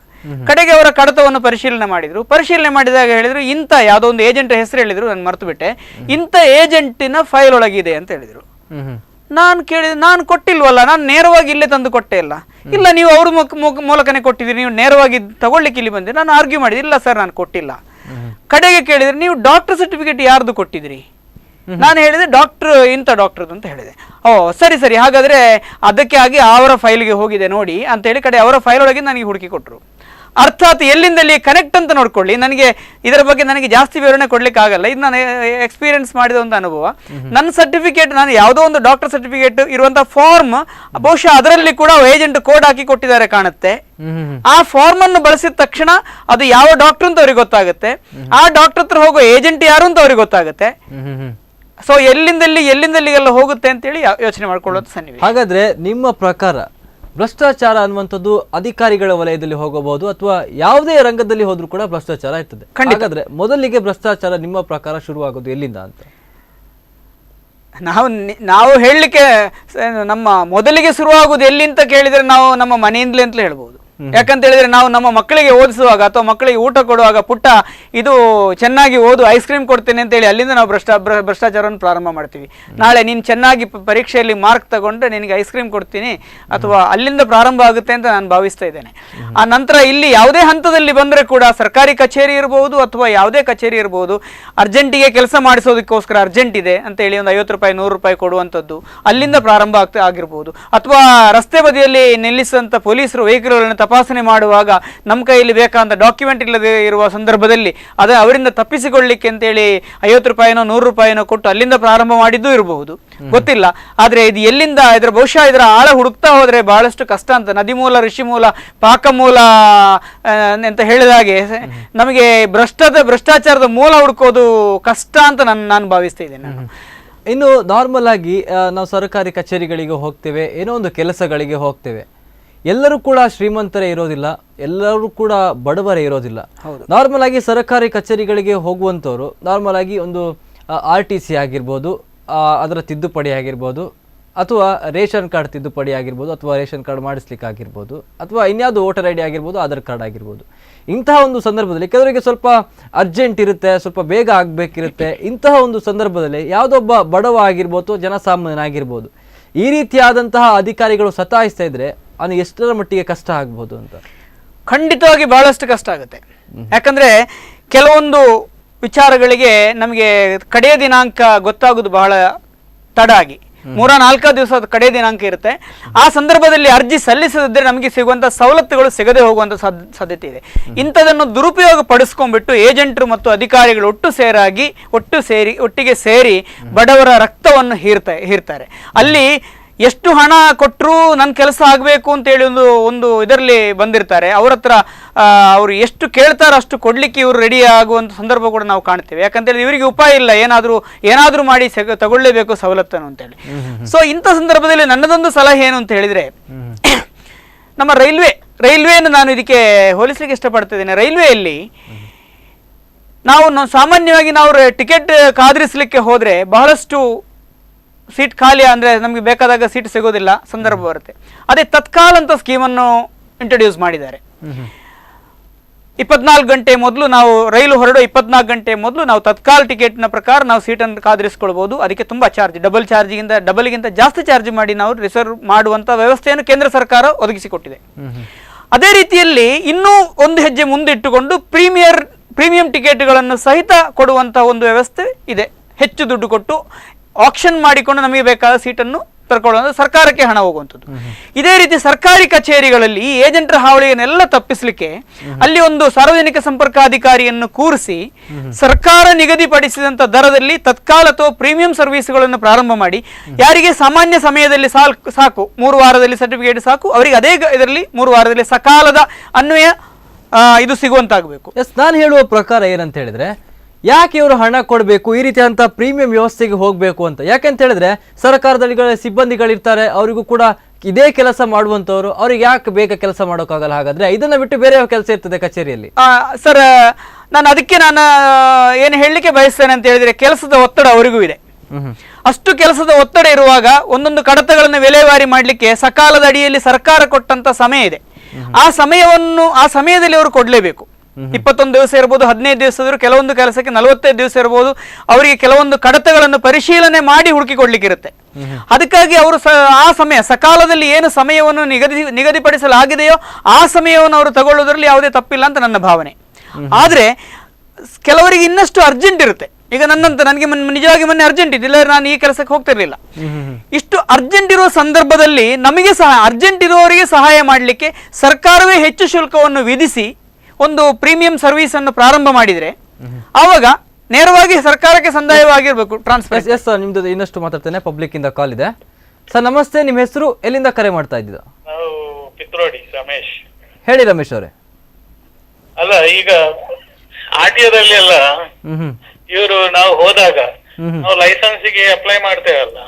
Speaker 2: ಕಡೆಗೆ ಅವರ ಕಡತವನ್ನು ಪರಿಶೀಲನೆ ಮಾಡಿದಾಗ ಹೇಳಿದ್ರು ಇಂಥ ಯಾವುದೋ ಒಂದು ಏಜೆಂಟ್ ಹೆಸರು ಹೇಳಿದ್ರು, ನಾನು ಮರ್ತು ಬಿಟ್ಟೆ. ಇಂಥ ಏಜೆಂಟಿನ ಫೈಲ್ ಒಳಗಿದೆ ಅಂತ ಹೇಳಿದ್ರು. ನಾನು ಕೇಳಿದೆ, ನಾನು ಕೊಟ್ಟಿಲ್ವಲ್ಲ, ನಾನು ನೇರವಾಗಿ ಇಲ್ಲೇ ತಂದು ಕೊಟ್ಟೆ ಇಲ್ಲ. ಇಲ್ಲ, ನೀವು ಅವ್ರ ಮೂಲಕನೇ ಕೊಟ್ಟಿದ್ದೀರಿ, ನೀವು ನೇರವಾಗಿ ತಗೊಳ್ಳಿಕ್ಕೆ ಇಲ್ಲಿ ಬಂದಿರಿ. ನಾನು ಆರ್ಗ್ಯೂ ಮಾಡಿದೆ, ಇಲ್ಲ ಸರ್ ನಾನು ಕೊಟ್ಟಿಲ್ಲ. ಕಡೆಗೆ ಕೇಳಿದ್ರೆ ನೀವು ಡಾಕ್ಟರ್ ಸರ್ಟಿಫಿಕೇಟ್ ಯಾರ್ದು ಕೊಟ್ಟಿದ್ರಿ? ನಾನು ಹೇಳಿದೆ ಇಂಥ ಡಾಕ್ಟರ್ದು ಅಂತ ಹೇಳಿದೆ. ಸರಿ, ಹಾಗಾದ್ರೆ ಅದಕ್ಕೆ ಆಗಿ ಅವರ ಫೈಲ್ಗೆ ಹೋಗಿದೆ ನೋಡಿ ಅಂತ ಹೇಳಿ ಕಡೆ ಅವರ ಫೈಲ್ ಒಳಗೆ ನನಗೆ ಹುಡುಕಿ ಕೊಟ್ಟರು. ಅರ್ಥಾತ್ ಎಲ್ಲಿಂದಲ್ಲಿ ಕನೆಕ್ಟ್ ಅಂತ ನೋಡ್ಕೊಳ್ಳಿ. ಇದರ ಬಗ್ಗೆ ನನಗೆ ಜಾಸ್ತಿ ವಿವರಣೆ ಕೊಡ್ಲಿಕ್ಕೆ ಆಗಲ್ಲ. ಇದು ನಾನು ಎಕ್ಸ್ಪೀರಿಯನ್ಸ್ ಮಾಡಿದ ಒಂದು ಅನುಭವ. ನನ್ನ ಸರ್ಟಿಫಿಕೇಟ್, ನಾನು ಯಾವುದೋ ಒಂದು ಡಾಕ್ಟರ್ ಸರ್ಟಿಫಿಕೇಟ್ ಇರುವಂತಹ ಫಾರ್ಮ್, ಬಹುಶಃ ಅದರಲ್ಲಿ ಕೂಡ ಏಜೆಂಟ್ ಕೋಡ್ ಹಾಕಿ ಕೊಟ್ಟಿದ್ದಾರೆ ಕಾಣುತ್ತೆ. ಆ ಫಾರ್ಮ್ ಅನ್ನು ಬಳಸಿದ ತಕ್ಷಣ ಅದು ಯಾವ ಡಾಕ್ಟರ್ ಅಂತ ಅವ್ರಿಗೆ ಗೊತ್ತಾಗುತ್ತೆ. ಆ ಡಾಕ್ಟರ್ ಹತ್ರ ಹೋಗೋ ಏಜೆಂಟ್ ಯಾರು ಅಂತ ಅವ್ರಿಗೆ ಗೊತ್ತಾಗುತ್ತೆ. ಸೊ ಎಲ್ಲಿಂದಲ್ಲಿಗೆಲ್ಲ ಹೋಗುತ್ತೆ ಅಂತೇಳಿ ಯೋಚನೆ ಮಾಡ್ಕೊಳ್ಳೋದು ಸನ್ನಿವೇಶ.
Speaker 1: ಹಾಗಾದ್ರೆ ನಿಮ್ಮ ಪ್ರಕಾರ ಭ್ರಷ್ಟಾಚಾರ ಅನ್ನುವಂಥದ್ದು ಅಧಿಕಾರಿಗಳ ವಲಯದಲ್ಲಿ ಹೋಗಬಹುದು ಅಥವಾ ಯಾವುದೇ ರಂಗದಲ್ಲಿ ಹೋದ್ರೂ ಕೂಡ ಭ್ರಷ್ಟಾಚಾರ ಇರ್ತದೆ. ಹಾಗಾದ್ರೆ ಮೊದಲಿಗೆ ಭ್ರಷ್ಟಾಚಾರ ನಿಮ್ಮ ಪ್ರಕಾರ ಶುರುವಾಗೋದು ಎಲ್ಲಿಂದ ಅಂತ
Speaker 2: ನಾವು ಹೇಳಲಿಕ್ಕೆ, ನಮ್ಮ ಮೊದಲಿಗೆ ಶುರುವಾಗುವುದು ಎಲ್ಲಿ ಅಂತ ಕೇಳಿದ್ರೆ ನಾವು ನಮ್ಮ ಮನೆಯಿಂದಲೇ ಅಂತಲೇ ಹೇಳ್ಬೋದು. ಯಾಕಂತ ಹೇಳಿದ್ರೆ ನಾವು ನಮ್ಮ ಮಕ್ಕಳಿಗೆ ಓದಿಸುವಾಗ ಅಥವಾ ಮಕ್ಕಳಿಗೆ ಊಟ ಕೊಡುವಾಗ ಪುಟ್ಟ ಇದು ಚೆನ್ನಾಗಿ ಓದು ಐಸ್ ಕ್ರೀಮ್ ಕೊಡ್ತೇನೆ ಅಂತ ಹೇಳಿ ಅಲ್ಲಿಂದ ನಾವು ಭ್ರಷ್ಟಾಚಾರವನ್ನು ಪ್ರಾರಂಭ ಮಾಡ್ತೀವಿ. ನಾಳೆ ನೀನು ಚೆನ್ನಾಗಿ ಪರೀಕ್ಷೆಯಲ್ಲಿ ಮಾರ್ಕ್ ತಗೊಂಡ್ರೆ ನಿನಗೆ ಐಸ್ ಕ್ರೀಮ್ ಕೊಡ್ತೀನಿ ಅಥವಾ ಅಲ್ಲಿಂದ ಪ್ರಾರಂಭ ಆಗುತ್ತೆ ಅಂತ ನಾನು ಭಾವಿಸ್ತಾ ಇದ್ದೇನೆ. ಆ ನಂತರ ಇಲ್ಲಿ ಯಾವುದೇ ಹಂತದಲ್ಲಿ ಬಂದರೆ ಕೂಡ ಸರ್ಕಾರಿ ಕಚೇರಿ ಇರಬಹುದು ಅಥವಾ ಯಾವುದೇ ಕಚೇರಿ ಇರಬಹುದು, ಅರ್ಜೆಂಟಿಗೆ ಕೆಲಸ ಮಾಡಿಸೋದಕ್ಕೋಸ್ಕರ ಅರ್ಜೆಂಟ್ ಇದೆ ಅಂತ ಹೇಳಿ ಒಂದು 50 ರೂಪಾಯಿ 100 ರೂಪಾಯಿ ಕೊಡುವಂಥದ್ದು ಅಲ್ಲಿಂದ ಪ್ರಾರಂಭ ಆಗಿರ್ಬೋದು. ಅಥವಾ ರಸ್ತೆ ಬದಿಯಲ್ಲಿ ನಿಲ್ಲಿಸಿದಂಥ ಪೊಲೀಸರು ವೆಹಿಕಲ್ಗಳನ್ನು ತಪಾಸಣೆ ಮಾಡುವಾಗ ನಮ್ಮ ಕೈಯಲ್ಲಿ ಬೇಕಾದಂಥ ಡಾಕ್ಯುಮೆಂಟ್ ಇಲ್ಲದೆ ಇರುವ ಸಂದರ್ಭದಲ್ಲಿ ಅವರಿಂದ ತಪ್ಪಿಸಿಕೊಳ್ಳಿಕ್ಕೆ ಅಂತೇಳಿ 50 ರೂಪಾಯಿನೋ 100 ರೂಪಾಯಿನೋ ಕೊಟ್ಟು ಅಲ್ಲಿಂದ ಪ್ರಾರಂಭ ಮಾಡಿದ್ದೂ ಇರಬಹುದು, ಗೊತ್ತಿಲ್ಲ. ಆದರೆ ಇದು ಎಲ್ಲಿಂದ ಬಹುಶಃ ಇದರ ಆಳ ಹುಡುಕ್ತಾ ಹೋದರೆ ಬಹಳಷ್ಟು ಕಷ್ಟ ಅಂತ. ನದಿ ಮೂಲ, ಋಷಿ ಮೂಲ, ಪಾಕ ಮೂಲ ಅಂತ ಹೇಳಿದ ಹಾಗೆ ನಮಗೆ ಭ್ರಷ್ಟಾಚಾರದ ಮೂಲ ಹುಡುಕೋದು ಕಷ್ಟ ಅಂತ ನಾನು ಭಾವಿಸ್ತಾ ಇದ್ದೇನೆ.
Speaker 1: ಇನ್ನು ನಾರ್ಮಲ್ ಆಗಿ ನಾವು ಸರ್ಕಾರಿ ಕಚೇರಿಗಳಿಗೆ ಹೋಗ್ತೇವೆ, ಏನೋ ಒಂದು ಕೆಲಸಗಳಿಗೆ ಹೋಗ್ತೇವೆ. ಎಲ್ಲರೂ ಕೂಡ ಶ್ರೀಮಂತರೇ ಇರೋದಿಲ್ಲ, ಎಲ್ಲರೂ ಕೂಡ ಬಡವರೇ ಇರೋದಿಲ್ಲ. ನಾರ್ಮಲ್ ಆಗಿ ಸರ್ಕಾರಿ ಕಚೇರಿಗಳಿಗೆ ಹೋಗುವಂಥವ್ರು ನಾರ್ಮಲ್ ಆಗಿ ಒಂದು RTC ಆಗಿರ್ಬೋದು, ಅದರ ತಿದ್ದುಪಡಿ ಆಗಿರ್ಬೋದು, ಅಥವಾ ರೇಷನ್ ಕಾರ್ಡ್ ತಿದ್ದುಪಡಿ ಆಗಿರ್ಬೋದು, ಅಥವಾ ರೇಷನ್ ಕಾರ್ಡ್ ಮಾಡಿಸ್ಲಿಕ್ಕೆ ಆಗಿರ್ಬೋದು, ಅಥವಾ ಇನ್ಯಾವುದು ವೋಟರ್ ID ಆಗಿರ್ಬೋದು, ಆಧಾರ್ ಕಾರ್ಡ್ ಆಗಿರ್ಬೋದು. ಇಂತಹ ಒಂದು ಸಂದರ್ಭದಲ್ಲಿ ಕೆಲವರಿಗೆ ಸ್ವಲ್ಪ ಅರ್ಜೆಂಟ್ ಇರುತ್ತೆ, ಸ್ವಲ್ಪ ಬೇಗ ಆಗಬೇಕಿರುತ್ತೆ. ಇಂತಹ ಒಂದು ಸಂದರ್ಭದಲ್ಲಿ ಯಾವುದೊಬ್ಬ ಬಡವ ಆಗಿರ್ಬೋದು, ಜನಸಾಮಾನ್ಯನಾಗಿರ್ಬೋದು, ಈ ರೀತಿಯಾದಂತಹ ಅಧಿಕಾರಿಗಳು ಸತಾಯಿಸ್ತಾ ಇದ್ರೆ ಅದು ಎಷ್ಟರ ಮಟ್ಟಿಗೆ ಕಷ್ಟ ಆಗ್ಬೋದು ಅಂತ?
Speaker 2: ಖಂಡಿತವಾಗಿ ಬಹಳಷ್ಟು ಕಷ್ಟ ಆಗುತ್ತೆ. ಯಾಕಂದ್ರೆ ಕೆಲವೊಂದು ವಿಚಾರಗಳಿಗೆ ನಮಗೆ ಕಡೆಯ ದಿನಾಂಕ ಗೊತ್ತಾಗೋದು ಬಹಳ ತಡ ಆಗಿ 3-4 ದಿವಸದ ಕಡೆ ದಿನಾಂಕ ಇರುತ್ತೆ. ಆ ಸಂದರ್ಭದಲ್ಲಿ ಅರ್ಜಿ ಸಲ್ಲಿಸದಿದ್ದರೆ ನಮಗೆ ಸಿಗುವಂಥ ಸವಲತ್ತುಗಳು ಸಿಗದೆ ಹೋಗುವಂಥ ಸಾಧ್ಯತೆ ಇದೆ. ಇಂಥದನ್ನು ದುರುಪಯೋಗ ಪಡಿಸ್ಕೊಂಡ್ಬಿಟ್ಟು ಏಜೆಂಟರು ಮತ್ತು ಅಧಿಕಾರಿಗಳು ಒಟ್ಟಿಗೆ ಸೇರಿ ಬಡವರ ರಕ್ತವನ್ನು ಹೀರ್ತಾರೆ. ಅಲ್ಲಿ ಎಷ್ಟು ಹಣ ಕೊಟ್ಟರು ನನ್ನ ಕೆಲಸ ಆಗಬೇಕು ಅಂತೇಳಿ ಒಂದು ಇದರಲ್ಲಿ ಬಂದಿರ್ತಾರೆ. ಅವ್ರ ಹತ್ರ ಅವರು ಎಷ್ಟು ಕೇಳ್ತಾರೋ ಅಷ್ಟು ಕೊಡ್ಲಿಕ್ಕೆ ಇವರು ರೆಡಿ ಆಗುವಂಥ ಸಂದರ್ಭ ಕೂಡ ನಾವು ಕಾಣ್ತೇವೆ. ಯಾಕಂತೇಳಿ ಇವರಿಗೆ ಉಪಾಯ ಇಲ್ಲ, ಏನಾದರೂ ಮಾಡಿ ತಗೊಳ್ಳೇಬೇಕು ಸವಲತ್ತನ್ನು ಅಂತೇಳಿ. ಸೊ ಇಂಥ ಸಂದರ್ಭದಲ್ಲಿ ನನ್ನದೊಂದು ಸಲಹೆ ಏನು ಅಂತ ಹೇಳಿದ್ರೆ, ನಮ್ಮ ರೈಲ್ವೆಯನ್ನು ನಾನು ಇದಕ್ಕೆ ಹೋಲಿಸಲಿಕ್ಕೆ ಇಷ್ಟಪಡ್ತಿದ್ದೇನೆ. ರೈಲ್ವೆಯಲ್ಲಿ ನಾವು ಸಾಮಾನ್ಯವಾಗಿ ನಾವು ಟಿಕೆಟ್ ಕಾದಿರಿಸಲಿಕ್ಕೆ ಹೋದರೆ ಬಹಳಷ್ಟು ಸೀಟ್ ಖಾಲಿ, ಅಂದರೆ ನಮಗೆ ಬೇಕಾದಾಗ ಸೀಟ್ ಸಿಗೋದಿಲ್ಲ ಸಂದರ್ಭ ಬರುತ್ತೆ. ಅದೇ ತತ್ಕಾಲ್ ಅಂತ ಸ್ಕೀಮನ್ನು ಇಂಟ್ರೊಡ್ಯೂಸ್ ಮಾಡಿದ್ದಾರೆ. 24 ಗಂಟೆ ಮೊದಲು ನಾವು ರೈಲು ಹೊರಡೋ 24 ಗಂಟೆ ಮೊದಲು ನಾವು ತತ್ಕಾಲ್ ಟಿಕೆಟ್ನ ಪ್ರಕಾರ ನಾವು ಸೀಟನ್ನು ಕಾದಿರಿಸ್ಕೊಳ್ಬೋದು. ಅದಕ್ಕೆ ತುಂಬ ಚಾರ್ಜ್, ಡಬಲ್ಗಿಂತ ಜಾಸ್ತಿ ಚಾರ್ಜ್ ಮಾಡಿ ನಾವು ರಿಸರ್ವ್ ಮಾಡುವಂಥ ವ್ಯವಸ್ಥೆಯನ್ನು ಕೇಂದ್ರ ಸರ್ಕಾರ ಒದಗಿಸಿಕೊಟ್ಟಿದೆ. ಅದೇ ರೀತಿಯಲ್ಲಿ ಇನ್ನೂ ಒಂದು ಹೆಜ್ಜೆ ಮುಂದಿಟ್ಟುಕೊಂಡು ಪ್ರೀಮಿಯಂ ಟಿಕೆಟ್ಗಳನ್ನು ಸಹಿತ ಕೊಡುವಂಥ ಒಂದು ವ್ಯವಸ್ಥೆ ಇದೆ. ಹೆಚ್ಚು ದುಡ್ಡು ಕೊಟ್ಟು ಆಕ್ಷನ್ ಮಾಡಿಕೊಂಡು ನಮಗೆ ಬೇಕಾದ ಸೀಟನ್ನು ತರ್ಕೊಳ್ಳುವಂಥ ಸರ್ಕಾರಕ್ಕೆ ಹಣ ಹೋಗುವಂಥದ್ದು. ಇದೇ ರೀತಿ ಸರ್ಕಾರಿ ಕಚೇರಿಗಳಲ್ಲಿ ಈ ಏಜೆಂಟರ ಹಾವಳಿಯನ್ನೆಲ್ಲ ತಪ್ಪಿಸಲಿಕ್ಕೆ ಅಲ್ಲಿ ಒಂದು ಸಾರ್ವಜನಿಕ ಸಂಪರ್ಕಾಧಿಕಾರಿಯನ್ನು ಕೂರಿಸಿ ಸರ್ಕಾರ ನಿಗದಿಪಡಿಸಿದಂಥ ದರದಲ್ಲಿ ತತ್ಕಾಲ ಅಥವಾ ಪ್ರೀಮಿಯಂ ಸರ್ವಿಸ್ಗಳನ್ನು ಪ್ರಾರಂಭ ಮಾಡಿ, ಯಾರಿಗೆ ಸಾಮಾನ್ಯ ಸಮಯದಲ್ಲಿ ಸಾಕು 3 ವಾರದಲ್ಲಿ ಸರ್ಟಿಫಿಕೇಟ್ ಸಾಕು, ಅವರಿಗೆ ಅದೇ ಇದರಲ್ಲಿ 3 ವಾರದಲ್ಲಿ ಸಕಾಲದ ಅನ್ವಯ ಇದು ಸಿಗುವಂತಾಗಬೇಕು.
Speaker 1: ನಾನು ಹೇಳುವ ಪ್ರಕಾರ ಏನಂತ ಹೇಳಿದ್ರೆ, ಯಾಕೆ ಇವರು ಹಣ ಕೊಡಬೇಕು, ಈ ರೀತಿಯಾದಂಥ ಪ್ರೀಮಿಯಂ ವ್ಯವಸ್ಥೆಗೆ ಹೋಗಬೇಕು ಅಂತ? ಯಾಕೆಂತ ಹೇಳಿದ್ರೆ ಸರ್ಕಾರದಲ್ಲಿ ಸಿಬ್ಬಂದಿಗಳಿರ್ತಾರೆ, ಅವರಿಗೂ ಕೂಡ ಇದೇ ಕೆಲಸ ಮಾಡುವಂಥವ್ರು, ಅವ್ರಿಗೆ ಯಾಕೆ ಬೇಗ ಕೆಲಸ ಮಾಡೋಕ್ಕಾಗಲ್ಲ? ಹಾಗಾದ್ರೆ ಇದನ್ನ ಬಿಟ್ಟು ಬೇರೆ ಕೆಲಸ ಇರ್ತದೆ ಕಚೇರಿಯಲ್ಲಿ.
Speaker 2: ಸರ್, ಅದಕ್ಕೆ ನಾನು ಏನು ಹೇಳಲಿಕ್ಕೆ ಬಯಸ್ತೇನೆ ಅಂತ ಹೇಳಿದ್ರೆ, ಕೆಲಸದ ಒತ್ತಡ ಅವರಿಗೂ ಇದೆ. ಅಷ್ಟು ಕೆಲಸದ ಒತ್ತಡ ಇರುವಾಗ ಒಂದೊಂದು ಕಡತಗಳನ್ನು ವಿಲೇವಾರಿ ಮಾಡಲಿಕ್ಕೆ ಸಕಾಲದ ಅಡಿಯಲ್ಲಿ ಸರ್ಕಾರ ಕೊಟ್ಟಂತ ಸಮಯ ಇದೆ. ಆ ಸಮಯದಲ್ಲಿ ಅವರು ಕೊಡಲೇಬೇಕು. 21 ದಿವಸ ಇರ್ಬೋದು, 15 ದಿವಸ ಇದ್ರು, ಕೆಲವೊಂದು ಕೆಲಸಕ್ಕೆ 45 ದಿವಸ ಇರ್ಬೋದು. ಅವರಿಗೆ ಕೆಲವೊಂದು ಕಡತಗಳನ್ನು ಪರಿಶೀಲನೆ ಮಾಡಿ ಹುಡುಕಿ ಕೊಡ್ಲಿಕ್ಕಿರುತ್ತೆ. ಅದಕ್ಕಾಗಿ ಅವರು ಆ ಸಮಯ ಸಕಾಲದಲ್ಲಿ ಏನು ಸಮಯವನ್ನು ನಿಗದಿಪಡಿಸಲಾಗಿದೆಯೋ ಆ ಸಮಯವನ್ನು ಅವರು ತಗೊಳ್ಳೋದ್ರಲ್ಲಿ ಯಾವುದೇ ತಪ್ಪಿಲ್ಲ ಅಂತ ನನ್ನ ಭಾವನೆ. ಆದ್ರೆ ಕೆಲವರಿಗೆ ಇನ್ನಷ್ಟು ಅರ್ಜೆಂಟ್ ಇರುತ್ತೆ. ಈಗ ನನಗೆ ನಿಜವಾಗಿ ಮೊನ್ನೆ ಅರ್ಜೆಂಟ್ ಇದ್ದಿಲ್ಲ, ನಾನು ಈ ಕೆಲಸಕ್ಕೆ ಹೋಗ್ತಿರ್ಲಿಲ್ಲ. ಇಷ್ಟು ಅರ್ಜೆಂಟ್ ಇರುವ ಸಂದರ್ಭದಲ್ಲಿ ನಮಗೆ ಅರ್ಜೆಂಟ್ ಇರುವವರಿಗೆ ಸಹಾಯ ಮಾಡಲಿಕ್ಕೆ ಸರ್ಕಾರವೇ ಹೆಚ್ಚು ಶುಲ್ಕವನ್ನು ವಿಧಿಸಿ ಒಂದು ಪ್ರೀಮಿಯಂ ಸರ್ವಿಸ್ ಅನ್ನು ಪ್ರಾರಂಭ ಮಾಡಿದ್ರೆ ಆವಾಗ ನೇರವಾಗಿ ಸರ್ಕಾರಕ್ಕೆ ಸಂದಾಯವಾಗಿರ್ಬೇಕು. ಟ್ರಾನ್ಸ್ಫರ್.
Speaker 1: ಎಸ್ ಸರ್, ನಿಮ್ದು ಇನ್ನಷ್ಟು ಮಾತಾಡ್ತೇನೆ. ಪಬ್ಲಿಕ್ ಇಂದ ಕಾಲ್ ಇದೆ. ಸರ್ ನಮಸ್ತೆ, ನಿಮ್ಮ ಹೆಸರು, ಎಲ್ಲಿಂದ ಕರೆ ಮಾಡ್ತಾ ಇದ್ದೀರಾ?
Speaker 5: ನಾವು ಪಿತ್ರೋಡಿ ರಮೇಶ್.
Speaker 1: ಹೇಳಿ ರಮೇಶ್ ಅವರೇ.
Speaker 5: ಅಲ್ಲ, ಈಗ ಆರ್ಟಿಒದಲ್ಲಿ ಎಲ್ಲ ಇವರು ನಾವು ಹೋದಾಗ ನಾವು ಲೈಸೆನ್ಸಿಗೆ ಅಪ್ಲೈ ಮಾಡ್ತೇವಲ್ಲ,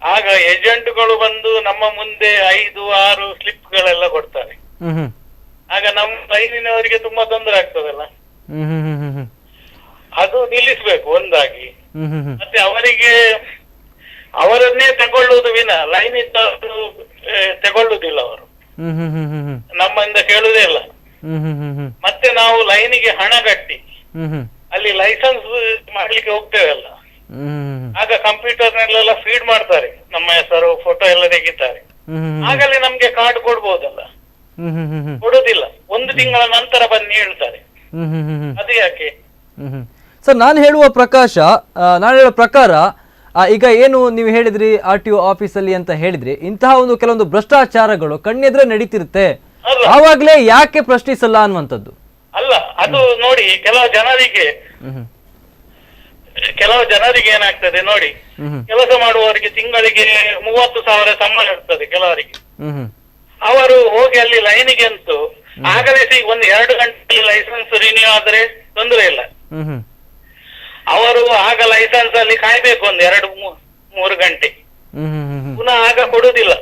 Speaker 5: ಆಗ ಏಜೆಂಟ್ಗಳು ಬಂದು ನಮ್ಮ ಮುಂದೆ 5-6 ಸ್ಲಿಪ್ಗಳೆಲ್ಲ ಕೊಡ್ತಾರೆ. ಆಗ ನಮ್ಮ ಲೈನಿನವರಿಗೆ ತುಂಬಾ ತೊಂದರೆ ಆಗ್ತದಲ್ಲ, ಅದು ನಿಲ್ಲಿಸ್ಬೇಕು ಒಂದಾಗಿ. ಮತ್ತೆ ಅವರನ್ನೇ ತಗೊಳ್ಳುವುದು ವಿನ ಲೈನ್ ಇದ್ದವರು ತಗೊಳ್ಳುದಿಲ್ಲ ಅವರು.
Speaker 1: ಹ್ಮ್ ಹ್ಮ್ ಹ್ಮ್ ಹ್ಮ್
Speaker 5: ನಮ್ಮಿಂದ ಕೇಳುದೇ ಇಲ್ಲ.
Speaker 1: ಹ್ಮ್ ಹ್ಮ್ ಹ್ಮ್ ಹ್ಮ್
Speaker 5: ಮತ್ತೆ ನಾವು ಲೈನಿಗೆ ಹಣ ಕಟ್ಟಿ
Speaker 1: ಹ್ಮ್ ಹ್ಮ್
Speaker 5: ಅಲ್ಲಿ ಲೈಸೆನ್ಸ್ ಮಾಡ್ಲಿಕ್ಕೆ ಹೋಗ್ತೇವಲ್ಲ,
Speaker 1: ಹ್ಮ್
Speaker 5: ಆಗ ಕಂಪ್ಯೂಟರ್ನೆಲ್ಲ ಫೀಡ್ ಮಾಡ್ತಾರೆ, ನಮ್ಮ ಹೆಸರು ಫೋಟೋ ಎಲ್ಲ ತೆಗಿತಾರೆ.
Speaker 1: ಹ್ಮ್
Speaker 5: ಆಗಲೇ ನಮ್ಗೆ ಕಾರ್ಡ್ ಕೊಡ್ಬೋದಲ್ಲ,
Speaker 1: ಹ್ಮ್ ಹ್ಮ್ ಹ್ಮ್ ಹ್ಮ್
Speaker 5: ಕೊಡುದಿಲ್ಲ. 1 ತಿಂಗಳ ನಂತರ ಬನ್ನಿ ಹೇಳ್ತಾರೆ.
Speaker 1: ಹ್ಮ್ ಹ್ಮ್ ಹ್ಮ್ ಹ್ಮ್
Speaker 5: ಅದು ಯಾಕೆ?
Speaker 1: ಸರ್ ನಾನು ಹೇಳುವ ಪ್ರಕಾರ ಈಗ ಏನು ನೀವು ಹೇಳಿದ್ರಿ RTO ಆಫೀಸಲ್ಲಿ ಅಂತ ಹೇಳಿದ್ರಿ, ಇಂತಹ ಒಂದು ಕೆಲವೊಂದು ಭ್ರಷ್ಟಾಚಾರಗಳು ಕಣ್ಣೆದ್ರೆ ನಡೀತಿರುತ್ತೆ,
Speaker 5: ಅಲ್ಲ.
Speaker 1: ಆವಾಗ್ಲೇ ಯಾಕೆ ಪ್ರಶ್ನಿಸಲ್ಲ ಅನ್ನುವಂಥದ್ದು.
Speaker 5: ಅಲ್ಲ, ಅದು ನೋಡಿ ಕೆಲವು ಜನರಿಗೆ ಏನಾಗ್ತದೆ ನೋಡಿ, ಕೆಲಸ ಮಾಡುವವರಿಗೆ ತಿಂಗಳಿಗೆ 30,000 ಸಂಬಳ ಇರ್ತದೆ ಕೆಲವರಿಗೆ. ಅವರು ಹೋಗಿ ಅಲ್ಲಿ ಲೈನಿಗೆ ಅಂತೂ ಆಗಲೇ 1-2 ಗಂಟೆ ಲೈಸೆನ್ಸ್ ರಿನ್ಯೂ ಆದ್ರೆ ತೊಂದರೆ ಇಲ್ಲ. ಅವರು ಆಗ ಲೈಸೆನ್ಸ್ ಅಲ್ಲಿ ಕಾಯ್ಬೇಕು 1-2-3 ಗಂಟೆ, ಪುನಃ ಆಗ ಕೊಡುದಿಲ್ಲ.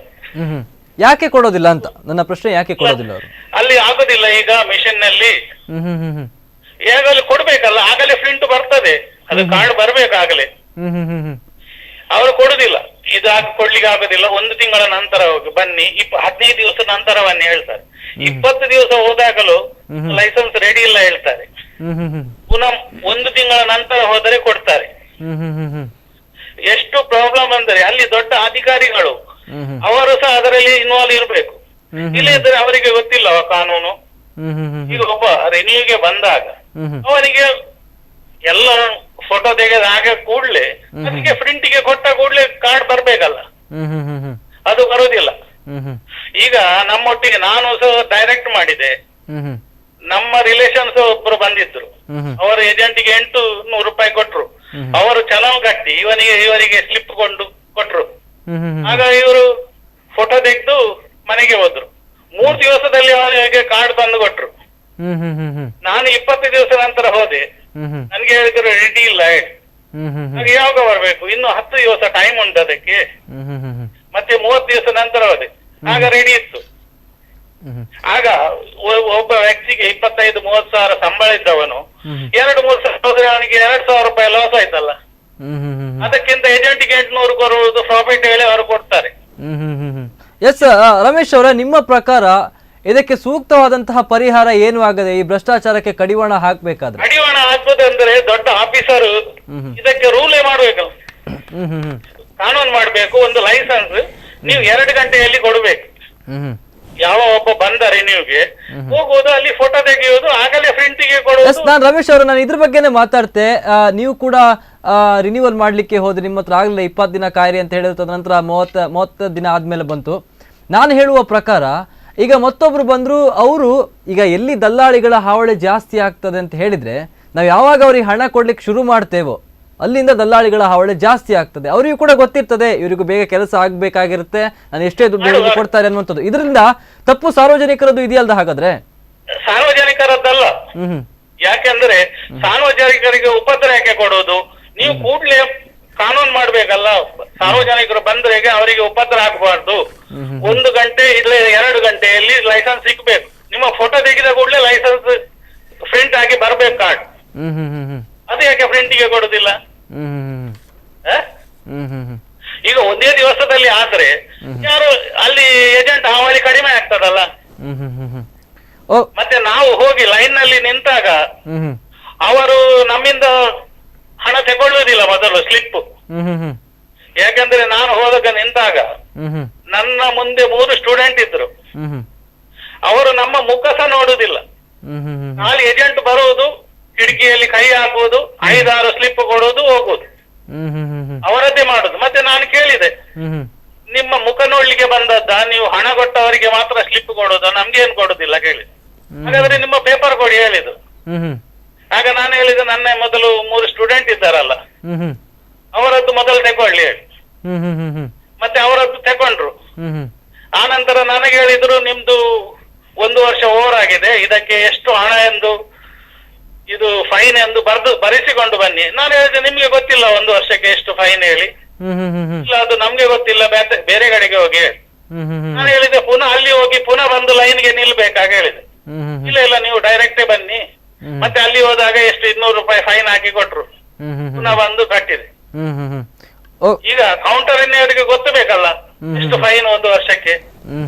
Speaker 1: ಯಾಕೆ ಕೊಡೋದಿಲ್ಲ ಅಂತ ನನ್ನ ಪ್ರಶ್ನೆ, ಯಾಕೆ ಕೊಡೋದಿಲ್ಲ ಅವರು?
Speaker 5: ಅಲ್ಲಿ ಆಗುದಿಲ್ಲ. ಈಗ ಮಿಷನ್ ನಲ್ಲಿ ಈಗಲೇ ಕೊಡ್ಬೇಕಲ್ಲ, ಆಗಲೇ ಪ್ರಿಂಟ್ ಬರ್ತದೆ, ಅದು ಕಾರ್ಡ್ ಬರ್ಬೇಕಾಗಲೇ. ಅವರು ಕೊಡುದಿಲ್ಲ. ಇದಾಗ ಕೊಡ್ಲಿಕ್ಕೆ ಆಗುದಿಲ್ಲ. 1 ತಿಂಗಳ ನಂತರ ಹೋಗಿ ಬನ್ನಿ, 15 ದಿವಸ ನಂತರ ಬನ್ನಿ ಹೇಳ್ತಾರೆ. 20 ದಿವಸ ಹೋದಾಗಲೂ ಲೈಸೆನ್ಸ್ ರೆಡಿ ಇಲ್ಲ ಹೇಳ್ತಾರೆ. ಪುನಃ 1 ತಿಂಗಳ ನಂತರ ಹೋದರೆ ಕೊಡ್ತಾರೆ. ಎಷ್ಟು ಪ್ರಾಬ್ಲಮ್ ಅಂದ್ರೆ ಅಲ್ಲಿ ದೊಡ್ಡ ಅಧಿಕಾರಿಗಳು ಅವರು ಸಹ ಅದರಲ್ಲಿ ಇನ್ವಾಲ್ವ್ ಇರಬೇಕು. ಇಲ್ಲದಿದ್ರೆ ಅವರಿಗೆ ಗೊತ್ತಿಲ್ಲ ಕಾನೂನು. ಈಗ ಒಬ್ಬ ರಿನ್ಯೂಗೆ ಬಂದಾಗ ಅವನಿಗೆ ಎಲ್ಲ ಫೋಟೋ ತೆಗೆದ ಹಾಗೆ ಕೂಡ್ಲೆ ಅದಕ್ಕೆ ಪ್ರಿಂಟಿಗೆ ಕೊಟ್ಟ ಕೂಡ್ಲೆ ಕಾರ್ಡ್ ಬರ್ಬೇಕಲ್ಲ, ಅದು ಬರುದಿಲ್ಲ. ಈಗ ನಮ್ಮೊಟ್ಟಿಗೆ ನಾನು ಸಹ ಡೈರೆಕ್ಟ್ ಮಾಡಿದೆ. ನಮ್ಮ ರಿಲೇಷನ್ಸ್ ಒಬ್ರು ಬಂದಿದ್ರು, ಅವರ ಏಜೆಂಟಿಗೆ 800 ರೂಪಾಯಿ ಕೊಟ್ರು. ಅವರು ಚಲಾನ್ ಕಟ್ಟಿ ಇವರಿಗೆ ಸ್ಲಿಪ್ ಕೊಂಡು ಕೊಟ್ರು. ಆಗ ಇವರು ಫೋಟೋ ತೆಗೆದು ಮನೆಗೆ ಹೋದ್ರು. 3 ದಿವಸದಲ್ಲಿ ಅವರಿಗೆ ಕಾರ್ಡ್ ತಂದು ಕೊಟ್ರು. ನಾನು 20 ದಿವಸ ನಂತರ ಹೋದೆ, ನನ್ಗೆ ಹೇಳಿದ್ರು ರೆಡಿ ಇಲ್ಲ. ಹಾಗೆ ಯಾವಾಗ ಬರ್ಬೇಕು? ಇನ್ನು 10 ದಿವಸ ಟೈಮ್ ಉಂಟು ಅದಕ್ಕೆ. ಮತ್ತೆ 30 ದಿವಸ ನಂತರ ಹೋದೆ, ಆಗ ರೆಡಿ ಇತ್ತು. ಆಗ ಒಬ್ಬ ವ್ಯಕ್ತಿಗೆ 25-30 ಸಾವಿರ ಸಂಬಳ ಇದ್ದವನು 2-3 ಸಾವಿರ ಹೋದ್ರೆ ಅವನಿಗೆ 2,000 ರೂಪಾಯಿ ಲಾಸ್ ಆಯ್ತಲ್ಲ. ಅದಕ್ಕಿಂತ ಏಜೆಂಟಿಗೆ 800 ಕೊಡುವುದು ಪ್ರಾಫಿಟ್ ಹೇಳಿ ಅವರು ಕೊಡ್ತಾರೆ.
Speaker 1: ಎಸ್ ರಮೇಶ್ ಅವರೇ, ನಿಮ್ಮ ಪ್ರಕಾರ ಇದಕ್ಕೆ ಸೂಕ್ತವಾದಂತಹ ಪರಿಹಾರ ಏನು ಆಗದೆ ಈ ಭ್ರಷ್ಟಾಚಾರಕ್ಕೆ ಕಡಿವಾಣ ಹಾಕ್ಬೇಕಾದ್ರೆ?
Speaker 5: ಕಡಿವಾಣ ಹಾಕುದಂದ್ರೆ ದೊಡ್ಡ ಆಫೀಸರ್ ಇದಕ್ಕೆ ರೂಲೇ ಮಾಡ್ಬೇಕಲ್ಲ, ಕಾನೂನು ಮಾಡ್ಬೇಕು. ಒಂದು ಲೈಸೆನ್ಸ್ ನೀವು 2 ಗಂಟೆಯಲ್ಲಿ ಕೊಡ್ಬೇಕು. ಯಾವ ಒಬ್ಬ ಬಂದ ರಿನ್ಯೂಗೆ ಹೋಗುವುದು, ಅಲ್ಲಿ ಫೋಟೋ ತೆಗೆಯುವುದು, ಆಗಲೇ ಪ್ರಿಂಟಿಗೆ ಕೊಡುವುದು.
Speaker 1: ನಾನು ರಮೇಶ್ ಅವರು, ನಾನು ಇದ್ರ ಬಗ್ಗೆನೇ ಮಾತಾಡ್ತೆ. ನೀವು ಕೂಡ ರಿನ್ಯೂವಲ್ ಮಾಡ್ಲಿಕ್ಕೆ ಹೋದ್ರೆ ನಿಮ್ಮ ಹತ್ರ ಆಗಲಿಲ್ಲ, 20 ದಿನ ಕಾಯಿರಿ ಅಂತ ಹೇಳಿದ ನಂತರ 30 ದಿನ ಆದ್ಮೇಲೆ ಬಂತು. ನಾನು ಹೇಳುವ ಪ್ರಕಾರ ಈಗ ಮತ್ತೊಬ್ರು ಬಂದ್ರು, ಅವರು ಈಗ ಎಲ್ಲಿ ದಲ್ಲಾಳಿಗಳ ಹಾವಳಿ ಜಾಸ್ತಿ ಆಗ್ತದೆ ಅಂತ ಹೇಳಿದ್ರೆ, ನಾವು ಯಾವಾಗ ಅವ್ರಿಗೆ ಹಣ ಕೊಡ್ಲಿಕ್ಕೆ ಶುರು ಮಾಡ್ತೇವೋ ಅಲ್ಲಿಂದ ದಲ್ಲಾಳಿಗಳ ಹಾವಳಿ ಜಾಸ್ತಿ ಆಗ್ತದೆ. ಅವರಿಗೂ ಕೂಡ ಗೊತ್ತಿರ್ತದೆ ಇವರಿಗೂ ಬೇಗ ಕೆಲಸ ಆಗ್ಬೇಕಾಗಿರುತ್ತೆ, ನಾನು ಎಷ್ಟೇ ದುಡ್ಡು ಕೊಡ್ತಾರೆ ಅನ್ನುವಂಥದ್ದು. ಇದರಿಂದ ತಪ್ಪು ಸಾರ್ವಜನಿಕರದ್ದು ಇದೆಯಲ್ದ ಹಾಗಾದ್ರೆ?
Speaker 5: ಸಾರ್ವಜನಿಕರದ್ದಲ್ಲ. ಯಾಕೆಂದ್ರೆ ಸಾರ್ವಜನಿಕರಿಗೆ ಉಪದ್ರ ಯಾಕೆ ಕೊಡೋದು? ನೀವು ಕೂಡ್ಲೆ ಕಾನೂನು ಮಾಡ್ಬೇಕಲ್ಲ. ಸಾರ್ವಜನಿಕರು ಬಂದ್ರೆ ಅವರಿಗೆ ಉಪದ್ರ ಆಗಬಾರ್ದು. 1 ಗಂಟೆ ಇಲ್ಲ 2 ಗಂಟೆಯಲ್ಲಿ ಲೈಸೆನ್ಸ್ ಸಿಗ್ಬೇಕು. ನಿಮ್ಮ ಫೋಟೋ ತೆಗೆದ ಕೂಡಲೇ ಲೈಸೆನ್ಸ್ ಪ್ರಿಂಟ್ ಆಗಿ ಬರ್ಬೇಕು ಕಾರ್ಡ್. ಅದು ಯಾಕೆ ಪ್ರಿಂಟಿಗೆ ಕೊಡುದಿಲ್ಲ? ಈಗ ಒಂದೇ ದಿವಸದಲ್ಲಿ ಆದ್ರೆ ಯಾರು ಅಲ್ಲಿ ಏಜೆಂಟ್ ಹಾವಳಿ ಕಡಿಮೆ ಆಗ್ತದಲ್ಲ. ಮತ್ತೆ ನಾವು ಹೋಗಿ ಲೈನ್ ನಲ್ಲಿ ನಿಂತಾಗ ಅವರು ನಮ್ಮಿಂದ ಹಣ ತಗೊಳ್ಳುವುದಿಲ್ಲ ಮೊದಲು ಸ್ಲಿಪ್. ಯಾಕಂದ್ರೆ ನಾನು ಹೋದಾಗ ನಿಂತಾಗ ನನ್ನ ಮುಂದೆ 3 ಸ್ಟೂಡೆಂಟ್ ಇದ್ರು. ಅವರು ನಮ್ಮ ಮುಖ ಸಹ ನೋಡುದಿಲ್ಲ. ಖಾಲಿ ಏಜೆಂಟ್ ಬರುವುದು, ಕಿಟಕಿಯಲ್ಲಿ ಕೈ ಹಾಕುವುದು, 5-6 ಸ್ಲಿಪ್ ಕೊಡುವುದು, ಹೋಗುದು, ಅವರದ್ದೇ ಮಾಡುದು. ಮತ್ತೆ ನಾನು ಕೇಳಿದೆ, ನಿಮ್ಮ ಮುಖ ನೋಡ್ಲಿಕ್ಕೆ ಬಂದದ್ದ, ನೀವು ಹಣ ಕೊಟ್ಟವರಿಗೆ ಮಾತ್ರ ಸ್ಲಿಪ್ ಕೊಡೋದು, ನಮ್ಗೆ ಏನ್ ಕೊಡುದಿಲ್ಲ ಕೇಳಿದೆ. ಹಾಗಾದ್ರೆ ನಿಮ್ಮ ಪೇಪರ್ ಕೊಡಿ ಹೇಳಿದ್ರು. ಆಗ ನಾನು ಹೇಳಿದೆ, ನನ್ನ ಮೊದಲು 3 ಸ್ಟೂಡೆಂಟ್ ಇದ್ದಾರಲ್ಲ, ಅವರದ್ದು ಮೊದಲು ತಗೊಳ್ಳಿ ಹೇಳಿ. ಮತ್ತೆ ಅವರದ್ದು ತಗೊಂಡ್ರು. ಆ ನಂತರ ನನಗೆ ಹೇಳಿದ್ರು, ನಿಮ್ದು 1 ವರ್ಷ ಓವರ್ ಆಗಿದೆ, ಇದಕ್ಕೆ ಎಷ್ಟು ಹಣ ಎಂದು ಇದು ಫೈನ್ ಎಂದು ಬರೆಸಿಕೊಂಡು ಬನ್ನಿ. ನಾನು ಹೇಳಿದೆ, ನಿಮ್ಗೆ ಗೊತ್ತಿಲ್ಲ 1 ವರ್ಷಕ್ಕೆ ಎಷ್ಟು ಫೈನ್ ಹೇಳಿ? ಇಲ್ಲ, ಅದು ನಮ್ಗೆ ಗೊತ್ತಿಲ್ಲ, ಬೇರೆ ಕಡೆಗೆ ಹೋಗಿ. ನಾನು ಹೇಳಿದೆ, ಪುನಃ ಅಲ್ಲಿ ಹೋಗಿ ಪುನಃ ಬಂದು ಲೈನ್ಗೆ ನಿಲ್ಬೇಕಾಗ ಹೇಳಿದೆ. ಇಲ್ಲ ನೀವು ಡೈರೆಕ್ಟೇ ಬನ್ನಿ. ಮತ್ತೆ ಅಲ್ಲಿ ಹೋದಾಗ ಎಷ್ಟು 200 ರೂಪಾಯಿ ಫೈನ್ ಹಾಕಿ ಕೊಟ್ರು. ಪುನಃ ಬಂದು ಕಟ್ಟಿದೆ. ಈಗ ಕೌಂಟರ್ ಅವರಿಗೆ ಗೊತ್ತಬೇಕಲ್ಲ ಎಷ್ಟು ಫೈನ್ 1 ವರ್ಷಕ್ಕೆ.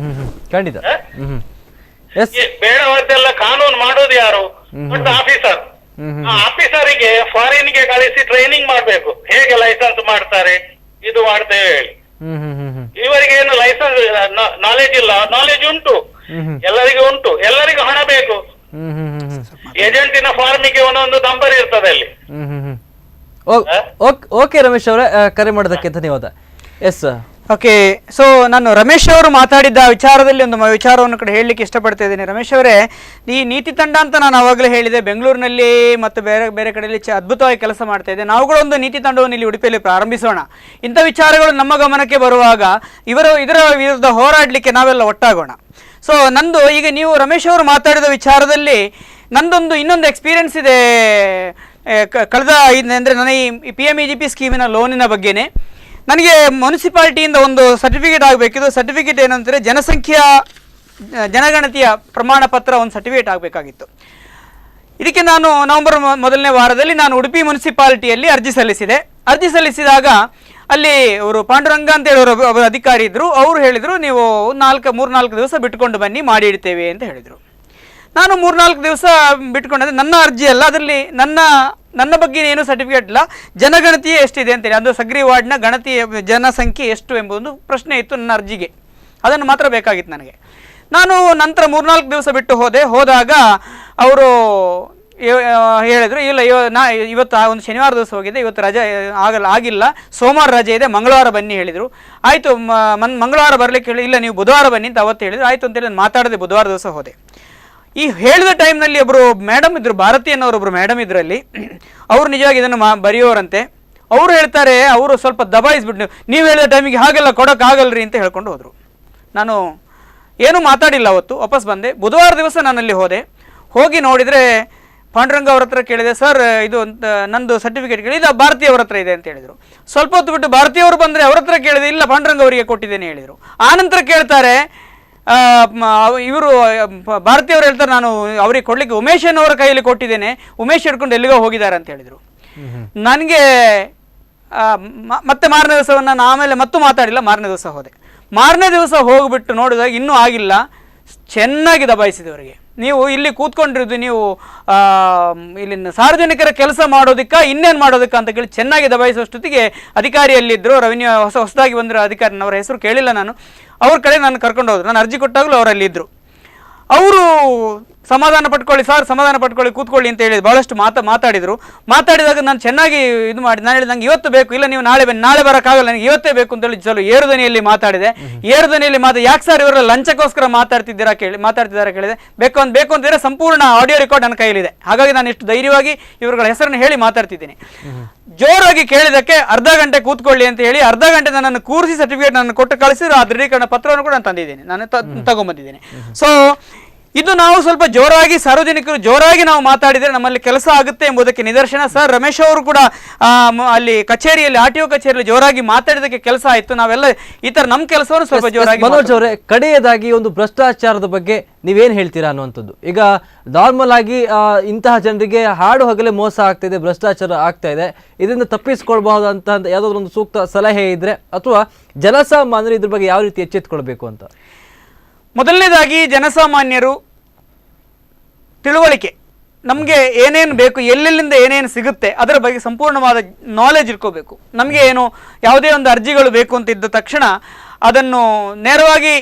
Speaker 1: ಖಂಡಿತ. ಎಸ್,
Speaker 5: ಬೇಡವಾದ್ದೆಲ್ಲ ಕಾನೂನು ಮಾಡೋದು ಯಾರು? ದೊಡ್ಡ ಆಫೀಸರ್. ಆ ಆಫೀಸರಿಗೆ ಫಾರಿನ್ಗೆ ಕಳಿಸಿ ಟ್ರೈನಿಂಗ್ ಮಾಡ್ಬೇಕು, ಹೇಗೆ ಲೈಸೆನ್ಸ್ ಮಾಡ್ತಾರೆ, ಇದು ಮಾಡ್ತೇವೆ ಹೇಳಿ. ಇವರಿಗೆ ಏನು ಲೈಸೆನ್ಸ್ ನಾಲೆಜ್ ಇಲ್ಲ? ನಾಲೆಜ್ ಉಂಟು, ಎಲ್ಲರಿಗೂ ಉಂಟು, ಎಲ್ಲರಿಗೂ ಹಣ ಬೇಕು. ಏಜೆಂಟಿನ ಫಾರ್ಮಿಗೆ ಒಂದೊಂದು ನಂಬರ್ ಇರ್ತದೆ ಅಲ್ಲಿ.
Speaker 1: ಓಕೆ ರಮೇಶ್ ಅವರೇ, ಕರೆ ಮಾಡೋದಕ್ಕೆ ಧನ್ಯವಾದ. S,
Speaker 2: okay. ಸೊ ನಾನು ರಮೇಶ್ ಅವರು ಮಾತಾಡಿದ್ದ ವಿಚಾರದಲ್ಲಿ ಒಂದು ವಿಚಾರವನ್ನು ಕಡೆ ಹೇಳಲಿಕ್ಕೆ ಇಷ್ಟಪಡ್ತಾ ಇದ್ದೀನಿ. ರಮೇಶ್ ಅವರೇ, ಈ ನೀತಿ ತಂಡ ಅಂತ ನಾನು ಆವಾಗಲೇ ಹೇಳಿದೆ, ಬೆಂಗಳೂರಿನಲ್ಲಿ ಮತ್ತು ಬೇರೆ ಬೇರೆ ಕಡೆಯಲ್ಲಿ ಅದ್ಭುತವಾಗಿ ಕೆಲಸ ಮಾಡ್ತಾ ಇದೆ. ನಾವು ಕೂಡ ಒಂದು ನೀತಿ ತಂಡವನ್ನು ಇಲ್ಲಿ ಉಡುಪಿಯಲ್ಲಿ ಪ್ರಾರಂಭಿಸೋಣ. ಇಂಥ ವಿಚಾರಗಳು ನಮ್ಮ ಗಮನಕ್ಕೆ ಬರುವಾಗ ಇದರ ವಿರುದ್ಧ ಹೋರಾಡಲಿಕ್ಕೆ ನಾವೆಲ್ಲ ಒಟ್ಟಾಗೋಣ. ಸೊ ನಂದು ಈಗ ನೀವು ರಮೇಶ್ ಅವರು ಮಾತಾಡಿದ ವಿಚಾರದಲ್ಲಿ ನಂದೊಂದು ಇನ್ನೊಂದು ಎಕ್ಸ್ಪೀರಿಯನ್ಸ್ ಇದೆ. ಕಳೆದ ಅಂದರೆ ನನ್ನ ಈ PMEGP ಸ್ಕೀಮಿನ ಲೋನಿನ ಬಗ್ಗೆನೇ ನನಗೆ ಮುನ್ಸಿಪಾಲ್ಟಿಯಿಂದ ಒಂದು ಸರ್ಟಿಫಿಕೇಟ್ ಆಗಬೇಕಿದ್ದು. ಸರ್ಟಿಫಿಕೇಟ್ ಏನಂದರೆ ಜನಗಣತಿಯ ಪ್ರಮಾಣ ಪತ್ರ ಒಂದು ಸರ್ಟಿಫಿಕೇಟ್ ಆಗಬೇಕಾಗಿತ್ತು. ಇದಕ್ಕೆ ನಾನು ನವೆಂಬರ್ ಮೊದಲನೇ ವಾರದಲ್ಲಿ ನಾನು ಉಡುಪಿ ಮುನ್ಸಿಪಾಲ್ಟಿಯಲ್ಲಿ ಅರ್ಜಿ ಸಲ್ಲಿಸಿದೆ. ಅರ್ಜಿ ಸಲ್ಲಿಸಿದಾಗ ಅಲ್ಲಿ ಅವರು ಪಾಂಡುರಂಗ ಅಂತ ಹೇಳೋರು ಒಬ್ಬ ಅಧಿಕಾರಿ ಇದ್ದರು. ಅವರು ಹೇಳಿದರು, ನೀವು 3-4 ದಿವಸ ಬಿಟ್ಕೊಂಡು ಬನ್ನಿ, ಮಾಡಿ ಇಡ್ತೇವೆ ಅಂತ ಹೇಳಿದರು. ನಾನು 3-4 ದಿವಸ ಬಿಟ್ಕೊಂಡೆ. ನನ್ನ ಅರ್ಜಿ ಅಲ್ಲ, ಅದರಲ್ಲಿ ನನ್ನ ಬಗ್ಗೆ ಏನು ಸರ್ಟಿಫಿಕೇಟ್ ಇಲ್ಲ, ಜನಗಣತಿ ಎಷ್ಟಿದೆ ಅಂತೇಳಿ, ಅದು ಸಗ್ರಿ ವಾರ್ಡ್ನ ಗಣತಿ ಜನಸಂಖ್ಯೆ ಎಷ್ಟು ಎಂಬುದು ಪ್ರಶ್ನೆ ಇತ್ತು ನನ್ನ ಅರ್ಜಿಗೆ. ಅದನ್ನು ಮಾತ್ರ ಬೇಕಾಗಿತ್ತು ನನಗೆ. ನಾನು ನಂತರ 3-4 ದಿವಸ ಬಿಟ್ಟು ಹೋದಾಗ ಅವರು ಹೇಳಿದರು, ಇಲ್ಲ ಇವತ್ತು ಒಂದು ಶನಿವಾರ ದಿವಸ ಹೋಗಿದೆ, ಇವತ್ತು ರಜೆ ಆಗಿಲ್ಲ, ಸೋಮವಾರ ರಜೆ ಇದೆ, ಮಂಗಳವಾರ ಬನ್ನಿ ಹೇಳಿದರು. ಆಯಿತು, ಮಂಗಳವಾರ ಬರಲಿಕ್ಕೆ ಹೇಳಿ, ಇಲ್ಲ ನೀವು ಬುಧವಾರ ಬನ್ನಿ ಅಂತ ಅವತ್ತು ಹೇಳಿದರು. ಆಯಿತು ಅಂತೇಳಿ ನಾನು ಮಾತಾಡದೆ ಬುಧವಾರ ದಿವಸ ಹೋದೆ. ಈ ಹೇಳಿದ ಟೈಮ್ನಲ್ಲಿ ಒಬ್ಬರು ಮೇಡಮ್ ಇದ್ದರು, ಭಾರತಿ ಅನ್ನೋರೊಬ್ಬರು ಮೇಡಮ್ ಇದರಲ್ಲಿ. ಅವರು ನಿಜವಾಗಿ ಇದನ್ನು ಬರೆಯೋರಂತೆ. ಅವರು ಹೇಳ್ತಾರೆ, ಅವರು ಸ್ವಲ್ಪ ದಬಾಯಿಸ್ಬಿಟ್ಟು, ನೀವು ಹೇಳಿದ ಟೈಮಿಗೆ ಹಾಗೆಲ್ಲ ಕೊಡೋಕ್ಕಾಗಲ್ರಿ ಅಂತ ಹೇಳ್ಕೊಂಡು ಹೋದರು. ನಾನು ಏನೂ ಮಾತಾಡಿಲ್ಲ ಅವತ್ತು, ವಾಪಸ್ ಬಂದೆ. ಬುಧವಾರ ದಿವಸ ನಾನಲ್ಲಿ ಹೋಗಿ ನೋಡಿದರೆ ಪಾಂಡುರಂಗ ಅವ್ರ ಹತ್ರ ಕೇಳಿದೆ, ಸರ್ ಇದು ನಂದು ಸರ್ಟಿಫಿಕೇಟ್ ಕೇಳಿ, ಇದು ಭಾರತಿ ಅವ್ರ ಹತ್ರ ಇದೆ ಅಂತ ಹೇಳಿದರು. ಸ್ವಲ್ಪ ಹೊತ್ತು ಬಿಟ್ಟು ಭಾರತೀಯವರು ಬಂದರೆ ಅವ್ರ ಹತ್ರ ಕೇಳಿದೆ, ಇಲ್ಲ ಪಾಂಡುರಂಗ ಅವರಿಗೆ ಕೊಟ್ಟಿದ್ದೇನೆ ಹೇಳಿದರು. ಆನಂತರ ಕೇಳ್ತಾರೆ, ಇವರು ಭಾರತೀಯವರು ಹೇಳ್ತಾರೆ, ನಾನು ಅವ್ರಿಗೆ ಕೊಡ್ಲಿಕ್ಕೆ ಉಮೇಶನವರ ಕೈಯಲ್ಲಿ ಕೊಟ್ಟಿದ್ದೇನೆ, ಉಮೇಶ್ ಹಿಡ್ಕೊಂಡು ಎಲ್ಲಿಗೋ ಹೋಗಿದ್ದಾರೆ ಅಂತ ಹೇಳಿದರು. ನನಗೆ ಮತ್ತೆ ಮಾರನೇ ದಿವಸವನ್ನು ನಾನು ಆಮೇಲೆ ಮತ್ತೂ ಮಾತಾಡಿಲ್ಲ. ಮಾರನೇ ದಿವಸ ಹೋಗಿಬಿಟ್ಟು ನೋಡಿದಾಗ ಇನ್ನೂ ಆಗಿಲ್ಲ. ಚೆನ್ನಾಗಿ ದಬಾಯಿಸಿದವರಿಗೆ, ನೀವು ಇಲ್ಲಿ ಕೂತ್ಕೊಂಡಿರೋದು ನೀವು ಇಲ್ಲಿನ ಸಾರ್ವಜನಿಕರ ಕೆಲಸ ಮಾಡೋದಕ್ಕೆ ಇನ್ನೇನು ಮಾಡೋದಕ್ಕೆ ಅಂತ ಕೇಳಿ ಚೆನ್ನಾಗಿ ದಬಾಯಿಸುವಷ್ಟೊತ್ತಿಗೆ ಅಧಿಕಾರಿಯಲ್ಲಿದ್ದರು, ರೆವಿನ್ಯೂ ಹೊಸದಾಗಿ ಬಂದಿರೋ ಅಧಿಕಾರಿ, ಅವರ ಹೆಸರು ಕೇಳಿಲ್ಲ ನಾನು. ಅವ್ರ ಕಡೆ ನಾನು ಕರ್ಕೊಂಡು ಹೋದ್ರು. ನಾನು ಅರ್ಜಿ ಕೊಟ್ಟಾಗಲೂ ಅವರಲ್ಲಿದ್ದರು. ಅವರು ಸಮಾಧಾನ ಪಟ್ಕೊಳ್ಳಿ ಸರ್, ಸಮಾಧಾನ ಪಟ್ಕೊಳ್ಳಿ, ಕೂತ್ಕೊಳ್ಳಿ ಅಂತ ಹೇಳಿದ್ರು. ಭಾಳಷ್ಟು ಮಾತಾಡಿದಾಗ ನಾನು ಚೆನ್ನಾಗಿ ಇದು ಮಾಡಿ ನಾನು ಹೇಳಿದೆ, ನಂಗೆ ಇವತ್ತು ಬೇಕು, ಇಲ್ಲ ನೀವು ನಾಳೆ ಬನ್ನಿ, ನಾಳೆ ಬರೋಕ್ಕಾಗಲ್ಲ, ನನಗೆ ಇವತ್ತೇ ಬೇಕು ಅಂತೇಳಿ ಚಲೋ ಏರುದನಿಯಲ್ಲಿ ಮಾತಾಡಿದೆ. ಯಾಕೆ ಸರ್ ಇವರ ಲಂಚಕ್ಕೋಸ್ಕರ ಮಾತಾಡ್ತಿದ್ದಾರೆ ಕೇಳಿದೆ. ಬೇಕು ಅಂತಿದ್ರೆ ಸಂಪೂರ್ಣ ಆಡಿಯೋ ರೆಕಾರ್ಡ್ ನನ್ನ ಕೈಯಲ್ಲಿದೆ. ಹಾಗಾಗಿ ನಾನು ಇಷ್ಟು ಧೈರ್ಯವಾಗಿ ಇವರುಗಳ ಹೆಸರನ್ನು ಹೇಳಿ ಮಾತಾಡ್ತಿದ್ದೀನಿ. ಜೋರಾಗಿ ಕೇಳಿದಕ್ಕೆ ಅರ್ಧ ಗಂಟೆ ಕೂತ್ಕೊಳ್ಳಿ ಅಂತ ಹೇಳಿ ಅರ್ಧ ಗಂಟೆ ನನ್ನನ್ನು ಕೂರಿಸಿ ಸರ್ಟಿಫಿಕೇಟ್ ನಾನು ಕೊಟ್ಟು ಕಳಿಸಿದ್ರು. ಆ ದೃಢೀಕರಣ ಪತ್ರವನ್ನು ಕೂಡ ನಾನು ತಂದಿದ್ದೀನಿ, ನಾನು ತಗೊಂಬಂದಿದ್ದೀನಿ. ಸೊ ಇದು ನಾವು ಸ್ವಲ್ಪ ಜೋರಾಗಿ, ಸಾರ್ವಜನಿಕರು ಜೋರಾಗಿ ನಾವು ಮಾತಾಡಿದರೆ ನಮ್ಮಲ್ಲಿ ಕೆಲಸ ಆಗುತ್ತೆ ಎಂಬುದಕ್ಕೆ ನಿದರ್ಶನ. ಸರ್ ರಮೇಶ್ ಅವರು ಕೂಡ ಅಲ್ಲಿ ಕಚೇರಿಯಲ್ಲಿ, RTO ಕಚೇರಿಯಲ್ಲಿ ಜೋರಾಗಿ ಮಾತಾಡಿದಕ್ಕೆ ಕೆಲಸ ಆಯಿತು. ನಾವೆಲ್ಲ ಈ ಥರ ನಮ್ಮ ಕೆಲಸವನ್ನು ಸ್ವಲ್ಪ ಜೋರಾಗಿ.
Speaker 1: ಮನೋಜ್ ಅವರೇ, ಕಡೆಯದಾಗಿ ಒಂದು ಭ್ರಷ್ಟಾಚಾರದ ಬಗ್ಗೆ ನೀವೇನು ಹೇಳ್ತೀರಾ ಅನ್ನುವಂಥದ್ದು. ಈಗ ನಾರ್ಮಲ್ ಆಗಿ ಇಂತಹ ಜನರಿಗೆ ಹಾಡು ಹಗಲೇ ಮೋಸ ಆಗ್ತಾಯಿದೆ, ಭ್ರಷ್ಟಾಚಾರ ಆಗ್ತಾ ಇದೆ. ಇದರಿಂದ ತಪ್ಪಿಸ್ಕೊಳ್ಬಹುದಂತ ಯಾವುದಾದ್ರೂ ಒಂದು ಸೂಕ್ತ ಸಲಹೆ ಇದ್ರೆ, ಅಥವಾ ಜನಸಾಮಾನ್ಯರು ಇದ್ರ ಬಗ್ಗೆ ಯಾವ ರೀತಿ ಎಚ್ಚೆತ್ತುಕೊಳ್ಬೇಕು ಅಂತ?
Speaker 2: ಮೊದಲನೇದಾಗಿ ಜನಸಾಮಾನ್ಯರು ತಿಳುವಳಿಕೆ, ನಮಗೆ ಏನೇನು ಬೇಕು, ಎಲ್ಲೆಲ್ಲಿಂದ ಏನೇನು ಸಿಗುತ್ತೆ ಅದರ ಬಗ್ಗೆ ಸಂಪೂರ್ಣವಾದ ನಾಲೆಜ್ ಇಟ್ಕೋಬೇಕು. ನಮಗೆ ಏನು ಯಾವುದೇ ಒಂದು ಅರ್ಜಿಗಳು ಬೇಕು ಅಂತ ಇದ್ದ ತಕ್ಷಣ ಅದನ್ನು ನೇರವಾಗಿ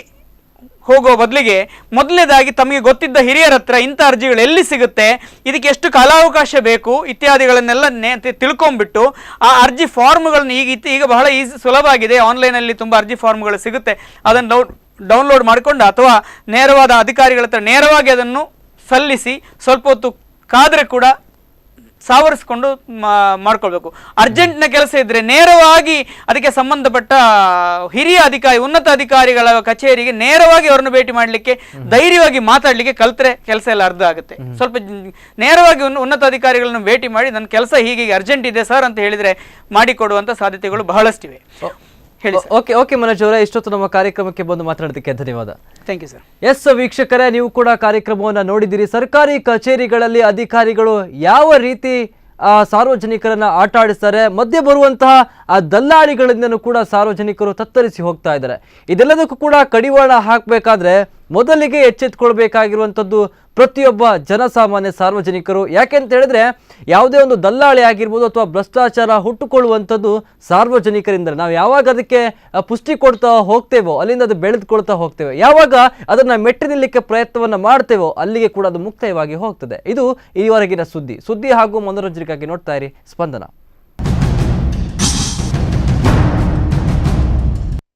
Speaker 2: ಹೋಗೋ ಬದಲಿಗೆ ಮೊದಲನೇದಾಗಿ ತಮಗೆ ಗೊತ್ತಿದ್ದ ಹಿರಿಯರ ಹತ್ರ ಇಂಥ ಅರ್ಜಿಗಳು ಎಲ್ಲಿ ಸಿಗುತ್ತೆ, ಇದಕ್ಕೆ ಎಷ್ಟು ಕಾಲಾವಕಾಶ ಬೇಕು ಇತ್ಯಾದಿಗಳನ್ನೆಲ್ಲ ತಿಳ್ಕೊಂಬಿಟ್ಟು ಆ ಅರ್ಜಿ ಫಾರ್ಮ್ಗಳನ್ನು ಈಗ ಬಹಳ ಸುಲಭ ಆಗಿದೆ. ಆನ್ಲೈನಲ್ಲಿ ತುಂಬ ಅರ್ಜಿ ಫಾರ್ಮ್ಗಳು ಸಿಗುತ್ತೆ. ಅದನ್ನು ಡೌನ್ಲೋಡ್ ಮಾಡಿಕೊಂಡು ಅಥವಾ ನೇರವಾದ ಅಧಿಕಾರಿಗಳ ಹತ್ರ ನೇರವಾಗಿ ಅದನ್ನು ಸಲ್ಲಿಸಿ ಸ್ವಲ್ಪ ಹೊತ್ತು ಕಾದರೆ ಕೂಡ ಸಾವರಿಸ್ಕೊಂಡು ಮಾಡ್ಕೊಳ್ಬೇಕು. ಅರ್ಜೆಂಟ್ನ ಕೆಲಸ ಇದ್ದರೆ ನೇರವಾಗಿ ಅದಕ್ಕೆ ಸಂಬಂಧಪಟ್ಟ ಹಿರಿಯ ಅಧಿಕಾರಿ, ಉನ್ನತ ಅಧಿಕಾರಿಗಳ ಕಚೇರಿಗೆ ನೇರವಾಗಿ ಅವರನ್ನು ಭೇಟಿ ಮಾಡಲಿಕ್ಕೆ, ಧೈರ್ಯವಾಗಿ ಮಾತಾಡಲಿಕ್ಕೆ ಕಲ್ತ್ರೆ ಕೆಲಸ ಎಲ್ಲ ಅರ್ಧ ಆಗುತ್ತೆ. ಸ್ವಲ್ಪ ನೇರವಾಗಿ ಉನ್ನತ ಅಧಿಕಾರಿಗಳನ್ನು ಭೇಟಿ ಮಾಡಿ ನನ್ನ ಕೆಲಸ ಹೀಗೆ ಅರ್ಜೆಂಟ್ ಇದೆ ಸರ್ ಅಂತ ಹೇಳಿದರೆ ಮಾಡಿಕೊಡುವಂಥ ಸಾಧ್ಯತೆಗಳು ಬಹಳಷ್ಟಿವೆ.
Speaker 1: ಓಕೆ ಮನೋಜ್ ಅವರೇ, ಇಷ್ಟೊತ್ತು ನಮ್ಮ ಕಾರ್ಯಕ್ರಮಕ್ಕೆ ಬಂದು ಮಾತಾಡೋದಕ್ಕೆ ಧನ್ಯವಾದ.
Speaker 2: Thank you sir.
Speaker 1: ಎಸ್ ವೀಕ್ಷಕರೇ, ನೀವು ಕೂಡ ಕಾರ್ಯಕ್ರಮವನ್ನು ನೋಡಿದ್ದೀರಿ. ಸರ್ಕಾರಿ ಕಚೇರಿಗಳಲ್ಲಿ ಅಧಿಕಾರಿಗಳು ಯಾವ ರೀತಿ ಸಾರ್ವಜನಿಕರನ್ನ ಆಟ ಆಡಿಸ್ತಾರೆ. ಮಧ್ಯೆ ಬರುವಂತಹ ಆ ದಲ್ಲಾಳಿಗಳಿಂದನೂ ಕೂಡ ಸಾರ್ವಜನಿಕರು ತತ್ತರಿಸಿ ಹೋಗ್ತಾ ಇದ್ದಾರೆ. ಇದೆಲ್ಲದಕ್ಕೂ ಕೂಡ ಕಡಿವಾಣ ಹಾಕಬೇಕಾದ್ರೆ ಮೊದಲಿಗೆ ಎಚ್ಚೆತ್ತುಕೊಳ್ಬೇಕಾಗಿರುವಂಥದ್ದು ಪ್ರತಿಯೊಬ್ಬ ಜನಸಾಮಾನ್ಯ ಸಾರ್ವಜನಿಕರು. ಯಾಕೆಂತ ಹೇಳಿದ್ರೆ ಯಾವುದೇ ಒಂದು ದಲ್ಲಾಳಿ ಆಗಿರ್ಬೋದು ಅಥವಾ ಭ್ರಷ್ಟಾಚಾರ ಹುಟ್ಟುಕೊಳ್ಳುವಂಥದ್ದು ಸಾರ್ವಜನಿಕರಿಂದ. ನಾವು ಯಾವಾಗ ಅದಕ್ಕೆ ಪುಷ್ಟಿ ಕೊಡ್ತಾ ಹೋಗ್ತೇವೋ ಅಲ್ಲಿಂದ ಅದು ಬೆಳೆದುಕೊಳ್ತಾ ಹೋಗ್ತೇವೆ. ಯಾವಾಗ ಅದನ್ನು ಮೆಟ್ಟಿ ನಿಲ್ಲಕ್ಕೆ ಪ್ರಯತ್ನವನ್ನು ಮಾಡ್ತೇವೋ ಅಲ್ಲಿಗೆ ಕೂಡ ಅದು ಮುಕ್ತಾಯವಾಗಿ ಹೋಗ್ತದೆ. ಇದು ಈವರೆಗಿನ ಸುದ್ದಿ ಹಾಗೂ ಮನೋರಂಜನೆಗಾಗಿ ನೋಡ್ತಾ ಇರಿ ಸ್ಪಂದನ.